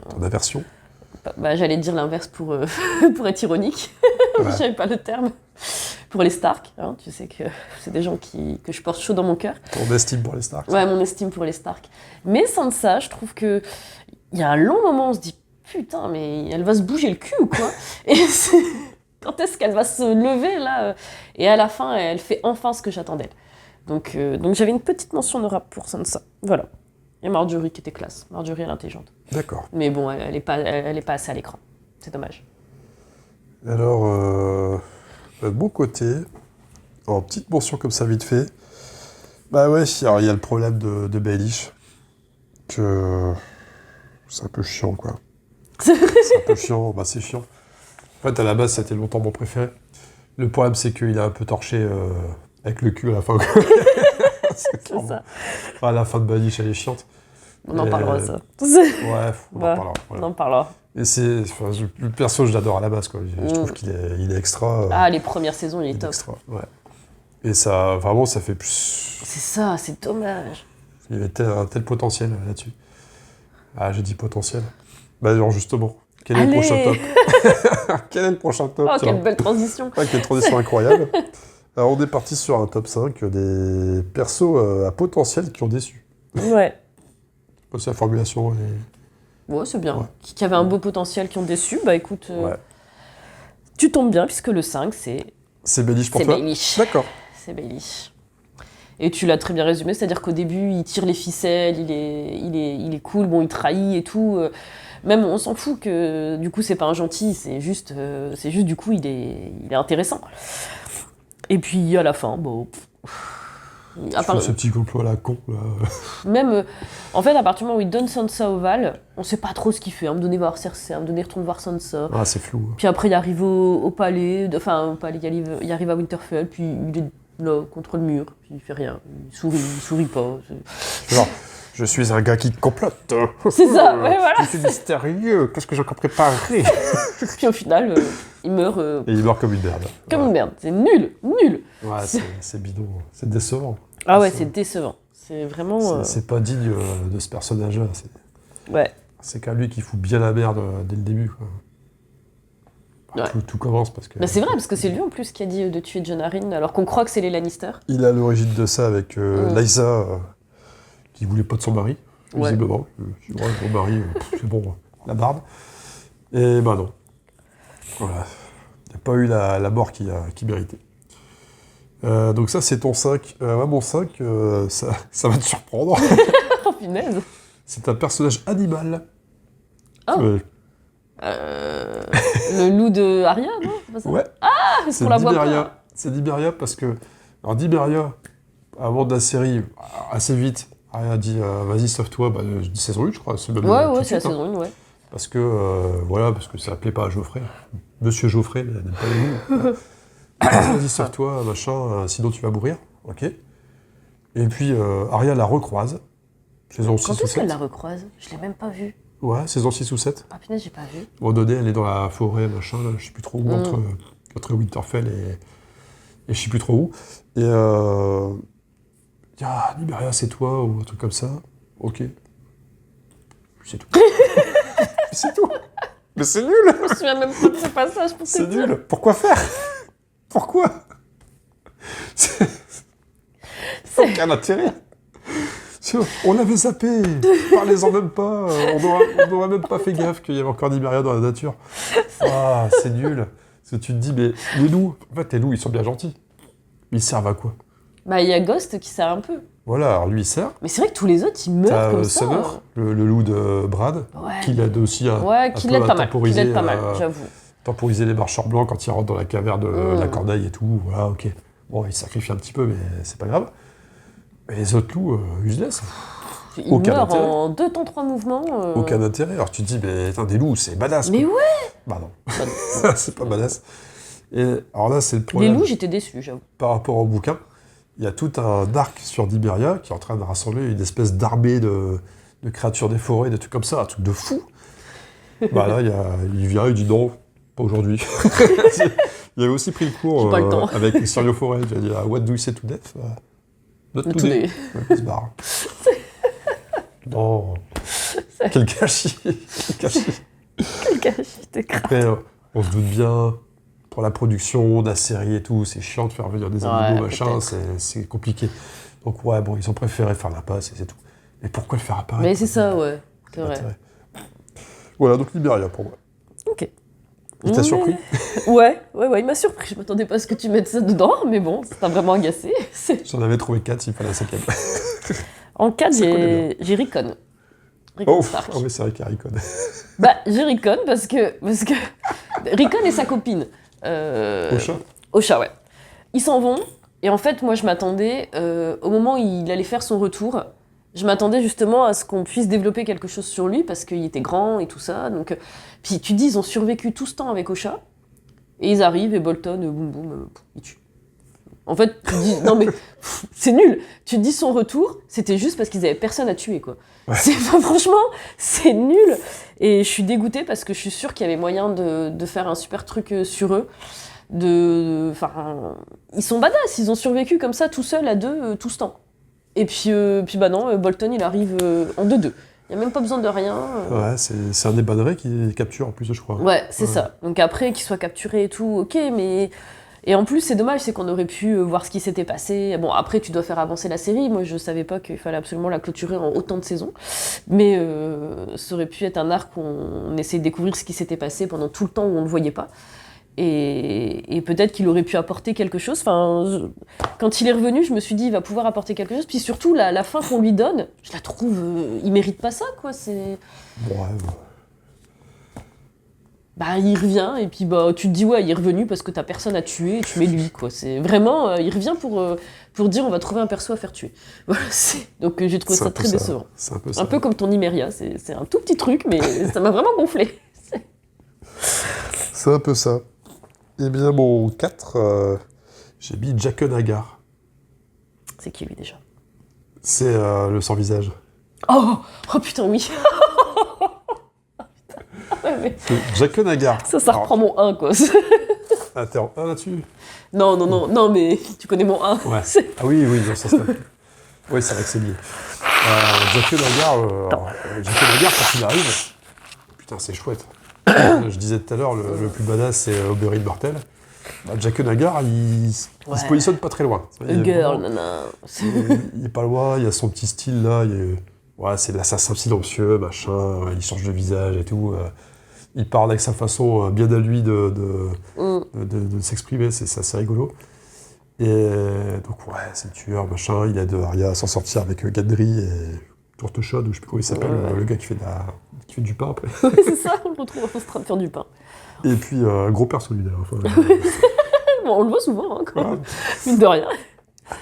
Speaker 1: Ton aversion.
Speaker 2: J'allais dire l'inverse pour être ironique. Ouais. Je savais pas le terme. Pour les Stark, hein, tu sais que c'est des gens que je porte chaud dans mon cœur.
Speaker 1: Ton estime pour les Stark.
Speaker 2: Ouais, mon estime pour les Stark. Mais Sansa, je trouve que il y a un long moment, on se dit putain, mais elle va se bouger le cul ou quoi? Et quand est-ce qu'elle va se lever là? Et à la fin, elle fait enfin ce que j'attendais. Donc j'avais une petite mention honorable pour Sansa. Voilà. Et Marjorie qui était classe. Marjorie, elle est intelligente.
Speaker 1: D'accord.
Speaker 2: Mais bon, elle est pas assez à l'écran. C'est dommage.
Speaker 1: Alors, de mon côté, en petite mention comme ça vite fait, bah ouais, alors il y a le problème de Baelish, que c'est un peu chiant, quoi. C'est un peu chiant, c'est chiant. En fait, à la base, c'était longtemps mon préféré. Le problème, c'est qu'il a un peu torché Avec le cul à la fin.
Speaker 2: C'est ça.
Speaker 1: Enfin, la fin de Banish, elle est chiante.
Speaker 2: On en parlera, ça.
Speaker 1: Ouais, on en
Speaker 2: Bah,
Speaker 1: parlera.
Speaker 2: on
Speaker 1: Voilà.
Speaker 2: en parlera.
Speaker 1: Et le perso, je l'adore à la base, quoi. Je trouve qu'il est extra.
Speaker 2: Ah, les premières saisons, il est top.
Speaker 1: Extra, ouais. Et ça, vraiment, ça fait plus...
Speaker 2: C'est ça, c'est dommage.
Speaker 1: Il y avait un tel potentiel là-dessus. Ah, j'ai dit potentiel. Bah, genre, justement, quel est le prochain top? Quel est le prochain top?
Speaker 2: Oh, quelle belle transition.
Speaker 1: Ouais, quelle transition incroyable. Alors, on est parti sur un top 5 des persos à potentiel qui ont déçu.
Speaker 2: Ouais.
Speaker 1: C'est la formulation. Et...
Speaker 2: Ouais, c'est bien.
Speaker 1: Ouais.
Speaker 2: Qui avait un beau potentiel, qui ont déçu, bah écoute,
Speaker 1: Ouais.
Speaker 2: tu tombes bien, puisque le 5, c'est
Speaker 1: Baelish pour toi?
Speaker 2: Baelish.
Speaker 1: D'accord.
Speaker 2: C'est Baelish. Et tu l'as très bien résumé, c'est-à-dire qu'au début, il tire les ficelles, il est cool, bon, il trahit et tout. Même, on s'en fout que, du coup, c'est pas un gentil, c'est juste du coup, il est intéressant. Et puis, à la fin, bon...
Speaker 1: Ce petit complot à la con, là.
Speaker 2: Même, en fait, à partir du moment où il donne Sansa au Val, on sait pas trop ce qu'il fait. À me donner voir Cersei, à me donner retourne voir Sansa.
Speaker 1: Ah, c'est flou.
Speaker 2: Puis après, il arrive au palais, enfin, au palais, il arrive à Winterfell, puis il est là, contre le mur, puis il fait rien. Il sourit pas.
Speaker 1: Genre, je suis un gars qui complote.
Speaker 2: C'est ça, ouais, voilà.
Speaker 1: Je suis mystérieux, qu'est-ce que j'ai encore préparé?
Speaker 2: Puis au final, il meurt
Speaker 1: Et il meurt comme une merde.
Speaker 2: comme une merde. C'est nul.
Speaker 1: Ouais, c'est bidon, c'est décevant.
Speaker 2: Ah ouais, c'est décevant. C'est vraiment...
Speaker 1: C'est pas digne de ce personnage-là.
Speaker 2: Ouais.
Speaker 1: C'est qu'à lui qui fout bien la merde dès le début, quoi.
Speaker 2: Ouais.
Speaker 1: Tout commence parce que...
Speaker 2: Bah c'est vrai, parce que c'est lui en plus qui a dit de tuer Jon Arryn, alors qu'on croit que c'est les Lannister.
Speaker 1: Il a l'origine de ça avec Lysa, qui voulait pas de son mari, visiblement. Mon mari, c'est bon, la barbe. Et bah non. Voilà. Il n'a pas eu la mort qu'il méritait. Donc ça, c'est ton 5. Ouais, mon 5, ça va te surprendre.
Speaker 2: Oh punaise.
Speaker 1: C'est un personnage animal.
Speaker 2: Oh. Le loup de Arya, non? C'est pas ça?
Speaker 1: Ouais.
Speaker 2: Ah, c'est pour la voix pas.
Speaker 1: C'est Dymeria parce que... Alors Dymeria, avant de la série, assez vite, Arya a dit vas-y, sauve-toi. Bah, je dis saison 1, je crois. C'est même
Speaker 2: Ouais, c'est la saison 1, ouais.
Speaker 1: Parce que, parce que ça plaît pas à Geoffrey. Monsieur Geoffrey n'aime pas les loups. Vas-y, sauve-toi, machin, sinon tu vas mourir. Ok. Et puis, Arya la recroise. Saison 6 ou 7.
Speaker 2: Quand est-ce qu'elle la recroise? Je l'ai même pas vue.
Speaker 1: Ouais, saison 6 ou 7.
Speaker 2: Ah punaise, j'ai pas vu.
Speaker 1: À un moment donné, elle est dans la forêt, machin, là, je sais plus trop où, entre Winterfell et je sais plus trop où. Et Lymeria, c'est toi, ou un truc comme ça. Ok. C'est tout. C'est tout. Mais c'est nul.
Speaker 2: Je me souviens même pas de ce passage pour te
Speaker 1: C'est
Speaker 2: dire.
Speaker 1: nul. Pourquoi faire? Pourquoi? C'est aucun intérêt. On l'avait zappé. Parlez-en même pas. On n'aurait même pas fait gaffe qu'il y avait encore Nymeria dans la nature. Ah, c'est nul. Parce que tu te dis, mais les loups, en fait, les loups, ils sont bien gentils. Ils servent à quoi?
Speaker 2: Bah, il y a Ghost qui sert un peu.
Speaker 1: Voilà, alors lui, il sert.
Speaker 2: Mais c'est vrai que tous les autres, ils meurent comme ça.
Speaker 1: Summer, le loup de Brad,
Speaker 2: Ouais.
Speaker 1: qui l'aide aussi à,
Speaker 2: Qui l'aide pas mal, j'avoue.
Speaker 1: Temporiser les marcheurs blancs quand ils rentrent dans la caverne de la corneille et tout. Voilà, ok. Bon, il sacrifie un petit peu, mais c'est pas grave. Mais les autres loups, useless.
Speaker 2: Ils meurent en 2 temps 3 mouvements.
Speaker 1: Aucun intérêt. Alors tu te dis, mais attends, des loups, c'est badass.
Speaker 2: Mais
Speaker 1: quoi.
Speaker 2: ouais.
Speaker 1: Bah non, c'est pas badass. Et alors là, c'est le problème.
Speaker 2: Les loups, j'étais déçu, j'avoue.
Speaker 1: Par rapport au bouquin, il y a tout un arc sur Nymeria qui est en train de rassembler une espèce d'armée de créatures des forêts, des trucs comme ça, un truc de fou. Bah là, il vient, il dit non, pas aujourd'hui. Il avait aussi pris le cours avec Sirio Forêt. Il a dit what do you say to death? Not today. Il se barre. Non. Quel gâchis.
Speaker 2: Quel gâchis, t'es grave.
Speaker 1: Après, on se doute bien, pour la production de la série et tout, c'est chiant de faire venir des animaux, machin, c'est compliqué. Donc ouais, bon, ils ont préféré faire la passe et c'est tout. Mais pourquoi le faire apparaître?
Speaker 2: Mais c'est ça, ouais, c'est vrai.
Speaker 1: Voilà, donc Nymeria pour moi.
Speaker 2: Ok.
Speaker 1: Il t'a surpris?
Speaker 2: Ouais, il m'a surpris. Je m'attendais pas à ce que tu mettes ça dedans, mais bon, ça t'a vraiment agacé.
Speaker 1: J'en avais trouvé 4, il fallait la 5e.
Speaker 2: En 4, j'ai Rickon. Rickon Stark.
Speaker 1: Oh, mais c'est vrai qu'il y a Rickon.
Speaker 2: Bah, j'ai Rickon parce que Rickon et sa copine. Osha, ouais. Ils s'en vont, et en fait, moi, je m'attendais, au moment où il allait faire son retour, je m'attendais justement à ce qu'on puisse développer quelque chose sur lui, parce qu'il était grand et tout ça. Donc, puis tu dis, ils ont survécu tout ce temps avec Osha, et ils arrivent, et Bolton, boum boum, ils tuent. En fait, tu te dis, non mais c'est nul. Tu te dis son retour, c'était juste parce qu'ils avaient personne à tuer, quoi.
Speaker 1: Ouais.
Speaker 2: Franchement, c'est nul. Et je suis dégoûtée parce que je suis sûre qu'il y avait moyen de faire un super truc sur eux. Enfin, ils sont badass, ils ont survécu comme ça, tout seuls, à deux, tout ce temps. Et puis bah non, Bolton, il arrive en 2-2. Il n'y a même pas besoin de rien.
Speaker 1: Ouais, c'est un des bannerets qui capture en plus, je crois.
Speaker 2: Ouais, c'est ça. Donc après, qu'il soit capturé et tout, ok, mais... Et en plus, c'est dommage, c'est qu'on aurait pu voir ce qui s'était passé. Bon, après, tu dois faire avancer la série. Moi, je savais pas qu'il fallait absolument la clôturer en autant de saisons. Mais ça aurait pu être un arc où on essayait de découvrir ce qui s'était passé pendant tout le temps où on le voyait pas. Et peut-être qu'il aurait pu apporter quelque chose. Enfin, quand il est revenu, je me suis dit, il va pouvoir apporter quelque chose. Puis surtout, la fin qu'on lui donne, je la trouve... il mérite pas ça, quoi. C'est...
Speaker 1: Ouais.
Speaker 2: Bah, il revient, et puis bah, tu te dis, ouais, il est revenu parce que t'as personne à tuer, et tu mets lui, quoi. C'est vraiment... il revient pour dire, on va trouver un perso à faire tuer. Voilà, donc j'ai trouvé ça très décevant.
Speaker 1: C'est un peu ça.
Speaker 2: Un peu comme ton Nymeria. C'est un tout petit truc, mais ça m'a vraiment gonflé.
Speaker 1: C'est un peu ça. Eh bien, mon 4, j'ai mis Jaqen H'ghar.
Speaker 2: C'est qui, lui, déjà?
Speaker 1: C'est le sans-visage.
Speaker 2: Oh putain, oui. Ouais, mais
Speaker 1: Jaqen H'ghar.
Speaker 2: ça reprend mon 1, quoi.
Speaker 1: Ah, t'es en 1 là-dessus?
Speaker 2: Non, mais tu connais mon 1.
Speaker 1: Ouais. Ah oui, dans ce sens-là. Oui, c'est vrai que c'est lié. Jaqen H'ghar, quand il arrive, putain, c'est chouette. Je disais tout à l'heure, le plus badass, c'est Oberyn Martell. Jaqen H'ghar, il se positionne pas très loin.
Speaker 2: Girl, nana.
Speaker 1: Il est pas loin, il a son petit style là. Ouais, c'est de l'assassin silencieux, machin. Il change de visage et tout. Il parle avec sa façon bien à lui de s'exprimer, c'est assez rigolo. Et donc, ouais, c'est le tueur, machin. Il aide Arya à s'en sortir avec Gendry et Tourtechaude, ou je sais plus comment il s'appelle, le gars qui fait du pain après.
Speaker 2: C'est ça, on le retrouve en train de faire du pain.
Speaker 1: Et puis, gros perso, lui, d'ailleurs. Enfin,
Speaker 2: bon, on le voit souvent, hein, quand même. Mine de rien.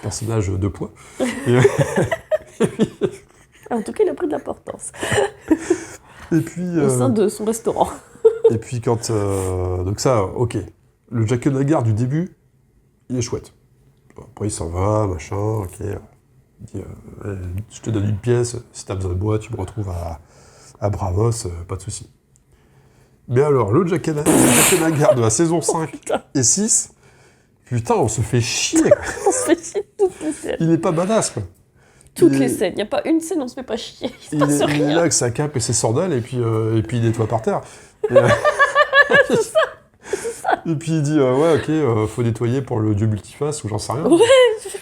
Speaker 1: Personnage de poids.
Speaker 2: En tout cas, il a pris de l'importance.
Speaker 1: Et puis,
Speaker 2: au sein de son restaurant.
Speaker 1: Et puis quand... donc ça, ok. Le Jaqen H'ghar du début, il est chouette. Après, il s'en va, machin, ok. Il dit, je te donne une pièce, si t'as besoin de moi, tu me retrouves à Bravos, pas de souci. Mais alors, le Jaqen H'ghar de la saison 5 et 6, putain, on se fait chier.
Speaker 2: On se fait chier toutes les scènes.
Speaker 1: Il est pas badass, quoi.
Speaker 2: Toutes les scènes. Il n'y a pas une scène où on se fait pas chier. Il
Speaker 1: est là avec sa cape et ses sandales, et puis il nettoie par terre.
Speaker 2: C'est ça.
Speaker 1: Et puis il dit, ouais, ok, faut nettoyer pour le dieu multiface, ou j'en sais rien.
Speaker 2: Ouais,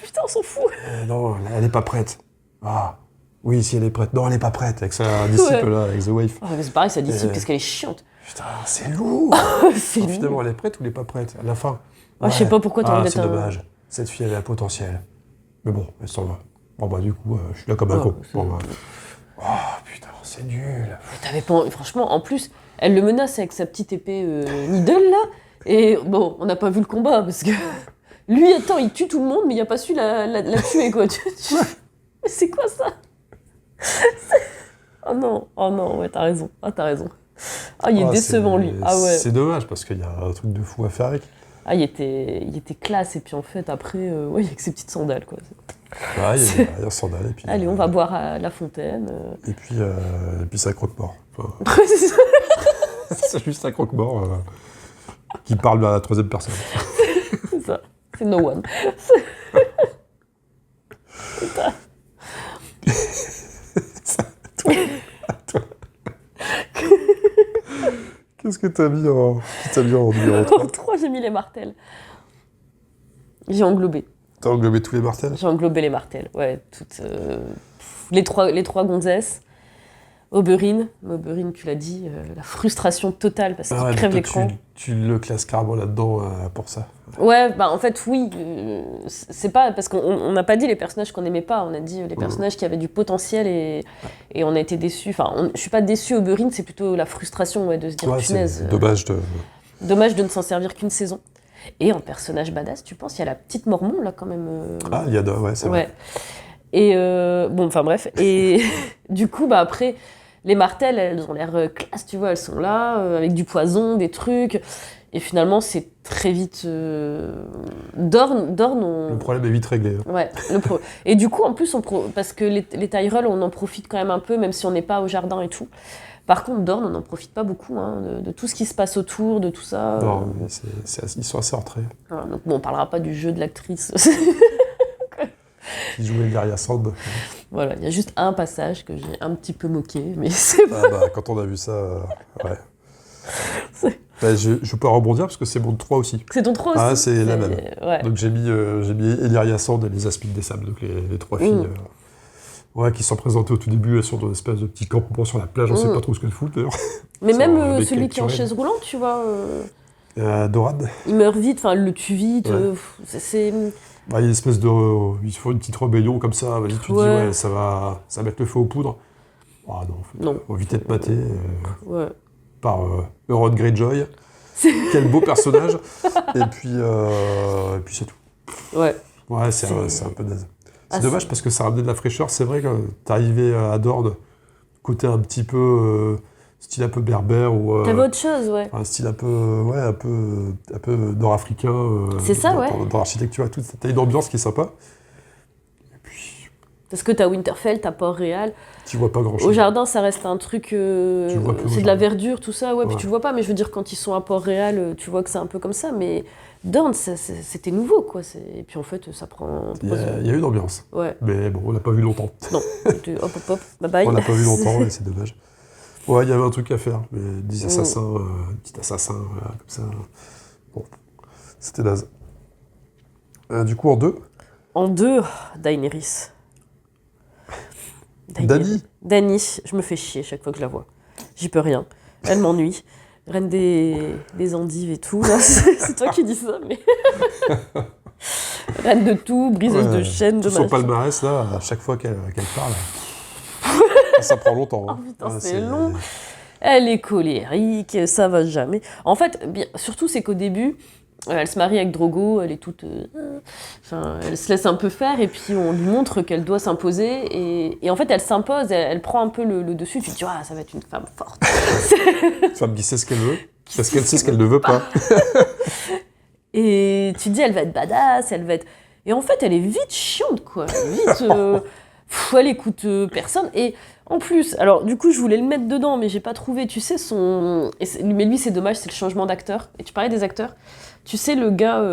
Speaker 2: putain, on s'en fout.
Speaker 1: Non, elle est pas prête. Ah, oui, si elle est prête. Non, elle est pas prête, avec sa disciple, là, avec The Waif.
Speaker 2: Oh, mais c'est pareil, sa disciple, qu'est-ce qu'elle est chiante.
Speaker 1: Putain, c'est lourd. Finalement, elle est prête ou elle est pas prête, à la fin?
Speaker 2: Ouais, je sais pas pourquoi t'as envie
Speaker 1: c'est dommage. Cette fille, elle a un potentiel. Mais bon, elle s'en va. Bon, bah, du coup, je suis là comme un con. Bon, bah. Oh, putain, c'est nul.
Speaker 2: T'avais pas... Franchement, en plus, elle le menace avec sa petite épée Needle, là. Et bon, on n'a pas vu le combat, parce que... Lui, attends, il tue tout le monde, mais il a pas su la tuer, quoi. Mais c'est quoi ça? Oh non, ouais, t'as raison. Ah, il est décevant, lui. Ah ouais.
Speaker 1: C'est dommage, parce qu'il y a un truc de fou à faire avec.
Speaker 2: Ah, il était classe, et puis en fait, après, ouais, il y a que ses petites sandales, quoi.
Speaker 1: Ouais, il y a un sandal, et puis...
Speaker 2: Allez, on va boire à la fontaine.
Speaker 1: Et puis c'est un croque-mort. Enfin,
Speaker 2: c'est ça.
Speaker 1: c'est juste un croque-mort qui parle à la troisième personne.
Speaker 2: C'est ça. C'est no one.
Speaker 1: Toi. Qu'est-ce que t'as mis en numéro 3?
Speaker 2: En 3, j'ai mis les martels. J'ai englobé.
Speaker 1: T'as englobé tous les martels?
Speaker 2: J'ai englobé les martels, ouais. Toutes, les trois gonzesses. Oberyn, tu l'as dit, la frustration totale parce qu'il crève l'écran.
Speaker 1: Tu le classes carrément là-dedans pour ça.
Speaker 2: Ouais, bah en fait, oui. C'est pas... Parce qu'on n'a pas dit les personnages qu'on n'aimait pas. On a dit les personnages qui avaient du potentiel et on a été déçus. Enfin, je suis pas déçue, Oberyn, c'est plutôt la frustration de se dire, punaise. Dommage de ne s'en servir qu'une saison. Et en personnage badass, tu penses, il y a la petite Mormon, là, quand même.
Speaker 1: Ah, il y a ouais, c'est vrai.
Speaker 2: Et bon, enfin bref. Et du coup, bah après, Les Martels, elles ont l'air classe, tu vois, elles sont là, avec du poison, des trucs. Et finalement, c'est très vite... Dorn, on...
Speaker 1: Le problème est vite réglé.
Speaker 2: Ouais. Et du coup, en plus, parce que les Tyrell, on en profite quand même un peu, même si on n'est pas au jardin et tout. Par contre, Dorn, on n'en profite pas beaucoup, hein, de tout ce qui se passe autour, de tout ça.
Speaker 1: Non, mais ils sont assez rentrés.
Speaker 2: Voilà, donc bon, on parlera pas du jeu de l'actrice.
Speaker 1: Qui jouait Lyria Sand.
Speaker 2: Voilà, il y a juste un passage que j'ai un petit peu moqué, mais c'est pas...
Speaker 1: Ah bah, quand on a vu ça, ouais. Bah, je peux rebondir parce que c'est mon 3 aussi.
Speaker 2: C'est ton 3 aussi.
Speaker 1: Ah, c'est la même.
Speaker 2: Ouais.
Speaker 1: Donc j'ai mis Lyria Sand et les Aspides des Sables, donc les 3 filles qui sont présentées au tout début. Elles sont dans une espèce de petit campement sur la plage, on sait pas trop ce qu'elles foutent d'ailleurs.
Speaker 2: Mais même celui qui est en chaise roulante, tu vois.
Speaker 1: Dorad.
Speaker 2: Il meurt vite, enfin, il le tue vite.
Speaker 1: Ouais.
Speaker 2: C'est...
Speaker 1: Bah, il y a une espèce de. Il faut une petite rébellion comme ça. Vas-y, tu te dis, ça va mettre le feu aux poudres. Ah non, en fait,
Speaker 2: non.
Speaker 1: On va vite être maté par Euron Greyjoy. Quel beau personnage. Et puis c'est tout.
Speaker 2: Ouais.
Speaker 1: Ouais, c'est un peu naze. C'est dommage parce que ça ramenait de la fraîcheur. C'est vrai que t'arrivais à Dorne, côté un petit peu. Style un peu berbère ou...
Speaker 2: T'avais autre chose, ouais.
Speaker 1: Un style un peu nord-africain.
Speaker 2: C'est ça,
Speaker 1: dans l'architecture et tout. T'as une ambiance qui est sympa. Et puis...
Speaker 2: Parce que t'as Winterfell, t'as Port-Réal.
Speaker 1: Tu vois pas grand-chose.
Speaker 2: Au jardin, ça reste un truc...
Speaker 1: Tu vois plus
Speaker 2: c'est de la verdure, tout ça, ouais. Puis tu le vois pas, mais je veux dire, quand ils sont à Port-Réal, tu vois que c'est un peu comme ça. Mais Dorne, c'était nouveau, quoi. Et puis en fait, ça prend...
Speaker 1: Il y a une ambiance.
Speaker 2: Ouais.
Speaker 1: Mais bon, on l'a pas vu longtemps.
Speaker 2: Non. Hop, bye bye.
Speaker 1: On l'a pas vu longtemps et c'est dommage. Ouais, il y avait un truc à faire, mais des assassins, petit assassin, comme ça. Bon, c'était naze. Du coup, en 2
Speaker 2: En 2, Daenerys. Dany, je me fais chier chaque fois que je la vois. J'y peux rien. Elle m'ennuie. Reine des endives et tout, là. C'est toi qui dis ça, mais... Reine de tout, briseuse de chaînes, de
Speaker 1: son palmarès, là, à chaque fois qu'elle parle... Ça prend longtemps. Hein.
Speaker 2: Oh putain, c'est long. Elle est colérique, ça va jamais. En fait, surtout, c'est qu'au début, elle se marie avec Drogo, elle est toute... elle se laisse un peu faire, et puis on lui montre qu'elle doit s'imposer. Et en fait, elle s'impose, elle prend un peu le dessus. Tu te dis, ça va être une femme forte.
Speaker 1: Une femme qui sait ce qu'elle veut, parce qu'elle sait ce qu'elle ne veut pas.
Speaker 2: Et tu te dis, elle va être badass, elle va être... Et en fait, elle est vite chiante, quoi. Elle écoute personne. Et en plus, alors du coup, je voulais le mettre dedans, mais j'ai pas trouvé, tu sais, son... Mais lui, c'est dommage, c'est le changement d'acteur. Et tu parlais des acteurs. Tu sais, le gars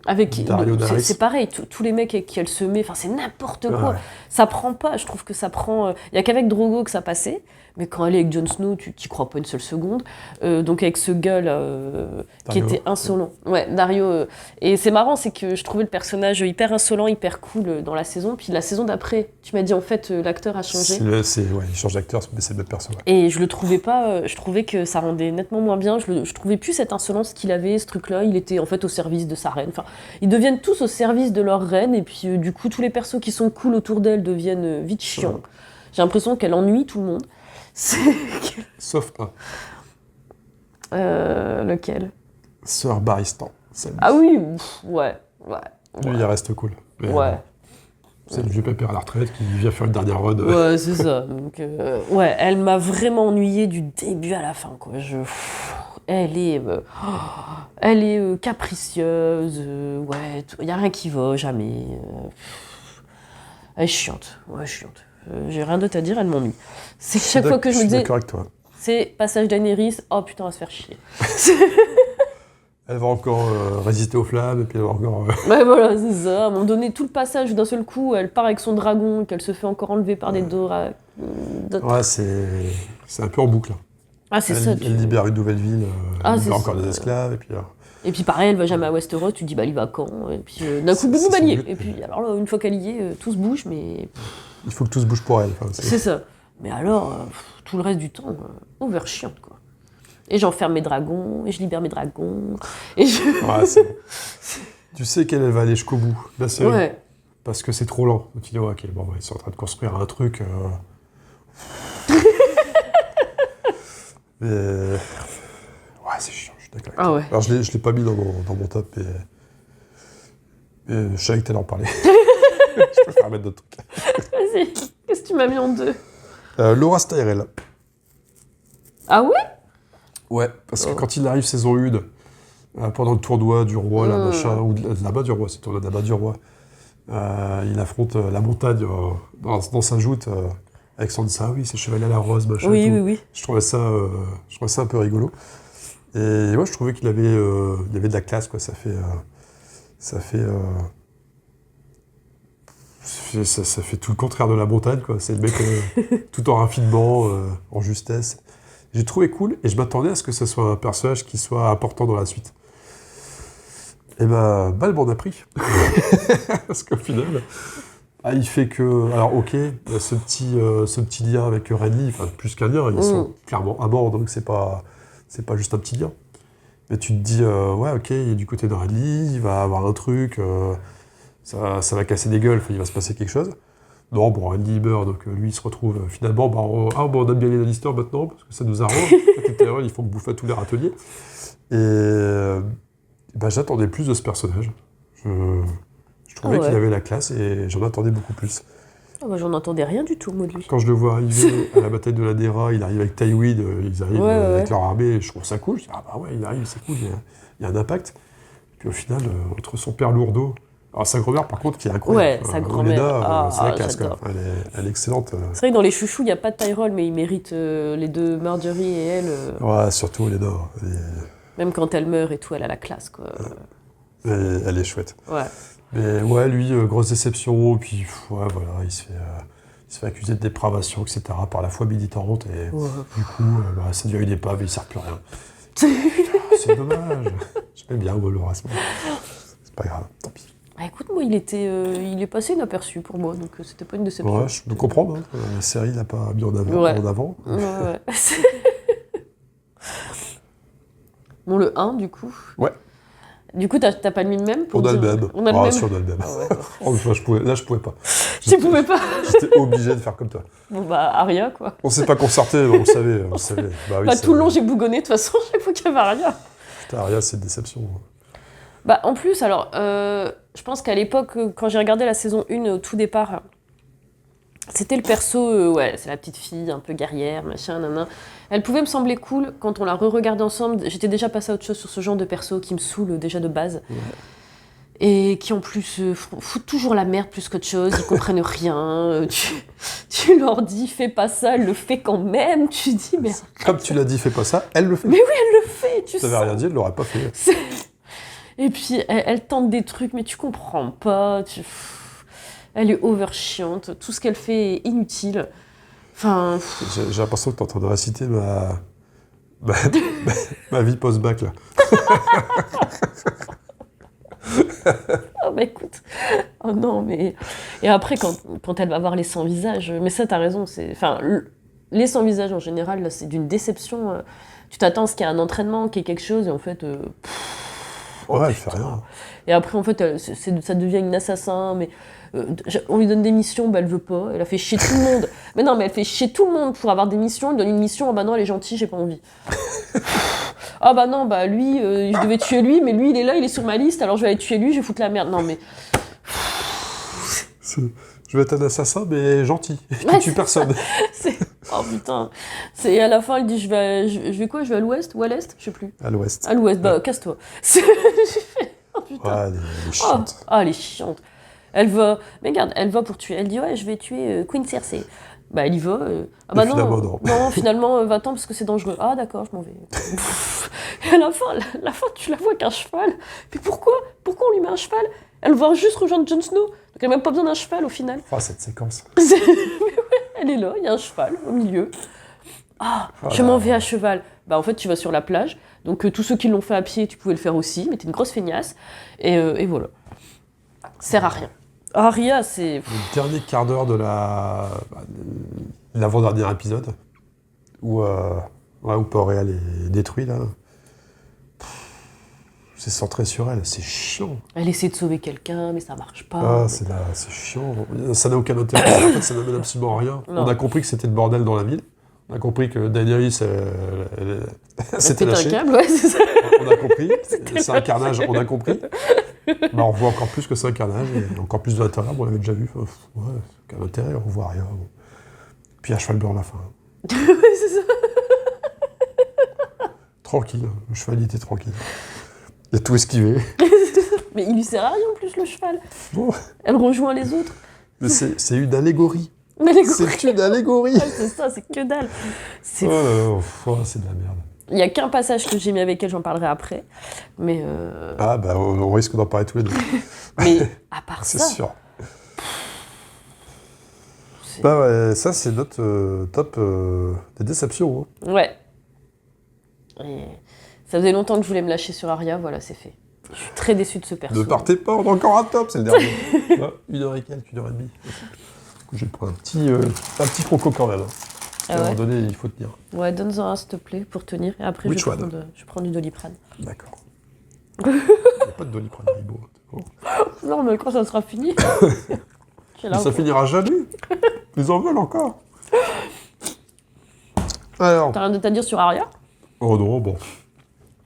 Speaker 2: avec... C'est pareil, tous les mecs avec qui elle se met, c'est n'importe quoi. Ouais. Ça prend pas, je trouve que ça prend... Il y a qu'avec Drogo que ça passait. Mais quand elle est avec Jon Snow, tu t'y crois pas une seule seconde. Donc avec ce gars-là, qui était insolent. Ouais, Dario. Et c'est marrant, c'est que je trouvais le personnage hyper insolent, hyper cool dans la saison. Puis la saison d'après, tu m'as dit, en fait, l'acteur a changé.
Speaker 1: Il change d'acteur, mais c'est le même personnage.
Speaker 2: Et je le trouvais pas... je trouvais que ça rendait nettement moins bien. Je trouvais plus cette insolence qu'il avait, ce truc-là. Il était en fait au service de sa reine. Enfin, ils deviennent tous au service de leur reine. Et puis du coup, tous les persos qui sont cool autour d'elle deviennent vite chiants. Ouais. J'ai l'impression qu'elle ennuie tout le monde.
Speaker 1: Sauf un.
Speaker 2: Lequel?
Speaker 1: Sir Barristan.
Speaker 2: Ah oui, ouais.
Speaker 1: Lui, il reste cool. Mais
Speaker 2: ouais.
Speaker 1: C'est le vieux pépère à la retraite qui vient faire une dernière run.
Speaker 2: Ouais, c'est ça. Donc, elle m'a vraiment ennuyée du début à la fin, quoi. Elle est capricieuse. Ouais, il n'y a rien qui va, jamais. Elle est chiante. Ouais, chiante. J'ai rien d'autre à dire, elle m'ennuie. C'est chaque fois que je me disais...
Speaker 1: d'accord avec toi.
Speaker 2: C'est passage Daenerys, oh putain, on va se faire chier.
Speaker 1: Elle va encore résister aux flammes, et puis elle va encore...
Speaker 2: Ouais, voilà, c'est ça. À un moment donné, tout le passage, d'un seul coup, elle part avec son dragon, qu'elle se fait encore enlever par des Dora.
Speaker 1: Ouais, c'est un peu en boucle.
Speaker 2: Ah, c'est ça.
Speaker 1: Elle libère une nouvelle ville, elle libère encore des esclaves, et puis...
Speaker 2: Et puis pareil, elle va jamais à Westeros, tu dis bah elle y va quand? Et puis d'un coup, boum, elle y est. Et puis alors là, une fois qu'elle y est, tout se bouge, mais...
Speaker 1: Il faut que tout se bouge pour elle.
Speaker 2: C'est ça. Mais alors, tout le reste du temps, over chiante, quoi. Et j'enferme mes dragons, et je libère mes dragons, et je...
Speaker 1: Ouais, c'est bon. Tu sais qu'elle va aller jusqu'au bout de la série.
Speaker 2: Ouais.
Speaker 1: Parce que c'est trop lent. Donc tu dis, ok, bon, ils sont en train de construire un truc... Mais... Ouais, c'est chiant, je suis d'accord avec toi.
Speaker 2: Ouais.
Speaker 1: Alors je l'ai pas mis dans mon top, mais je savais que t'allais en parler. Je préfère mettre d'autres trucs.
Speaker 2: Vas-y, qu'est-ce que tu m'as mis en 2?
Speaker 1: Loras Tyrell.
Speaker 2: Ah ouais?
Speaker 1: Ouais, parce que quand il arrive saison 1, pendant le tournoi du roi, là, machin, ou de la main du roi, c'est le tournoi de la main du roi, il affronte la montagne dans sa joute avec Sansa, oui, c'est chevalier à la rose, machin.
Speaker 2: Oui,
Speaker 1: et tout.
Speaker 2: oui, oui.
Speaker 1: Je trouvais ça un peu rigolo. Et moi, je trouvais qu'il avait, il avait de la classe, quoi. Ça fait, ça fait tout le contraire de la montagne, quoi. C'est le mec tout en raffinement, en justesse. J'ai trouvé cool et je m'attendais à ce que ce soit un personnage qui soit important dans la suite. Et ben, Bal m'en a pris. Parce qu'au final, il fait que... Alors ok, il y a ce petit lien avec Renly, enfin plus qu'un lien, ils sont clairement amants, donc c'est pas juste un petit lien. Mais tu te dis, ouais ok, il est du côté de Renly, il va avoir un truc, ça va casser des gueules, il va se passer quelque chose. Non, bon, Renly meurt, donc lui il se retrouve finalement, on aime bien les Lannister maintenant, parce que ça nous arrange. Ils font bouffer à tous les râteliers. Et j'attendais plus de ce personnage. Je trouvais qu'il avait la classe et j'en attendais beaucoup plus.
Speaker 2: J'en entendais rien du tout, moi, de lui.
Speaker 1: Quand je le vois arriver à la bataille de la Dera, il arrive avec Tywin, ils arrivent avec leur armée, je trouve ça cool. Je dis, ah bah ouais, il arrive, c'est cool, il y a un impact. Puis au final, entre son père lourdeau, alors sa grand-mère par contre qui est incroyable.
Speaker 2: Ouais, sa grand-mère,
Speaker 1: Olenna, c'est la classe quoi. Elle est excellente.
Speaker 2: C'est vrai que dans les chouchous, il n'y a pas de Tyrell, mais il mérite les deux, Marjorie et elle.
Speaker 1: Ouais, surtout Olenna.
Speaker 2: Même quand elle meurt et tout, elle a la classe, quoi.
Speaker 1: Elle est chouette.
Speaker 2: Ouais.
Speaker 1: Mais ouais, lui, grosse déception, puis ouais, voilà, il se fait accuser de dépravation, etc. par la foi militante, et du coup, ça devient une épave et il sert plus à rien. C'est dommage. J'aimais bien Woloras. C'est pas grave, tant pis.
Speaker 2: Écoute, moi, il est passé inaperçu pour moi, donc c'était pas une déception.
Speaker 1: Ouais, je peux comprendre. Hein. La série l'a pas mis en avant.
Speaker 2: Ouais. Bon, le 1, du coup.
Speaker 1: Ouais.
Speaker 2: Du coup, t'as pas mis le même
Speaker 1: On a le même.
Speaker 2: On a le même.
Speaker 1: Si, on a le même.
Speaker 2: Ah ouais.
Speaker 1: Je pouvais pas.
Speaker 2: Tu pouvais pas.
Speaker 1: J'étais obligé de faire comme toi.
Speaker 2: Bon, Arya, quoi.
Speaker 1: On s'est pas concerté, mais on le savait. Bah, oui,
Speaker 2: tout le long, j'ai bougonné, de toute façon, chaque fois qu'il y avait Arya.
Speaker 1: Putain, Arya, c'est une déception.
Speaker 2: En plus, alors, je pense qu'à l'époque, quand j'ai regardé la saison 1 au tout départ, c'était le perso, c'est la petite fille un peu guerrière, machin, nanan. Elle pouvait me sembler cool quand on la re-regardait ensemble. J'étais déjà passée à autre chose sur ce genre de perso qui me saoule déjà de base. Ouais. Et qui en plus foutent toujours la merde plus qu'autre chose, ils comprennent rien. Tu leur dis fais pas ça, elle le fait quand même. Tu dis mais.
Speaker 1: Comme tu l'as dit, fais pas ça, elle le fait.
Speaker 2: Mais oui, elle le fait. Tu
Speaker 1: t'avais rien dit, elle l'aurait pas fait.
Speaker 2: Et puis elle tente des trucs, mais tu comprends pas. Elle est over chiante, tout ce qu'elle fait est inutile. Enfin.
Speaker 1: J'ai l'impression que t'es en train de réciter ma vie post-bac là.
Speaker 2: Écoute. Oh non, mais. Et après, quand elle va voir les 100 visages, mais ça, t'as raison, les 100 visages en général, là, c'est d'une déception. Tu t'attends à ce qu'il y ait un entraînement, qu'il y ait quelque chose, et en fait.
Speaker 1: Elle fait rien.
Speaker 2: Et après, en fait, ça devient une assassin, mais. On lui donne des missions, elle veut pas, elle a fait chier tout le monde. Mais non, mais elle fait chier tout le monde pour avoir des missions, elle donne une mission, non, elle est gentille, j'ai pas envie. Non, lui, je devais tuer lui, mais lui, il est là, il est sur ma liste, alors je vais aller tuer lui, je vais foutre la merde. Non, mais...
Speaker 1: Je vais être un assassin, mais gentil, qui tue personne.
Speaker 2: Oh putain. Et à la fin, elle dit, je vais quoi? Je vais à l'ouest ou à l'est? Je sais plus.
Speaker 1: À l'ouest.
Speaker 2: À l'ouest, casse-toi. Oh putain.
Speaker 1: Elle est chiante.
Speaker 2: Elle est chiante. Elle va, mais regarde, elle va pour tuer. Elle dit, je vais tuer Queen Cersei. Elle y va. Non, finalement, va-t'en parce que c'est dangereux. Ah, d'accord, je m'en vais. Et à la fin, tu la vois avec un cheval. Mais pourquoi on lui met un cheval? Elle va juste rejoindre Jon Snow. Donc elle n'a même pas besoin d'un cheval au final.
Speaker 1: Cette séquence.
Speaker 2: Mais ouais, elle est là, il y a un cheval au milieu. Je m'en vais à cheval. En fait, tu vas sur la plage. Donc tous ceux qui l'ont fait à pied, tu pouvais le faire aussi. Mais t'es une grosse feignasse. Et voilà. Sert à rien. Arya, c'est...
Speaker 1: Le dernier quart d'heure de l'avant-dernier épisode, où Port-Réal est détruit, là. C'est centré sur elle, c'est chiant.
Speaker 2: Elle essaie de sauver quelqu'un, mais ça marche pas.
Speaker 1: C'est chiant. Ça n'a aucun intérêt. En fait, ça n'amène absolument rien. Non. On a compris que c'était le bordel dans la ville. On a compris que Daenerys, c'était lâché.
Speaker 2: Un câble, ouais, c'est ça.
Speaker 1: On a compris. C'est un carnage, on a compris. On voit encore plus que c'est un carnage, et encore plus de l'intérieur, on l'avait déjà vu. Aucun intérêt, on voit rien. Puis à cheval blanc à la fin.
Speaker 2: Ouais, c'est ça.
Speaker 1: Tranquille, le cheval il était tranquille. Il a tout esquivé.
Speaker 2: Mais il lui sert à rien en plus, le cheval.
Speaker 1: Bon.
Speaker 2: Elle rejoint les autres.
Speaker 1: Mais c'est une allégorie. C'est une allégorie.
Speaker 2: Ouais, c'est ça, c'est que dalle. C'est
Speaker 1: Oh là là, c'est de la merde.
Speaker 2: Il n'y a qu'un passage que j'ai mis avec elle, j'en parlerai après. Mais,
Speaker 1: Ah bah on risque d'en parler tous les deux.
Speaker 2: mais à part
Speaker 1: C'est
Speaker 2: ça...
Speaker 1: sûr. Bah ouais, ça c'est notre top des déceptions. Hein.
Speaker 2: Ouais. Et ça faisait longtemps que je voulais me lâcher sur Arya, voilà, c'est fait. Je suis très déçue de ce perso.
Speaker 1: Ne partez pas, on a encore un top, c'est le dernier. Ah, 1h et quelques, 1h30. Du coup, je vais prendre un petit croco quand même.
Speaker 2: Ah
Speaker 1: À un
Speaker 2: ouais.
Speaker 1: moment donné, il faut tenir.
Speaker 2: Ouais, donne-en un s'il te plaît, pour tenir. Et après,
Speaker 1: Which
Speaker 2: je
Speaker 1: one
Speaker 2: prends du Doliprane.
Speaker 1: D'accord. Il n'y a pas de Doliprane Haribo. Bon.
Speaker 2: Non, mais quand ça sera fini... j'ai
Speaker 1: Mais
Speaker 2: la
Speaker 1: ça
Speaker 2: honte.
Speaker 1: finira jamais. Ils en veulent encore. Alors.
Speaker 2: T'as rien à dire sur Arya?
Speaker 1: Oh non, bon.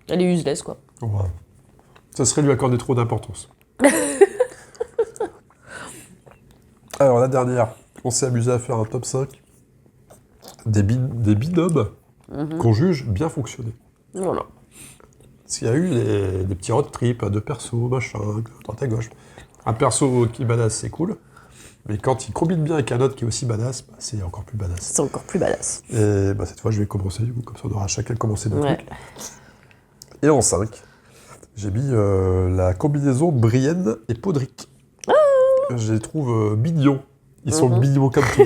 Speaker 2: Elle est useless, quoi.
Speaker 1: Ouais. Ça serait lui accorder trop d'importance. Alors, la dernière, on s'est amusé à faire un top 5 des binômes qu'on juge bien fonctionner.
Speaker 2: Voilà.
Speaker 1: Parce qu'il y a eu des petits road trips de perso, machin, à droite à gauche. Un perso qui est badass, c'est cool. Mais quand il combine bien avec un autre qui est aussi badass, bah, c'est encore plus badass.
Speaker 2: C'est encore plus badass.
Speaker 1: Et bah, cette fois, je vais commencer, du coup, comme ça on aura chacun commencé notre
Speaker 2: Ouais.
Speaker 1: truc. Et en 5, j'ai mis la combinaison Brienne et Podrick. Je les trouve mignons. Ils sont mignons comme tout.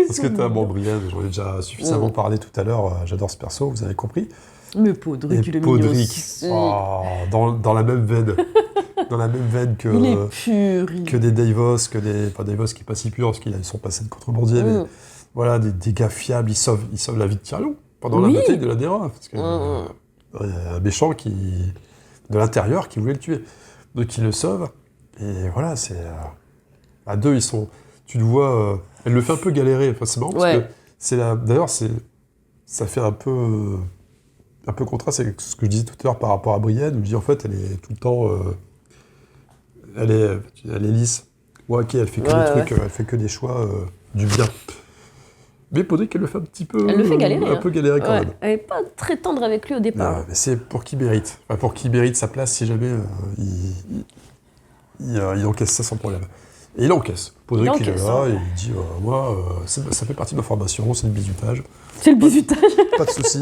Speaker 1: Parce que t'as Brienne, j'en ai déjà suffisamment parlé tout à l'heure, j'adore ce perso, vous avez compris.
Speaker 2: Mais Podrick, il
Speaker 1: Et
Speaker 2: est mignon
Speaker 1: Podrick,
Speaker 2: aussi.
Speaker 1: dans la même veine. Dans la même veine que,
Speaker 2: Il est pur.
Speaker 1: que des Davos, enfin Davos qui est pas si pur parce qu'ils sont passés de contrebandier, mais voilà, des gars fiables, ils sauvent la vie de Tyrion pendant la bataille de la Dera. Parce que, il y a un méchant de l'intérieur qui voulait le tuer. Donc il le sauve, et voilà, c'est... à deux, ils sont... Tu le vois, elle le fait un peu galérer, enfin, c'est marrant, parce que d'ailleurs, ça fait un peu contraste avec ce que je disais tout à l'heure par rapport à Brienne, où je dis en fait, elle est tout le temps... elle est lisse. Ouais, ok, elle fait que des trucs, elle fait que des choix du bien. Mais Podrick, elle le fait un petit peu...
Speaker 2: Elle le fait galérer.
Speaker 1: Un peu galérer quand même.
Speaker 2: Elle est pas très tendre avec lui au départ.
Speaker 1: Non, mais c'est pour qu'il mérite. Enfin, pour qu'il mérite sa place si jamais il encaisse ça sans problème. Et il encaisse. Podrick, il est là, et il dit moi, ça fait partie de ma formation, c'est le bizutage.
Speaker 2: C'est le bizutage.
Speaker 1: Pas de souci.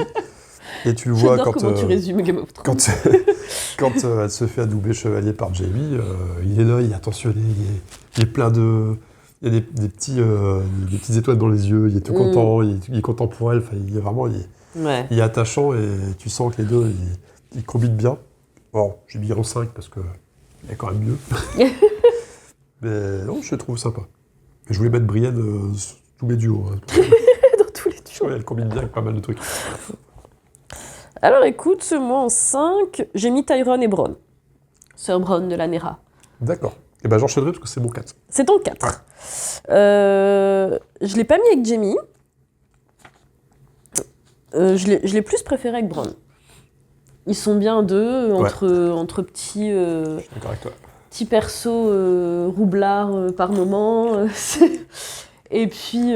Speaker 1: Et tu le vois
Speaker 2: J'adore
Speaker 1: quand...
Speaker 2: comment tu résumes Game of Thrones.
Speaker 1: Quand elle se fait adouber chevalier par Jaime, il est là, il est attentionné, il est plein de... Il y a des petites étoiles dans les yeux, il est tout content, il est content pour elle, enfin, il est vraiment... Il est attachant et tu sens que les deux, ils combinent bien. Bon, j'ai mis en 5 parce que il y a quand même mieux. Mais non, je le trouve sympa. Et je voulais mettre Brienne sur tous mes duos. Hein.
Speaker 2: Dans tous les duos.
Speaker 1: Ouais, elle combine bien avec pas mal de trucs.
Speaker 2: Alors écoute, moi en 5, j'ai mis Tyrone et Bronn. Sir Bronn de la Nera.
Speaker 1: D'accord. Et ben j'enchaînerai parce que c'est mon 4.
Speaker 2: C'est ton 4. Je l'ai pas mis avec Jaime. Je l'ai plus préféré avec Bronn. Ils sont bien deux, entre petits...
Speaker 1: Je suis d'accord avec toi.
Speaker 2: Petits persos roublards par moment. Et puis...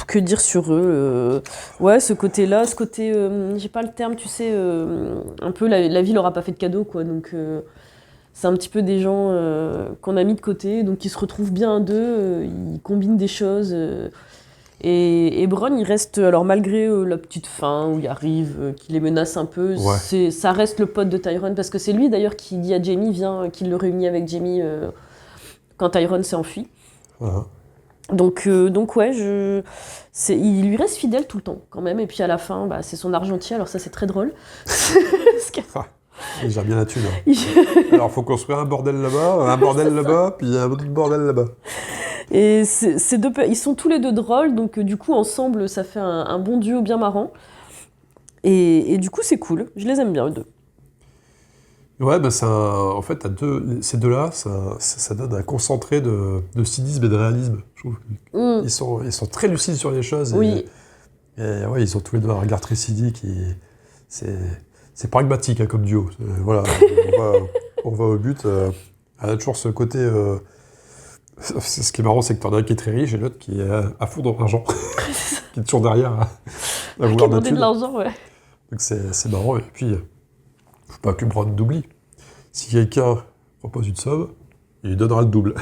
Speaker 2: que dire sur eux ouais, ce côté-là, j'ai pas le terme, tu sais, un peu la vie leur a pas fait de cadeau, quoi, donc c'est un petit peu des gens qu'on a mis de côté, donc ils se retrouvent bien d'eux, ils combinent des choses, et Bronn, il reste, alors malgré la petite fin où il arrive, qui les menace un peu, ça reste le pote de Tyrone, parce que c'est lui d'ailleurs qui dit à Jaime, viens, qui le réunit avec Jaime quand Tyrone s'est enfui. Donc ouais, il lui reste fidèle tout le temps, quand même. Et puis à la fin, c'est son argentier, alors ça, c'est très drôle.
Speaker 1: Il gère bien la thune. Hein. Alors, il faut construire un bordel là-bas, puis un autre bordel là-bas.
Speaker 2: Et ils sont tous les deux drôles, donc du coup, ensemble, ça fait un bon duo bien marrant. Et du coup, c'est cool. Je les aime bien, eux deux.
Speaker 1: Ouais, en fait, ces deux-là, ça donne un concentré de cynisme et de réalisme, je trouve. Ils sont très lucides sur les choses.
Speaker 2: Oui.
Speaker 1: Et ouais, ils ont tous les deux un regard très cynique. C'est pragmatique hein, comme duo. Voilà, on va au but. Elle a toujours ce côté... ce qui est marrant, c'est que t'en as un qui est très riche et l'autre qui est à fond dans l'argent. Qui est toujours derrière à
Speaker 2: Qui
Speaker 1: vouloir
Speaker 2: demandait de
Speaker 1: thunes.
Speaker 2: l'argent, ouais.
Speaker 1: Donc c'est marrant. Et puis, faut pas que Bran d'oublie. Si quelqu'un propose une somme, il lui donnera le double.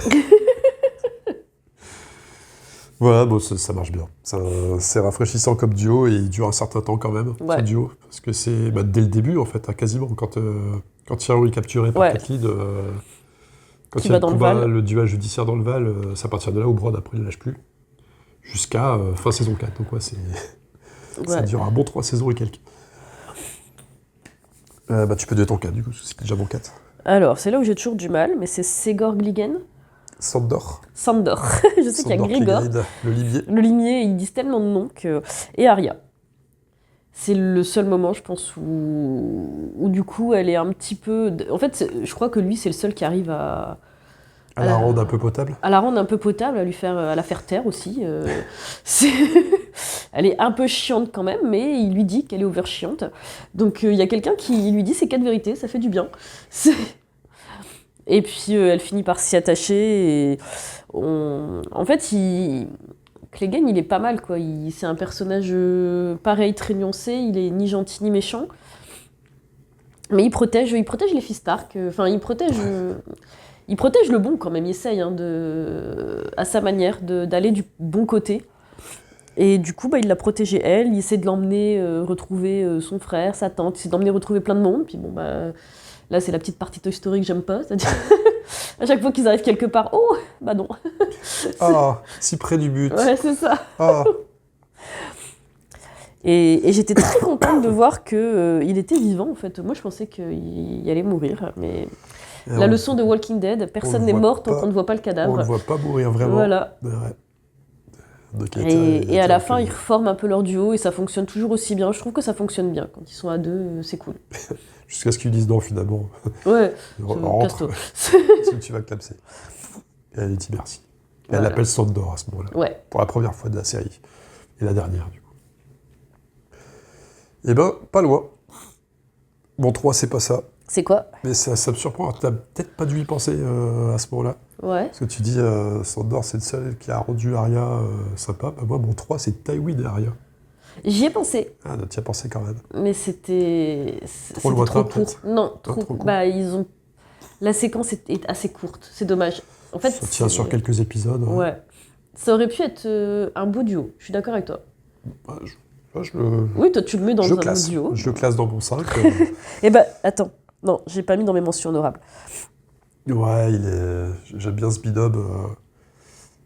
Speaker 1: Voilà, bon, ça marche bien. C'est rafraîchissant comme duo et il dure un certain temps quand même,
Speaker 2: Ouais.
Speaker 1: ce duo. Parce que c'est dès le début, en fait, hein, quasiment. Quand Tyrion est capturé par
Speaker 2: Ouais.
Speaker 1: Catelyn, quand
Speaker 2: Qui
Speaker 1: il y a
Speaker 2: va dans le
Speaker 1: combat,
Speaker 2: Val.
Speaker 1: le duel judiciaire dans le Val, c'est à partir de là où Bron, après, il ne lâche plus. Jusqu'à fin saison 4. Donc, ouais, ça
Speaker 2: Ouais.
Speaker 1: dure un bon 3 saisons et quelques. Tu peux donner ton 4, du coup, parce que c'était déjà mon 4.
Speaker 2: Alors, c'est là où j'ai toujours du mal, mais c'est Ségor Gligen.
Speaker 1: Sandor.
Speaker 2: Sandor. Je sais qu'il y a
Speaker 1: Sandor
Speaker 2: Grégor.
Speaker 1: Clegane, le limier.
Speaker 2: Le limier, ils disent tellement de noms que... Et Arya. C'est le seul moment, je pense, où du coup, elle est un petit peu... En fait, je crois que lui, c'est le seul qui arrive à
Speaker 1: À la rendre un peu potable.
Speaker 2: la rendre un peu potable, à la faire taire aussi. C'est- Elle est un peu chiante quand même, mais il lui dit qu'elle est over chiante. Donc il y a quelqu'un qui lui dit ces 4 vérités, ça fait du bien. C'est- Et puis elle finit par s'y attacher. Et en fait, Clegane, il est pas mal, quoi. C'est un personnage pareil, très nuancé. Il est ni gentil ni méchant. Mais il protège les fils Stark. Enfin, il protège le bon quand même. Il essaye à sa manière d'aller du bon côté. Et du coup, il l'a protégée elle. Il essaie de l'emmener retrouver son frère, sa tante. Il essaie de l'emmener retrouver plein de monde. Puis bon, là, c'est la petite partie Toy Story que j'aime pas. C'est-à-dire, à chaque fois qu'ils arrivent quelque part, oh, bah non.
Speaker 1: Ah, si près du but.
Speaker 2: Ouais, c'est ça.
Speaker 1: Ah,
Speaker 2: Et j'étais très contente de voir qu'il était vivant, en fait. Moi, je pensais qu'il allait mourir. Mais
Speaker 1: et
Speaker 2: la
Speaker 1: on-
Speaker 2: leçon de Walking Dead, personne
Speaker 1: le
Speaker 2: n'est
Speaker 1: voit
Speaker 2: mort tant
Speaker 1: pas.
Speaker 2: qu'on ne voit pas le
Speaker 1: On
Speaker 2: cadavre.
Speaker 1: le voit pas mourir vraiment.
Speaker 2: Voilà.
Speaker 1: Ouais. Donc, il était-
Speaker 2: Et à la
Speaker 1: était
Speaker 2: fin,
Speaker 1: un
Speaker 2: ils
Speaker 1: peu-
Speaker 2: reforment un peu leur duo et ça fonctionne toujours aussi bien. Je trouve que ça fonctionne bien. Quand ils sont à deux, c'est cool.
Speaker 1: Jusqu'à ce qu'ils disent non, finalement.
Speaker 2: Ouais,
Speaker 1: Rentre,
Speaker 2: casse-toi.
Speaker 1: parce que tu vas clamser. Et elle dit merci. Et elle
Speaker 2: Voilà.
Speaker 1: l'appelle Sandor à ce moment-là.
Speaker 2: Ouais.
Speaker 1: Pour la première fois de la série. Et la dernière, du coup. Eh ben, pas loin. Bon, 3, c'est pas ça.
Speaker 2: C'est quoi?
Speaker 1: Mais ça me surprend. T'as peut-être pas dû y penser à ce moment-là.
Speaker 2: Ouais.
Speaker 1: Parce que tu dis, Sandor, c'est le seul qui a rendu Arya sympa. Bah, moi, mon 3, c'est Tywin et Arya.
Speaker 2: J'y ai pensé,
Speaker 1: Ah, tu y as pensé quand même.
Speaker 2: mais c'était
Speaker 1: Trop lointain,
Speaker 2: trop
Speaker 1: peut-être.
Speaker 2: court. Non, trop.
Speaker 1: trop court.
Speaker 2: La séquence est assez courte. C'est dommage. En fait,
Speaker 1: Ça tient sur quelques épisodes.
Speaker 2: Ouais. Ça aurait pu être un beau duo. Je suis d'accord avec toi.
Speaker 1: Ouais, je le...
Speaker 2: Oui, toi, tu le mets dans
Speaker 1: je
Speaker 2: un
Speaker 1: classe.
Speaker 2: duo.
Speaker 1: Je le classe dans mon 5.
Speaker 2: Eh ben, attends. Non, j'ai pas mis dans mes mentions honorables.
Speaker 1: Ouais, j'aime bien ce binôme.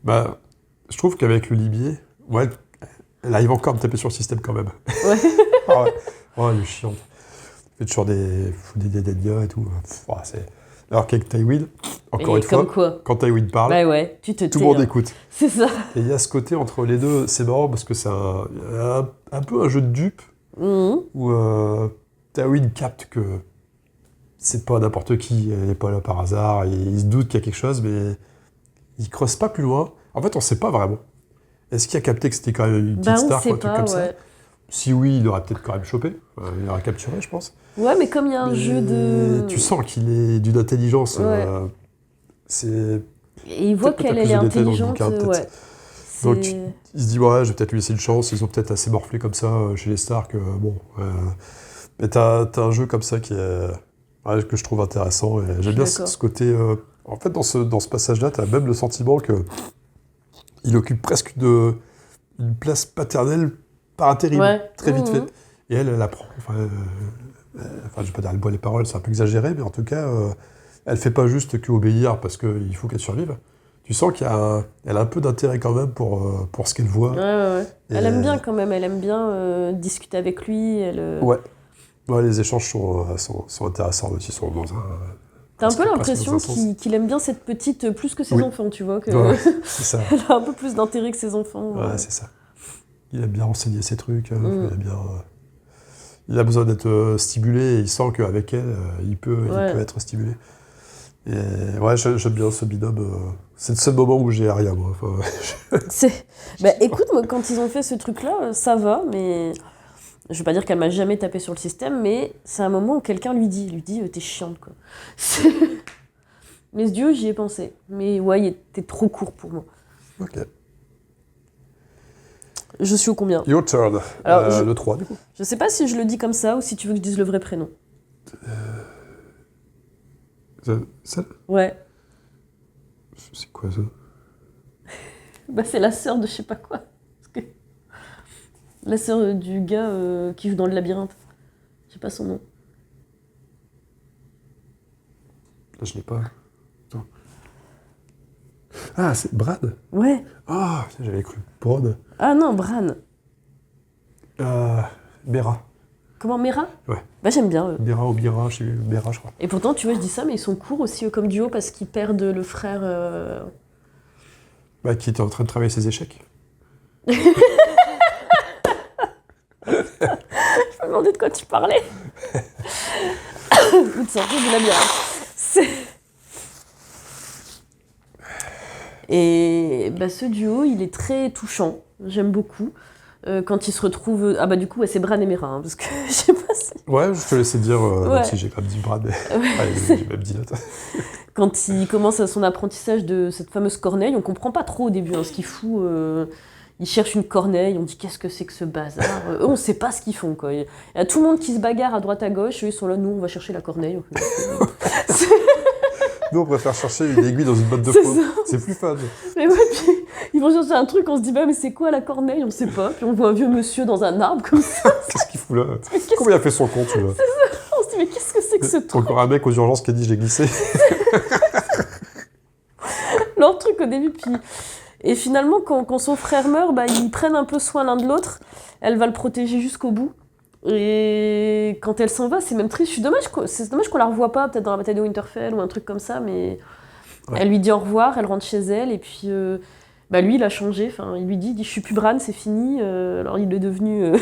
Speaker 1: Je trouve qu'avec le Limier, ouais, elle arrive encore à me taper sur le système quand même.
Speaker 2: Ouais.
Speaker 1: Ah ouais. Oh, elle est chiante. Elle fait toujours des dégâts et tout. Alors qu'avec Tywin, encore
Speaker 2: Et
Speaker 1: une fois,
Speaker 2: comme quoi.
Speaker 1: quand Tywin parle,
Speaker 2: Bah ouais, tu te
Speaker 1: tout
Speaker 2: tais.
Speaker 1: le monde
Speaker 2: hein.
Speaker 1: écoute.
Speaker 2: C'est ça.
Speaker 1: Et il y a ce côté entre les deux, c'est marrant parce que c'est un peu un jeu de dupe
Speaker 2: Mhm.
Speaker 1: où Tywin capte que c'est pas n'importe qui, elle n'est pas là par hasard, et il se doute qu'il y a quelque chose, mais il creuse pas plus loin. En fait, on sait pas vraiment. Est-ce qu'il a capté que c'était quand même une petite
Speaker 2: Bah, on
Speaker 1: star,
Speaker 2: sait
Speaker 1: ou un truc
Speaker 2: pas,
Speaker 1: comme ça?
Speaker 2: ouais.
Speaker 1: Si oui, il aurait peut-être quand même chopé. Il l'aurait capturé, je pense.
Speaker 2: Ouais, mais comme il y a un
Speaker 1: Mais
Speaker 2: jeu de.
Speaker 1: Tu sens qu'il est d'une intelligence.
Speaker 2: Ouais.
Speaker 1: C'est...
Speaker 2: Et il voit
Speaker 1: Peut-être que
Speaker 2: qu'elle
Speaker 1: t'as
Speaker 2: elle est
Speaker 1: plus de détails dans le
Speaker 2: intelligente.
Speaker 1: bouquin, peut-être.
Speaker 2: Ouais.
Speaker 1: Donc,
Speaker 2: C'est-
Speaker 1: il se dit, ouais, je vais peut-être lui laisser une chance. Ils ont peut-être assez morflé comme ça chez les Stark. Mais t'as un jeu comme ça que je trouve intéressant. Et j'aime bien
Speaker 2: d'accord.
Speaker 1: ce côté... en fait, dans ce passage-là, t'as même le sentiment que il occupe presque une place paternelle par intérim,
Speaker 2: Ouais.
Speaker 1: très vite
Speaker 2: Mhm.
Speaker 1: fait. Et elle apprend. Je vais pas dire elle boit les paroles, c'est un peu exagéré, mais en tout cas, elle fait pas juste qu'obéir parce qu'il faut qu'elle survive. Tu sens qu'elle a un peu d'intérêt quand même pour ce qu'elle voit.
Speaker 2: Ouais. Elle
Speaker 1: Et-
Speaker 2: aime bien quand même, elle aime bien discuter avec lui.
Speaker 1: Ouais. Ouais, les échanges sont intéressants aussi, sont dans un...
Speaker 2: T'as un peu
Speaker 1: presque
Speaker 2: l'impression
Speaker 1: dans un sens.
Speaker 2: qu'il aime bien cette petite plus que ses
Speaker 1: Oui.
Speaker 2: enfants, tu vois. Que...
Speaker 1: Ouais, c'est ça.
Speaker 2: Elle a un peu plus d'intérêt que ses enfants.
Speaker 1: Ouais, c'est ça. Il aime bien renseigner ses trucs,
Speaker 2: Mm.
Speaker 1: il a besoin d'être stimulé et il sent qu'avec elle, il peut
Speaker 2: Ouais.
Speaker 1: être stimulé. Et ouais, j'aime bien ce binôme. C'est le seul moment où j'ai Arya, moi.
Speaker 2: Bah écoute, moi quand ils ont fait ce truc-là, ça va, mais je vais pas dire qu'elle m'a jamais tapé sur le système, mais c'est un moment où quelqu'un lui dit t'es chiante quoi. Mais ce duo, j'y ai pensé. Mais ouais, il était trop court pour moi.
Speaker 1: Ok.
Speaker 2: Je suis au combien?
Speaker 1: Your turn.
Speaker 2: Alors,
Speaker 1: le 3, du coup.
Speaker 2: Je sais pas si je le dis comme ça ou si tu veux que je dise le vrai prénom.
Speaker 1: Ça
Speaker 2: Ouais.
Speaker 1: C'est quoi ça?
Speaker 2: Bah, c'est la sœur de je sais pas quoi. La sœur du gars qui joue dans le labyrinthe. Je sais pas son nom.
Speaker 1: Là, je l'ai pas. Attends. Ah, c'est Brad?
Speaker 2: Ouais.
Speaker 1: Ah, j'avais cru Brad.
Speaker 2: Ah non, Bran.
Speaker 1: Bera.
Speaker 2: Comment, Mera?
Speaker 1: Ouais.
Speaker 2: Bah, j'aime bien.
Speaker 1: Bera ou Bira, je sais Bera, je crois.
Speaker 2: Et pourtant, tu vois, je dis ça, mais ils sont courts aussi comme duo parce qu'ils perdent le frère.
Speaker 1: Bah, qui était en train de travailler ses échecs.
Speaker 2: Je me demandais de quoi tu parlais. Ou de sortir du labyrinthe. Et bah, ce duo, il est très touchant. J'aime beaucoup. Quand ils se retrouvent... Ah bah du coup, ouais, c'est Bran et Mera, hein, parce que je sais pas si...
Speaker 1: Ouais, je te laissais dire,
Speaker 2: Ouais.
Speaker 1: même si j'ai quand même dit Brad, mais
Speaker 2: Ouais.
Speaker 1: allez, j'ai même dit là.
Speaker 2: Quand il commence son apprentissage de cette fameuse corneille, on comprend pas trop au début ce qu'il fout. Il cherche une corneille, on dit qu'est-ce que c'est que ce bazar. Eux, on sait pas ce qu'ils font, quoi. Il y a tout le monde qui se bagarre à droite à gauche, eux, ils sont là, nous, on va chercher la corneille.
Speaker 1: Nous, on préfère chercher une aiguille dans une botte de
Speaker 2: C'est
Speaker 1: foin.
Speaker 2: ça.
Speaker 1: C'est plus fun.
Speaker 2: Mais ouais, puis ils vont chercher un truc, on se dit, bah, mais c'est quoi la corneille? On sait pas. Puis on voit un vieux monsieur dans un arbre comme ça.
Speaker 1: Qu'est-ce qu'il fout là?
Speaker 2: qu'est-ce
Speaker 1: Comment il a fait son compte, tu vois?
Speaker 2: On se dit, mais qu'est-ce que c'est que ce truc?
Speaker 1: Encore un mec aux urgences qui a dit je l'ai glissé.
Speaker 2: Leur truc au début, puis... Et finalement, quand son frère meurt, bah, ils prennent un peu soin l'un de l'autre. Elle va le protéger jusqu'au bout. Et quand elle s'en va, c'est même triste. C'est dommage qu'on la revoie pas, peut-être dans la bataille de Winterfell ou un truc comme ça, mais
Speaker 1: Ouais.
Speaker 2: elle lui dit au revoir, elle rentre chez elle, et puis bah, lui, il a changé. Enfin, il lui dit, je suis plus Bran, c'est fini. Alors il est devenu...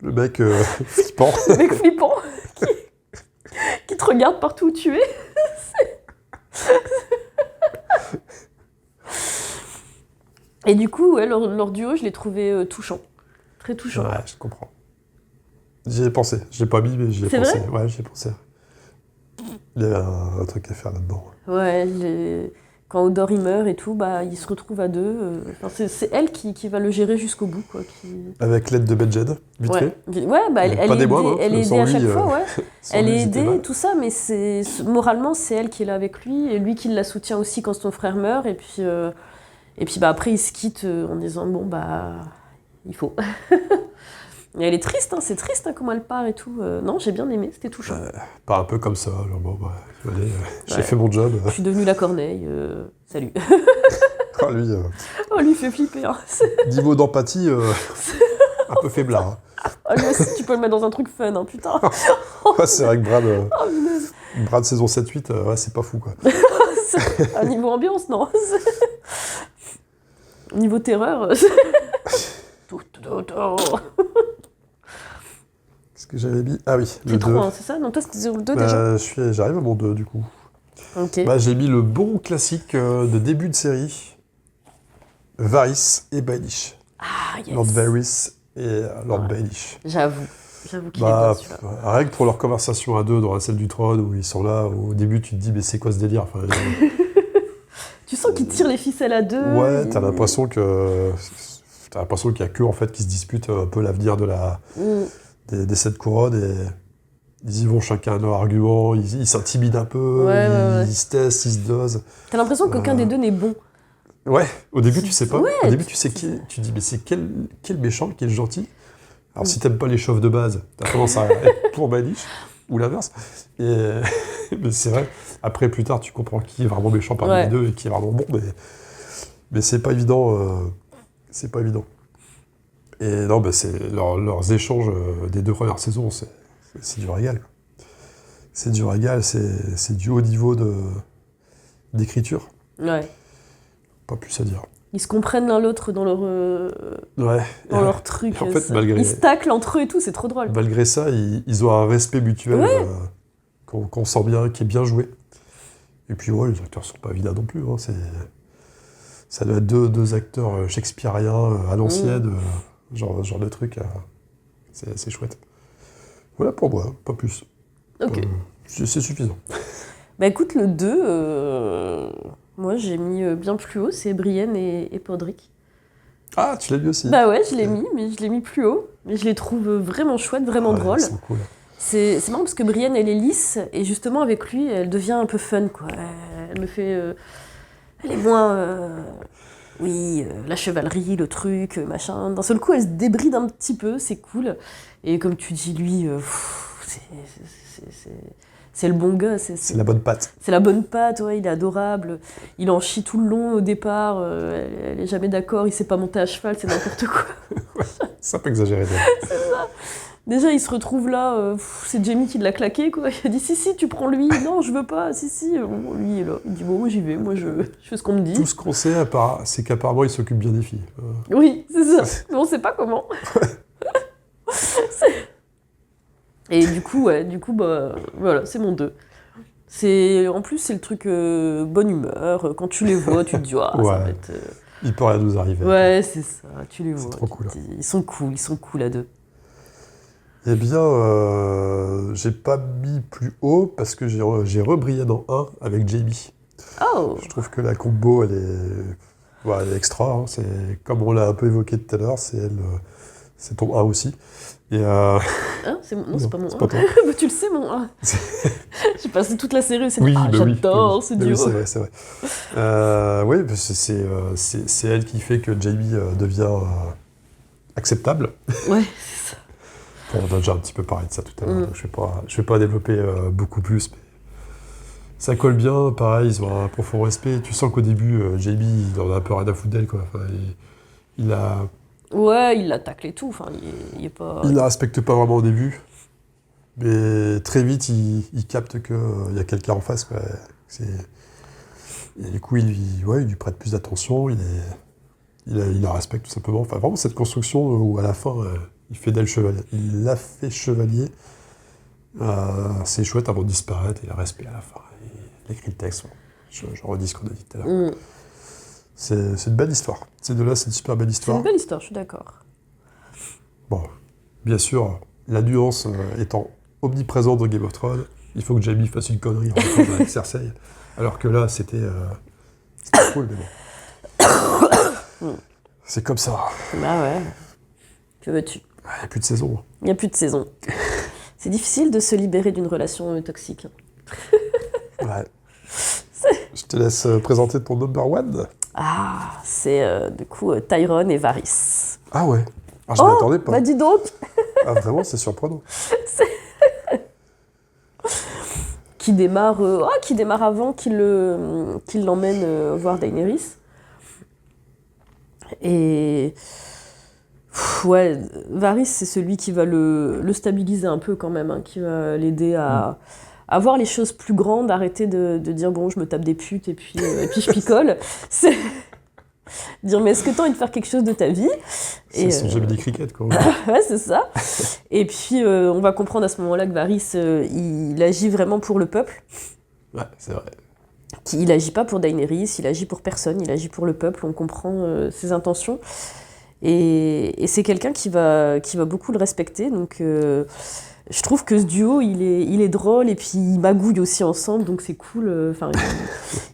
Speaker 1: Le mec flippant.
Speaker 2: le mec flippant qui te regarde partout où tu es. Et du coup, ouais, leur duo, je l'ai trouvé touchant. Très touchant.
Speaker 1: Ouais, je comprends. J'y ai pensé. Je l'ai pas mis, mais j'y ai
Speaker 2: C'est
Speaker 1: pensé.
Speaker 2: vrai
Speaker 1: Ouais, j'y ai pensé. Il y a un truc à faire là-dedans.
Speaker 2: Ouais, quand Hodor il meurt et tout, bah, ils se retrouvent à deux. Enfin, c'est elle qui va le gérer jusqu'au bout, quoi.
Speaker 1: Avec l'aide de Benjed, vite
Speaker 2: Ouais,
Speaker 1: fait.
Speaker 2: ouais bah, elle
Speaker 1: Pas
Speaker 2: est
Speaker 1: des
Speaker 2: aidée,
Speaker 1: moindres, hein,
Speaker 2: elle est
Speaker 1: sans
Speaker 2: aidée à chaque
Speaker 1: lui,
Speaker 2: fois, ouais.
Speaker 1: Sans
Speaker 2: Elle
Speaker 1: lui,
Speaker 2: est
Speaker 1: ils étaient
Speaker 2: aidée,
Speaker 1: là.
Speaker 2: tout ça, mais moralement, c'est elle qui est là avec lui, et lui qui la soutient aussi quand son frère meurt, et puis bah, après, ils se quittent en disant, bon, bah, il faut. Et elle est triste, hein, c'est triste hein, comment elle part et tout. Non, j'ai bien aimé, c'était touchant.
Speaker 1: Pas un peu comme ça. Genre, bon, bah, allez, j'ai
Speaker 2: Ouais.
Speaker 1: fait mon job.
Speaker 2: Je suis devenue la corneille, salut.
Speaker 1: Ah, lui,
Speaker 2: Oh, lui, il fait flipper. Hein.
Speaker 1: niveau d'empathie, un peu faiblard.
Speaker 2: Oh, lui aussi, tu peux le mettre dans un truc fun, hein, putain.
Speaker 1: Hein. Ouais, c'est vrai que Brad,
Speaker 2: Oh, punaise.
Speaker 1: Brad saison 7-8, ouais, c'est pas fou, quoi.
Speaker 2: À niveau ambiance, non. Niveau terreur.
Speaker 1: Qu'est-ce que j'avais mis? Ah oui, le
Speaker 2: C'est
Speaker 1: 2.
Speaker 2: 3, c'est ça? Non, toi, c'était le 2 déjà.
Speaker 1: J'arrive à mon 2, du coup.
Speaker 2: Ok.
Speaker 1: Bah, j'ai mis le bon classique de début de série. Varys et Baelish.
Speaker 2: Ah, yes.
Speaker 1: Lord Varys et Lord
Speaker 2: Ouais.
Speaker 1: Baelish.
Speaker 2: J'avoue qu'il est
Speaker 1: Bah,
Speaker 2: bien celui-là.
Speaker 1: rien que pour leur conversation à deux dans la salle du trône où ils sont là, au début tu te dis mais c'est quoi ce délire? Enfin,
Speaker 2: Tu sens qu'ils tirent les ficelles à deux.
Speaker 1: ouais, t'as l'impression qu'il y a qu'eux en fait qui se disputent un peu l'avenir de
Speaker 2: Mm.
Speaker 1: des 7 couronnes et ils y vont chacun à leur argument, ils s'intimident un peu,
Speaker 2: Ouais.
Speaker 1: ils se testent, ils se dosent.
Speaker 2: T'as l'impression qu'aucun des deux n'est bon.
Speaker 1: Ouais, au début tu sais pas.
Speaker 2: Ouais,
Speaker 1: Au début tu sais
Speaker 2: tu-
Speaker 1: qui, tu dis mais c'est quel méchant, quel gentil. Alors si t'aimes pas les chauves de base, t'as tendance à être pour Baelish ou l'inverse. Et mais c'est vrai. Après plus tard tu comprends qui est vraiment méchant parmi
Speaker 2: Ouais.
Speaker 1: les deux et qui est vraiment bon, mais c'est pas évident. C'est pas évident. Et non, bah, c'est leurs échanges des 2 premières saisons, c'est du régal. Quoi. C'est du régal, c'est du haut niveau d'écriture.
Speaker 2: Ouais.
Speaker 1: Pas plus à dire.
Speaker 2: Ils se comprennent l'un l'autre dans leur,
Speaker 1: Ouais.
Speaker 2: dans leur truc.
Speaker 1: En fait,
Speaker 2: ça.
Speaker 1: malgré-
Speaker 2: Ils se taclent entre eux et tout, c'est trop drôle.
Speaker 1: Malgré ça, ils ont un respect mutuel
Speaker 2: Ouais.
Speaker 1: qu'on sent bien, qui est bien joué. Et puis ouais, les acteurs sont pas vilains non plus. Hein, ça doit être deux acteurs shakespeariens à l'ancienne, genre de truc. C'est chouette. Voilà pour moi, pas plus.
Speaker 2: Ok.
Speaker 1: C'est suffisant.
Speaker 2: Bah écoute, le 2, Moi, j'ai mis bien plus haut, c'est Brienne et Podrick.
Speaker 1: Ah, tu l'as vu aussi?
Speaker 2: Bah ouais, je l'ai mis, mais je l'ai mis plus haut. Mais je les trouve vraiment chouettes, vraiment drôles.
Speaker 1: Ils sont cool.
Speaker 2: C'est marrant parce que Brienne, elle est lisse, et justement, avec lui, elle devient un peu fun, quoi. Elle me fait... elle est moins... la chevalerie, le truc, machin. D'un seul coup, elle se débride un petit peu, c'est cool. Et comme tu dis, lui, c'est le bon gars.
Speaker 1: C'est la bonne patte.
Speaker 2: C'est la bonne patte, ouais, il est adorable. Il en chie tout le long au départ, elle est jamais d'accord, il sait pas monter à cheval, c'est n'importe quoi.
Speaker 1: Ouais, c'est un peu exagéré.
Speaker 2: C'est ça. Déjà, il se retrouve là, c'est Jamie qui l'a claqué, quoi. Il a dit si, tu prends lui. Non, je veux pas, si. Bon, lui, il est là. Il dit bon, moi j'y vais, moi je fais ce qu'on me dit.
Speaker 1: Tout ce qu'on sait, c'est qu'apparemment, il s'occupe bien des filles.
Speaker 2: Oui, c'est ça. Mais on sait pas comment. Et du coup, bah, voilà, c'est mon 2. En plus, c'est le truc bonne humeur. Quand tu les vois, tu te dis, ah, ça va être...
Speaker 1: Il peut rien nous arriver.
Speaker 2: Ouais, c'est ça, tu les vois.
Speaker 1: C'est trop cool.
Speaker 2: Ils sont cool à deux.
Speaker 1: Eh bien, j'ai pas mis plus haut parce que j'ai rebrillé dans 1 avec Jamie.
Speaker 2: Oh!
Speaker 1: Je trouve que la combo, elle est extra. Hein. C'est, comme on l'a un peu évoqué tout à l'heure, c'est ton 1 aussi. Et
Speaker 2: Hein, non, c'est pas mon 1.
Speaker 1: Pas toi.
Speaker 2: Bah, tu le sais, mon 1. J'ai passé toute la série, j'adore ce duo.
Speaker 1: Oui, c'est vrai. Oui, c'est elle qui fait que Jamie devient acceptable.
Speaker 2: Ouais, c'est ça.
Speaker 1: On a déjà un petit peu parlé de ça tout à l'heure, donc je vais pas développer beaucoup plus, mais ça colle bien, pareil, ils ont un profond respect. Tu sens qu'au début, Jamie, il en a un peu rien à foutre d'elle, quoi. Enfin, il a...
Speaker 2: Ouais, il l'attaque et tout, enfin, il est pas...
Speaker 1: Il la respecte pas vraiment au début, mais très vite, il capte qu'il y a quelqu'un en face, quoi. Et du coup, il lui prête plus d'attention, il la respecte tout simplement. Enfin, vraiment, cette construction où, à la fin, il fait d'elle chevalier. Il l'a fait chevalier. C'est chouette avant de disparaître, et le respect à la fin. Il écrit le texte. Je redis ce qu'on a dit tout à l'heure. C'est une belle histoire. Ces deux-là, c'est une super belle histoire.
Speaker 2: C'est une belle histoire, je suis d'accord.
Speaker 1: Bon, bien sûr, la nuance étant omniprésente dans Game of Thrones, il faut que Jamie fasse une connerie en rentrant avec Cersei. Alors que là, c'était cool, mais bon. C'est comme ça.
Speaker 2: Bah ouais. Que veux-tu?
Speaker 1: Il n'y a plus de saison.
Speaker 2: Il n'y a plus de saison. C'est difficile de se libérer d'une relation toxique.
Speaker 1: Ouais. Je te laisse présenter ton number 1.
Speaker 2: Ah, c'est du coup Tyrone et Varys.
Speaker 1: Ah ouais. Ah, je m'y attendais pas.
Speaker 2: Bah dis donc.
Speaker 1: Ah vraiment, c'est surprenant.
Speaker 2: Qui démarre avant qu'il l'emmène voir Daenerys. Et ouais, Varys, c'est celui qui va le stabiliser un peu quand même, hein, qui va l'aider à voir les choses plus grandes, arrêter de dire bon, je me tape des putes et puis je picole. C'est dire mais est-ce que t'as envie de faire quelque chose de ta vie?
Speaker 1: C'est son Gemini Cricket, quoi.
Speaker 2: Ouais, c'est ça. Et puis on va comprendre à ce moment-là que Varys, il agit vraiment pour le peuple.
Speaker 1: Ouais, c'est vrai.
Speaker 2: Il agit pas pour Daenerys, il agit pour personne, il agit pour le peuple, on comprend ses intentions. Et c'est quelqu'un qui va beaucoup le respecter, donc je trouve que ce duo, il est drôle, et puis ils magouillent aussi ensemble, donc c'est cool. Enfin,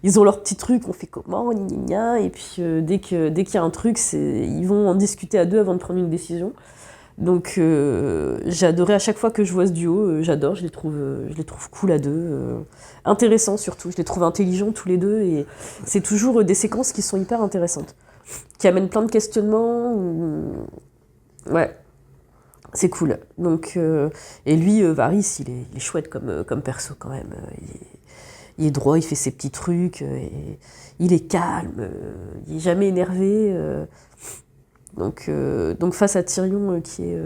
Speaker 2: ils ont leur petit truc, on fait comment, gna gna gna, et puis dès qu'il y a un truc, ils vont en discuter à deux avant de prendre une décision. Donc j'ai adoré à chaque fois que je vois ce duo, j'adore, je les trouve cool à deux, intéressants surtout, je les trouve intelligents tous les deux, et c'est toujours des séquences qui sont hyper intéressantes, qui amènent plein de questionnements. Ouais, c'est cool. Donc, et lui, Varys, il est chouette comme perso quand même. Il est droit, il fait ses petits trucs, et il est calme, il est jamais énervé. Donc face à Tyrion qui est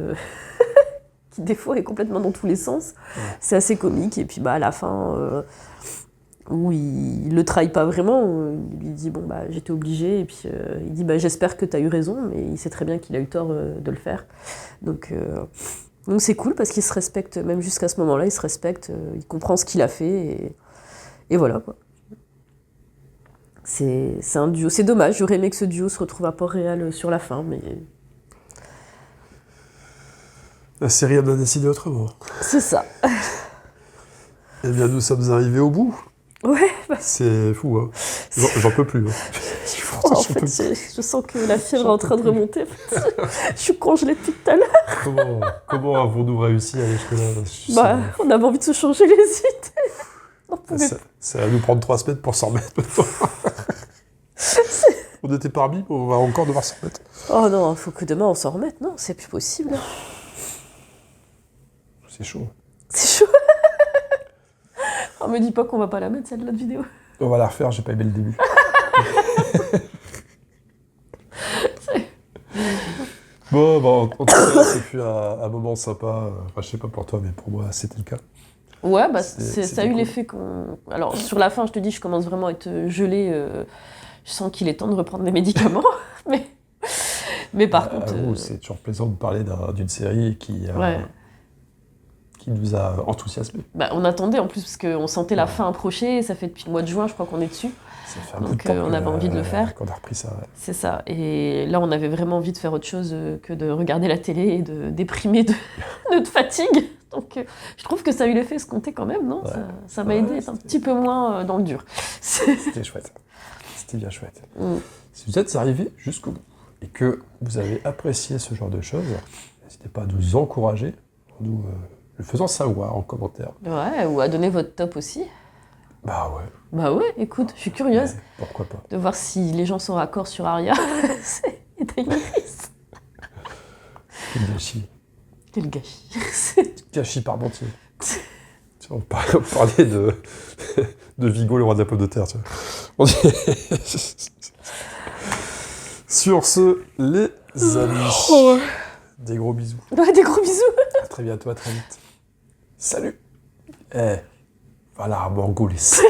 Speaker 2: qui des fois est complètement dans tous les sens, c'est assez comique. Et puis à la fin, où il le trahit pas vraiment, il lui dit bon j'étais obligé, et puis il dit j'espère que t'as eu raison, mais il sait très bien qu'il a eu tort de le faire. Donc c'est cool parce qu'il se respecte, même jusqu'à ce moment-là, il se respecte, il comprend ce qu'il a fait, et voilà quoi. C'est un duo, c'est dommage, j'aurais aimé que ce duo se retrouve à Port-Réal sur la fin, mais...
Speaker 1: La série en a décidé autrement.
Speaker 2: C'est ça.
Speaker 1: Eh bien, nous sommes arrivés au bout.
Speaker 2: Ouais, bah,
Speaker 1: C'est fou, hein. J'en peux plus. Hein.
Speaker 2: j'ai froid, en fait. Je sens que la fièvre est en train de remonter. Je suis congelée depuis tout à l'heure.
Speaker 1: Comment avons-nous réussi à aller jusque-là?
Speaker 2: Bah, on avait envie de se changer les idées. On pouvait
Speaker 1: Ça va nous prendre 3 semaines pour s'en remettre maintenant. On était parmi, on va encore devoir s'en remettre.
Speaker 2: Oh non, faut que demain on s'en remette. Non, c'est plus possible.
Speaker 1: C'est chaud.
Speaker 2: C'est chaud. On me dit pas qu'on va pas la mettre, celle-là de vidéo.
Speaker 1: On va la refaire, j'ai pas aimé le début. Bon, en tout cas, c'est plus un moment sympa. Enfin, je sais pas pour toi, mais pour moi, c'était le cas.
Speaker 2: Ouais, bah,
Speaker 1: C'était
Speaker 2: ça a eu
Speaker 1: cool.
Speaker 2: l'effet qu'on... Alors, sur la fin, je te dis, je commence vraiment à être gelée. Je sens qu'il est temps de reprendre mes médicaments. mais par contre...
Speaker 1: C'est toujours plaisant de parler d'une série qui nous a enthousiasmés.
Speaker 2: Bah, on attendait en plus, parce qu'on sentait la fin approcher. Ça fait depuis le mois de juin, je crois qu'on est dessus.
Speaker 1: Ça fait un
Speaker 2: Donc,
Speaker 1: bout de temps
Speaker 2: on avait envie de le faire.
Speaker 1: qu'on a repris ça. Ouais.
Speaker 2: C'est ça. Et là, on avait vraiment envie de faire autre chose que de regarder la télé et de déprimer de notre fatigue. Donc, je trouve que ça a eu l'effet escompté quand même, non?
Speaker 1: Ouais.
Speaker 2: Ça m'a aidé à être un petit peu moins dans le dur.
Speaker 1: C'était chouette. C'était bien chouette. Si vous êtes arrivé jusqu'au bout et que vous avez apprécié ce genre de choses, n'hésitez pas à nous encourager en nous le faisant savoir en commentaire.
Speaker 2: Ouais, ou à donner votre top aussi.
Speaker 1: Bah ouais.
Speaker 2: Bah ouais, écoute, je suis curieuse
Speaker 1: Ouais, pourquoi pas.
Speaker 2: de voir si les gens sont raccords sur Arya et Daenerys.
Speaker 1: Quel gâchis.
Speaker 2: Quel gâchis.
Speaker 1: Gâchis parmentier. On parlait de Vigo, le roi de la pomme de terre. Tu vois. Sur ce, les amis, des gros bisous.
Speaker 2: Ouais, des gros bisous.
Speaker 1: À très bientôt, à très vite. Salut. Voilà, Morgoulis.